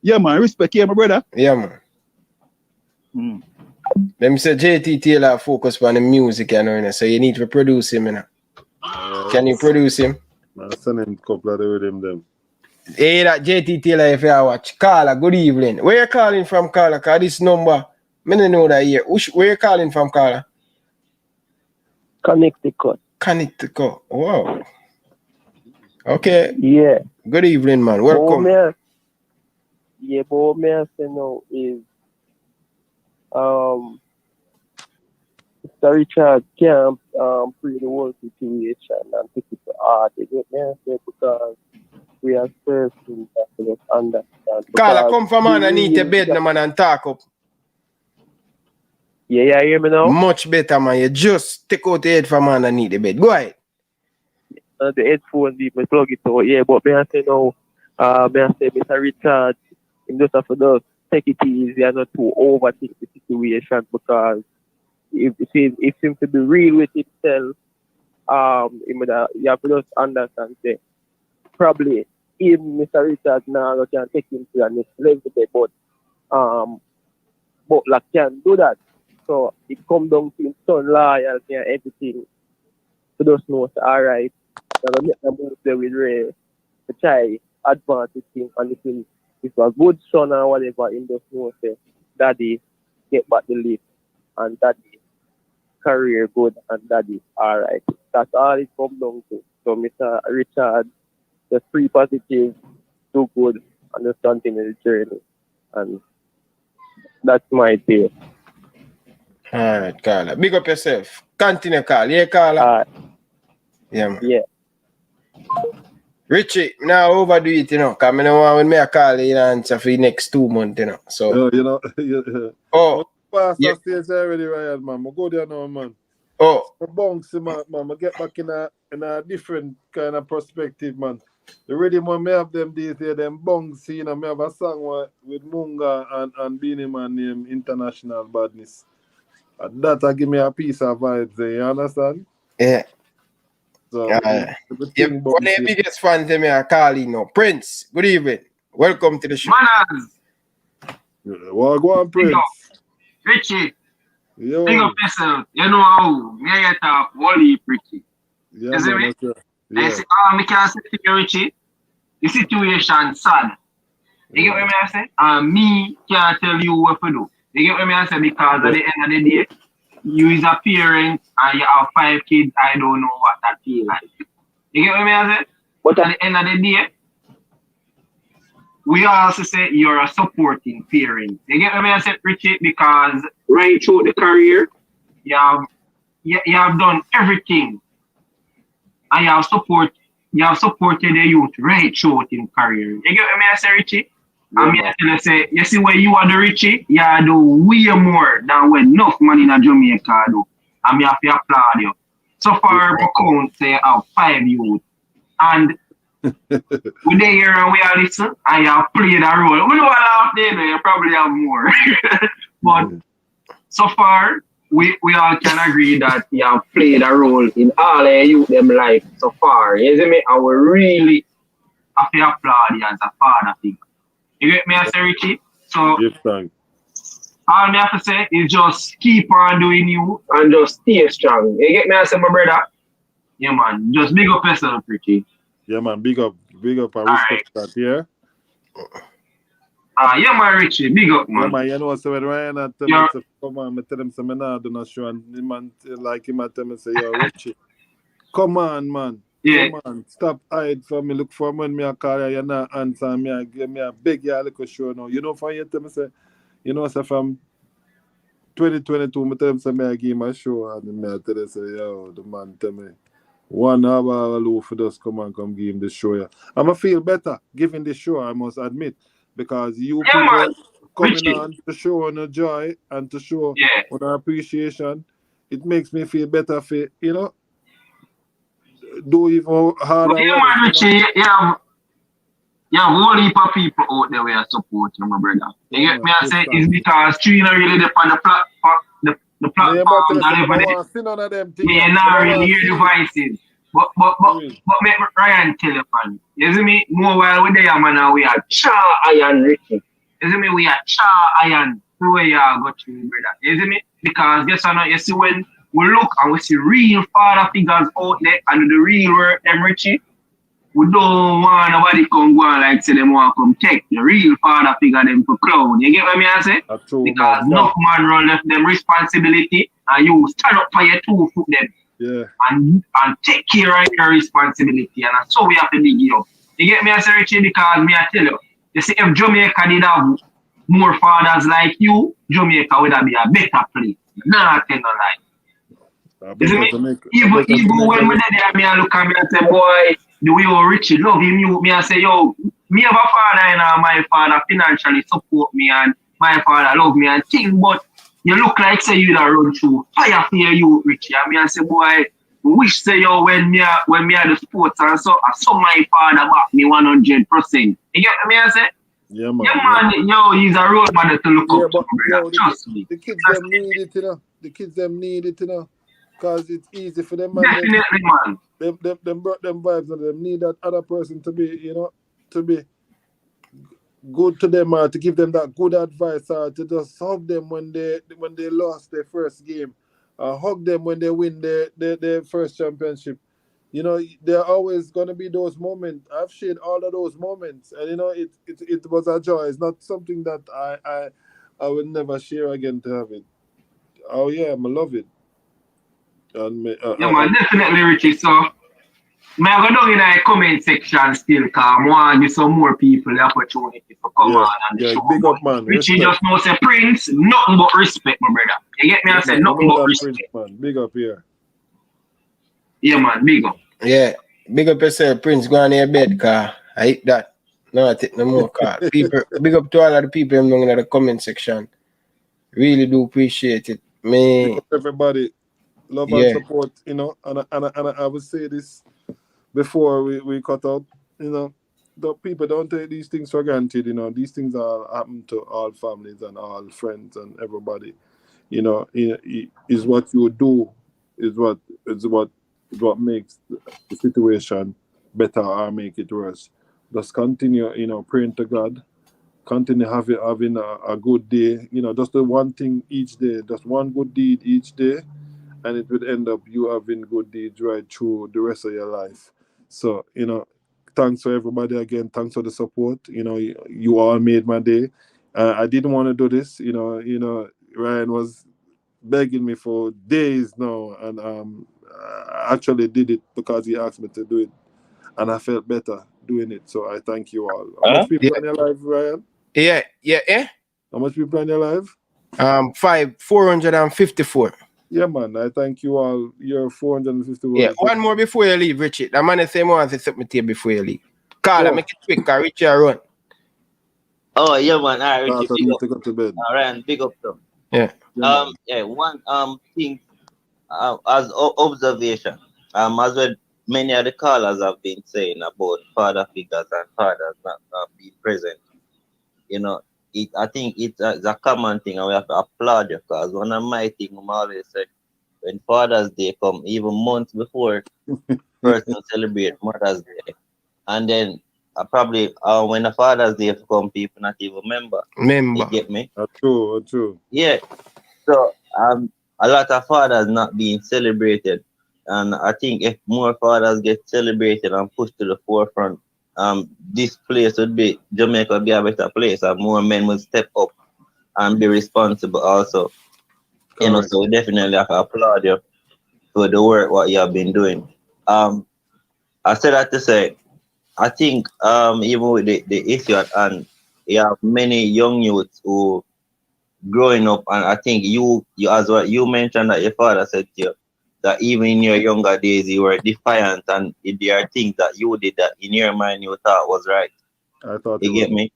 Yeah, man. Respect you, my brother. Yeah, man. Mm. Let me say JT Taylor focus on the music, you know, so you need to produce him, you know. Can you produce him? Man, send him a couple of the rhythm them. Hey, that JT Taylor, if you watch. Carla, good evening. Where you calling from, Carla? Because this number, I don't know that here. Where you calling from, Carla? Connecticut. Connecticut. Wow. Okay. Yeah. Good evening, man. But Welcome. what me I say now is Mr. Richard can't play the whole situation and take it to heart. You get me I say, because we are persons that we just understand. Carla, Because come from underneath the bed, no, man, and talk up. Yeah, you hear me now? Much better, man. You just take out the head from underneath the bed. Go ahead. The headphones, me plug it out. Yeah, but me I say now, me I say Mr. Richard, him just have to just take it easy and not to overthink the situation, because if him to be real with himself, you have to just understand say probably him, Mr. Richard now can take him to the next level, but like can do that. So it come down to his son loyalty and everything. So just know it's alright. So make the move there with Ray to try advance the thing, and if a good son or whatever, him just know say daddy get back the lead and daddy career good and daddy alright. That's all it comes down to. So Mr. Richard, just free positive, do good, and just continue the journey. And that's my take. Alright, Carla. Big up yourself. Continue, Carla. Yeah, Carla. Yeah, man. Yeah. Richie, now overdo it, you know, because I don't want when I call you answer for the next 2 months, you know. So, you know, oh, past yeah. that stage already, Ryan, man. I go there now, man. Oh, I bounce, man. I get back in a different kind of perspective, man. The rhythm when me have them these days, them bounce, you know, me have a song with Munga and Beanie Man named International Badness. And that give me a piece of vibes there, you understand? yeah. So, One of the biggest fans that I call you now. Prince, good evening. Welcome to the show. Manners. Well, go on, Prince. Richie. Yo. Big up yourself. You know how me and you talk wally Richie. Yeah, you see man, me? Yeah. I say, me can say to you, Richie, the situation sad. You get what I say? And me can't tell you what to do. You get what I say? Because at the end of the day, you is a parent and you have 5 kids, I don't know what that feel like. You get what I say? But at the end of the day, we also say you're a supporting parent. You get what I say, Richie? Because right through the career, you have done everything. And you have supported the youth right through in career. You get what I say, Richie? Yeah, and me I say, you see where you are the Richie, you do way more than what enough money in Jamaica do. And me have to applaud you. So far, I count say I have 5 youth. And we dey here and we are listen and you have played a role. We know what I have there, you probably have more. But so far, we all can agree that you have played a role in all of youth them life so far. You see me? And we really have to applaud you as a father figure. You get me, I say, Richie? So, all me have to say is just keep on doing you and just stay strong. You get me, I say, my brother? Yeah, man. Just big up yourself, Richie. Yeah, man. Big up. I respect that, yeah? Yeah, man, Richie. Big up, man. Yeah, man. You know, so when Ryan had tell me, come on, I tell him, I'm not doing a show, and the man, like him, I tell me, say, yo, Richie, come on, man. Yeah. Come on, stop hide for me. Look for when me a call you not answer me. I give me a big little show now. You know, for you tell me say, you know, so from 2022, me tell him say me I give him a show, and me I tell him say, yo, the man tell me 1 hour alone for just come give him the show. Yeah. I'ma feel better giving the show, I must admit, because you people coming on to show on a joy and to show on appreciation, it makes me feel better for, you know, do even harder. Well, yeah, man, Richie, you have a whole heap of people out there where support you, my brother. You get me? I say it's because you not really on the platform, the platform. Me not really hear the voices. But make Ryan tell you, man. You see me? More while we there, man, and we are cha iron Richie. You see me? We are cha iron. The way you are go to, brother. You see me? Because guess what? You see when we look and we see real father figures out there and the real work them Richie, we don't want nobody come go and like say them want come take the real father figure them for clown. You get what I say? True, Because man. enough man run left them responsibility and you stand up for your 2 foot them. Yeah. And take care of your responsibility, and that's how we have to dig you up. You get me, I say, Richie, because me, I tell you see, if Jamaica did have more fathers like you, Jamaica would have been a better place. Nah, I tell no lie. You see me? Even when we there, me I look at me and say, boy, the way you Richie love him, you me I say, yo, me have a father and my father financially support me and my father love me and thing, but you look like say you da run through fire for you, Richie. And me I say, boy, wish say yo when me are the sports and so I saw my father back me 100%. You get me I say? Yeah, man. Yeah, man, yo, he's a role model to look up to. Yo, Trust me. The kids them need it, you know. The kids them need it, you know. Because it's easy for them, man. Definitely, man. Them brought them vibes and them need that other person to be, you know, to be good to them, to give them that good advice, to just hug them when they lost their first game, hug them when they win their first championship. You know, there are always gonna be those moments. I've shared all of those moments, and you know, it was a joy. It's not something that I will never share again to have it. Oh yeah, I love it. And yeah, man, definitely, Richie. So, may I go down in the comment section still, because I want to give some more people the opportunity to come on and the show. Big up, man. Richie Respect. just knows say Prince, nothing but respect, my brother. You get me? I say nothing but respect. Prince, man. Big up here. Yeah, man, big up. Yeah, big up yourself, Prince. Go on your bed, car. I hate that. No, I take no more, car. People, big up to all of the people down in the comment section. Really do appreciate it. Me. Big up everybody. Love and support, you know, and I would say this before we cut out, you know, the people don't take these things for granted, you know. These things all happen to all families and all friends and everybody. You know, is what you do is what makes the situation better or make it worse. Just continue, you know, praying to God. Continue having a good day. You know, just the one thing each day, just one good deed each day, and it would end up you having good deeds right through the rest of your life. So, you know, thanks for everybody again. Thanks for the support. You know, you all made my day. I didn't want to do this. You know, Ryan was begging me for days now, and I actually did it because he asked me to do it, and I felt better doing it. So I thank you all. How much people on your live, Ryan? Yeah. How much people on your live? 454. Yeah, man. I thank you all. You're 451. Yeah, one more before you leave, Richie. The man say more to something to you before you leave. Call, make it quick, cause Richie run. Oh yeah, man. All right, Richie, big up. To go to bed. All right, big up though. Yeah. One thing as observation. As well, many of the callers have been saying about father figures and fathers not being present. You know, I think it's a common thing, and we have to applaud you, because one of my things I'm always say, when Father's Day come, even months before, person celebrate Mother's Day, and then probably when the Father's Day come, people not even remember. You get me? True. Yeah. So a lot of fathers not being celebrated, and I think if more fathers get celebrated and pushed to the forefront, this place would be, Jamaica would be a better place, and more men would step up and be responsible also. Correct. You know, so we definitely have to applaud you for the work what you have been doing. I said that to say, I think even with the issue at hand, you have many young youths who growing up, and I think you as well, you mentioned that your father said to you that even in your younger days you were defiant, and there are things that you did that in your mind you thought was right. I thought you get me?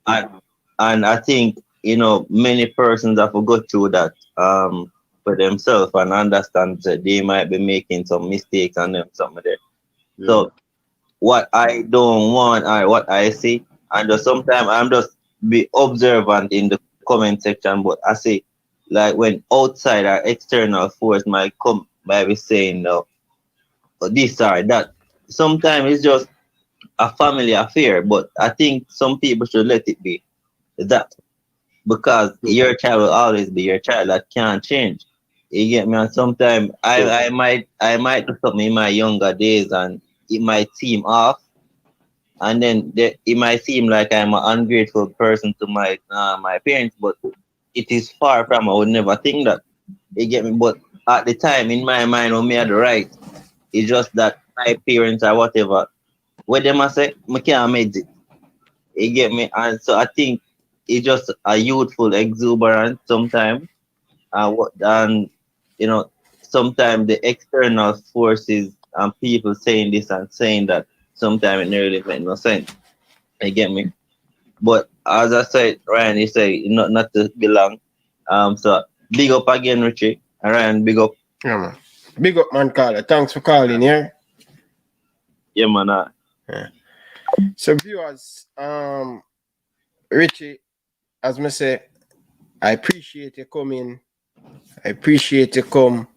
And I think, you know, many persons have to go through that for themselves and understand that they might be making some mistakes and them something there. Yeah. So what I don't want, what I see, and just sometimes I'm just be observant in the comment section, but I say, like, when outside or external force might come by be saying, no, this or that. Sometimes it's just a family affair, but I think some people should let it be that, because your child will always be your child. That can't change. You get me? And sometimes I might do something in my younger days and it might seem off, and then it might seem like I'm an ungrateful person to my parents, but it is far from. I would never think that. You get me? But at the time, in my mind, when me had the right, it's just that my parents or whatever, what them I say, I can't make it. You get me? And so I think it's just a youthful exuberance sometimes. And you know, sometimes the external forces and people saying this and saying that, sometimes it really make no sense. You get me? But as I said, Ryan, you say not to belong. So big up again, Richie. And Ryan, big up. Yeah, man. Big up, man, caller. Thanks for calling here. Yeah, man. Yeah. So viewers, Richie, as I say, I appreciate you coming. I appreciate you come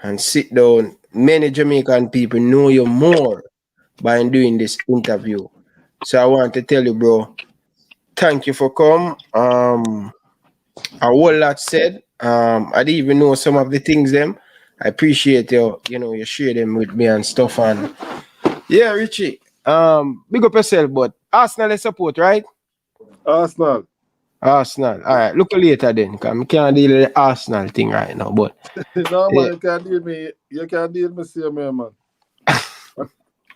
and sit down. Many Jamaican people know you more by doing this interview. So I want to tell you, bro, thank you for come. A whole lot said. I didn't even know some of the things them. I appreciate you, you share them with me and stuff. And yeah, Richie, big up yourself, but Arsenal is support, right? Arsenal. All right, look later then, because I can't deal with the Arsenal thing right now. But No, man, you can't deal me. You can't deal me, same way, man.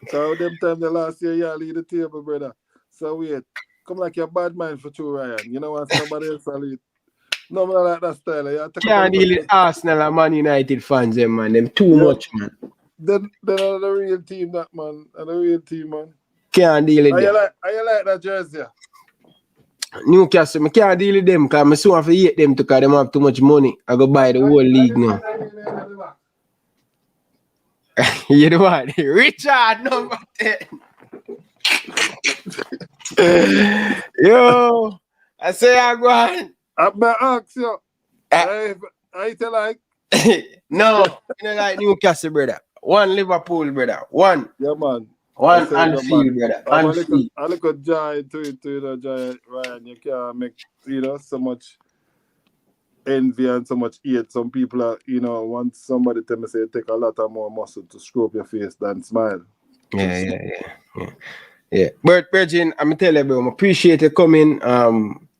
So them time the last year, you lead the table, brother. So wait, come like your bad mind for true, Ryan. You know what? Somebody else will lead. No, man, like that style. You take can't deal with Arsenal and Man United fans, them man. Them too much, man. Then are the real team, that man. And the real team, man. Can't deal with them. Are you like that jersey? Newcastle, I can't deal with them because I so have to hate them because them have too much money. I go buy the whole league now. You know what? Richard number 10. Yo, I say I go on. I'm going to ask you. I tell like. No, you know like Newcastle, brother. One Liverpool, brother. One. Yeah, man. One Anfield, brother. Anfield. I look at joy to it, joy, Ryan. You can't make, so much envy and so much hate. Some people are, want somebody tell me say it take a lot of more muscle to screw up your face than smile. Yeah. Bert Virgin, I'm tell you, bro, I appreciate you coming.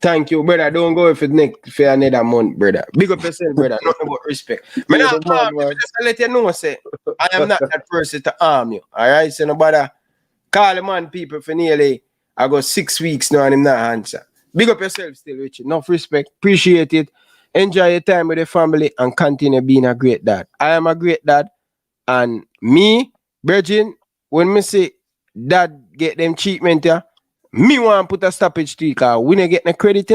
Thank you, brother. Don't go for another month, brother. Big up yourself, brother. Nothing but respect. Just to let you know, say, I am not that person to harm you. All right, so nobody call the man people for nearly, I got 6 weeks now and him not answer. Big up yourself still, Richard. Enough respect. Appreciate it. Enjoy your time with the family and continue being a great dad. I am a great dad. And me, Virgin, when me say dad get them treatment, me want to put a stoppage to it because we not get no credit,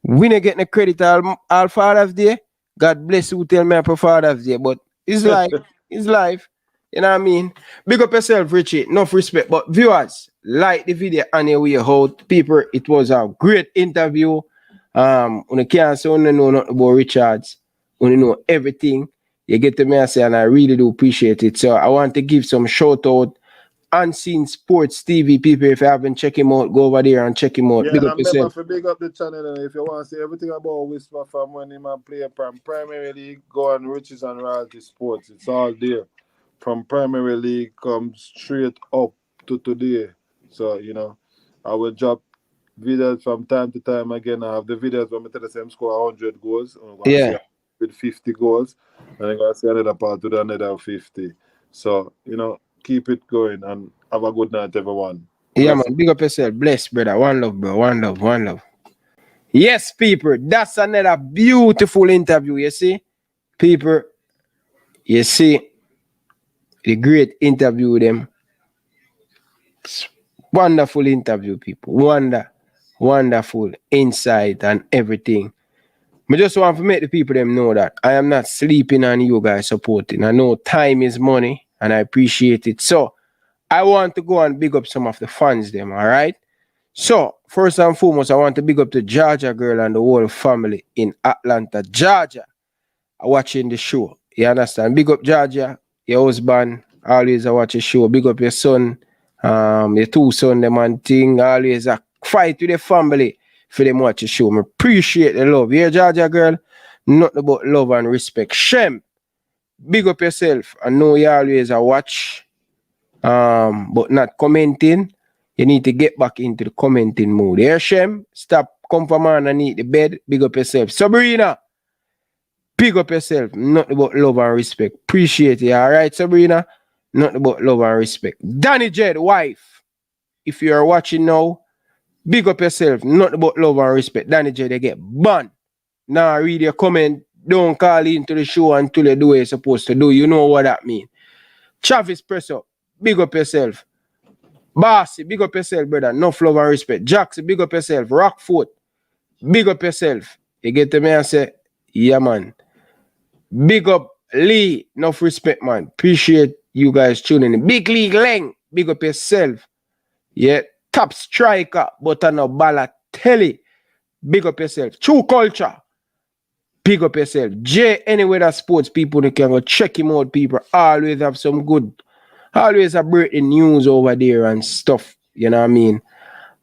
We not get no credit all Father's Day. God bless you, tell me for Father's Day. But it's life. It's life. You know what I mean? Big up yourself, Richie. Enough respect. But viewers, like the video on your way out. People, it was a great interview. You can't say you know nothing about Richards. You know everything. You get to me and say, and I really do appreciate it. So I want to give some shout out. Unseen Sports TV people, if you haven't checked him out, go over there and check him out. Yeah, big up remember yourself. to big up the channel, and if you want to see everything about Whisper from when him and play from Premier League, go on Riches and Royalty Sports. It's all there. From Premier League comes straight up to today. So, I will drop videos from time to time again. I have the videos when I tell the same score 100 goals. Yeah. With 50 goals. And I'm going to see another part with another 50. So, keep it going and have a good night, everyone. Yeah, man. Big up yourself. Bless, brother. One love, bro. One love. One love. Yes, people. That's another beautiful interview. You see? People, you see the great interview with them. Wonderful interview, people. Wonderful insight and everything. I just want to make the people them know that I am not sleeping on you guys supporting. I know time is money and I appreciate it. So I want to go and big up some of the fans them, all right? So first and foremost, I want to big up the Georgia girl and the whole family in Atlanta, Georgia, watching the show. You understand? Big up Georgia, your husband, Always a watch a show. Big up your son, your two son, them and thing. Always a fight with the family for them watch a show. I appreciate the love. Yeah, Georgia girl, nothing about love and respect. Shem, big up yourself. I know you always a watch, but not commenting. You need to get back into the commenting mood. Yeah, Shem, stop, come from underneath the bed. Big up yourself. Sabrina, big up yourself. Nothing but love and respect. Appreciate it. All right, Sabrina. Nothing but love and respect. Danny Jed, wife. If you are watching now, big up yourself. Nothing but love and respect. Danny Jed, they get banned. Now read your comment. Don't call into the show until you do what you're supposed to do. You know what that means. Travis Presso, big up yourself. Bossy, big up yourself, brother. Enough love and respect. Jackson, big up yourself. Rockfoot, big up yourself. You get to me and say, yeah, man. Big up Lee, enough respect, man. Appreciate you guys tuning in. Big League Leng, big up yourself. Yeah, top striker, but no Balotelli. Big up yourself. True Culture, big up yourself. J, anyway that sports people, they can go check him out, people. Always have some good, always have breaking news over there and stuff. You know what I mean?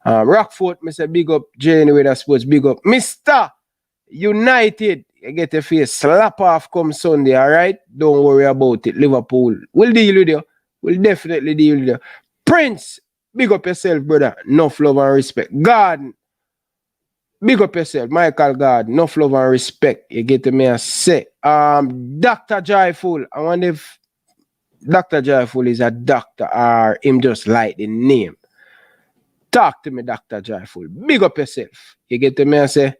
Rockford, I say big up J, anyway that sports, big up. Mr. United, you get your face slap off come Sunday, all right? Don't worry about it. Liverpool, we'll deal with you. We'll definitely deal with you. Prince, big up yourself, brother. Enough love and respect. Garden, big up yourself. Michael Garden, enough love and respect. You get to me and say. Dr. Joyful, I wonder if Dr. Joyful is a doctor or him just like the name. Talk to me, Dr. Joyful. Big up yourself. You get to me and say.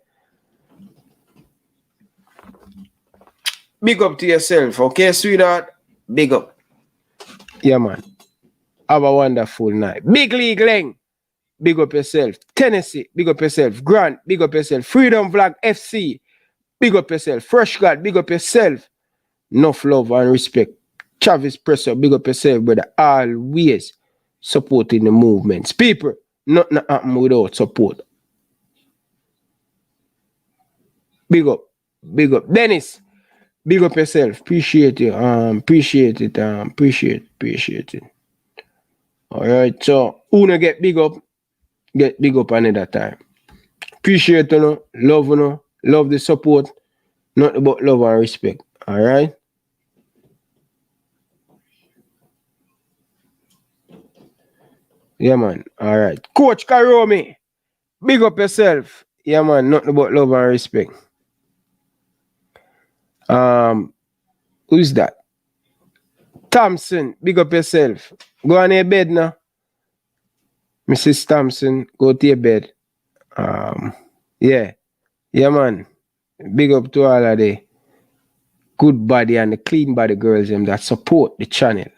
Big up to yourself, okay, sweetheart? Big up. Yeah, man. Have a wonderful night. Big League Leng, big up yourself. Tennessee, big up yourself. Grant, big up yourself. Freedom Flag FC, big up yourself. Fresh God, big up yourself. Enough love and respect. Travis Presser, big up yourself, brother. Always supporting the movements. People, nothing happen without support. Big up. Big up. Dennis, big up yourself. Appreciate you. Appreciate it. Appreciate it. All right. So, who get big up another time. Appreciate you, love the support. Nothing but love and respect. All right. Yeah, man. All right. Coach Karomi, big up yourself. Yeah, man. Nothing but love and respect. Who's that? Thompson, big up yourself. Go on your bed now. Mrs. Thompson, go to your bed. Yeah, man. Big up to all of the good body and the clean body girls them that support the channel.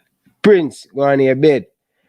Prince, go on your bed.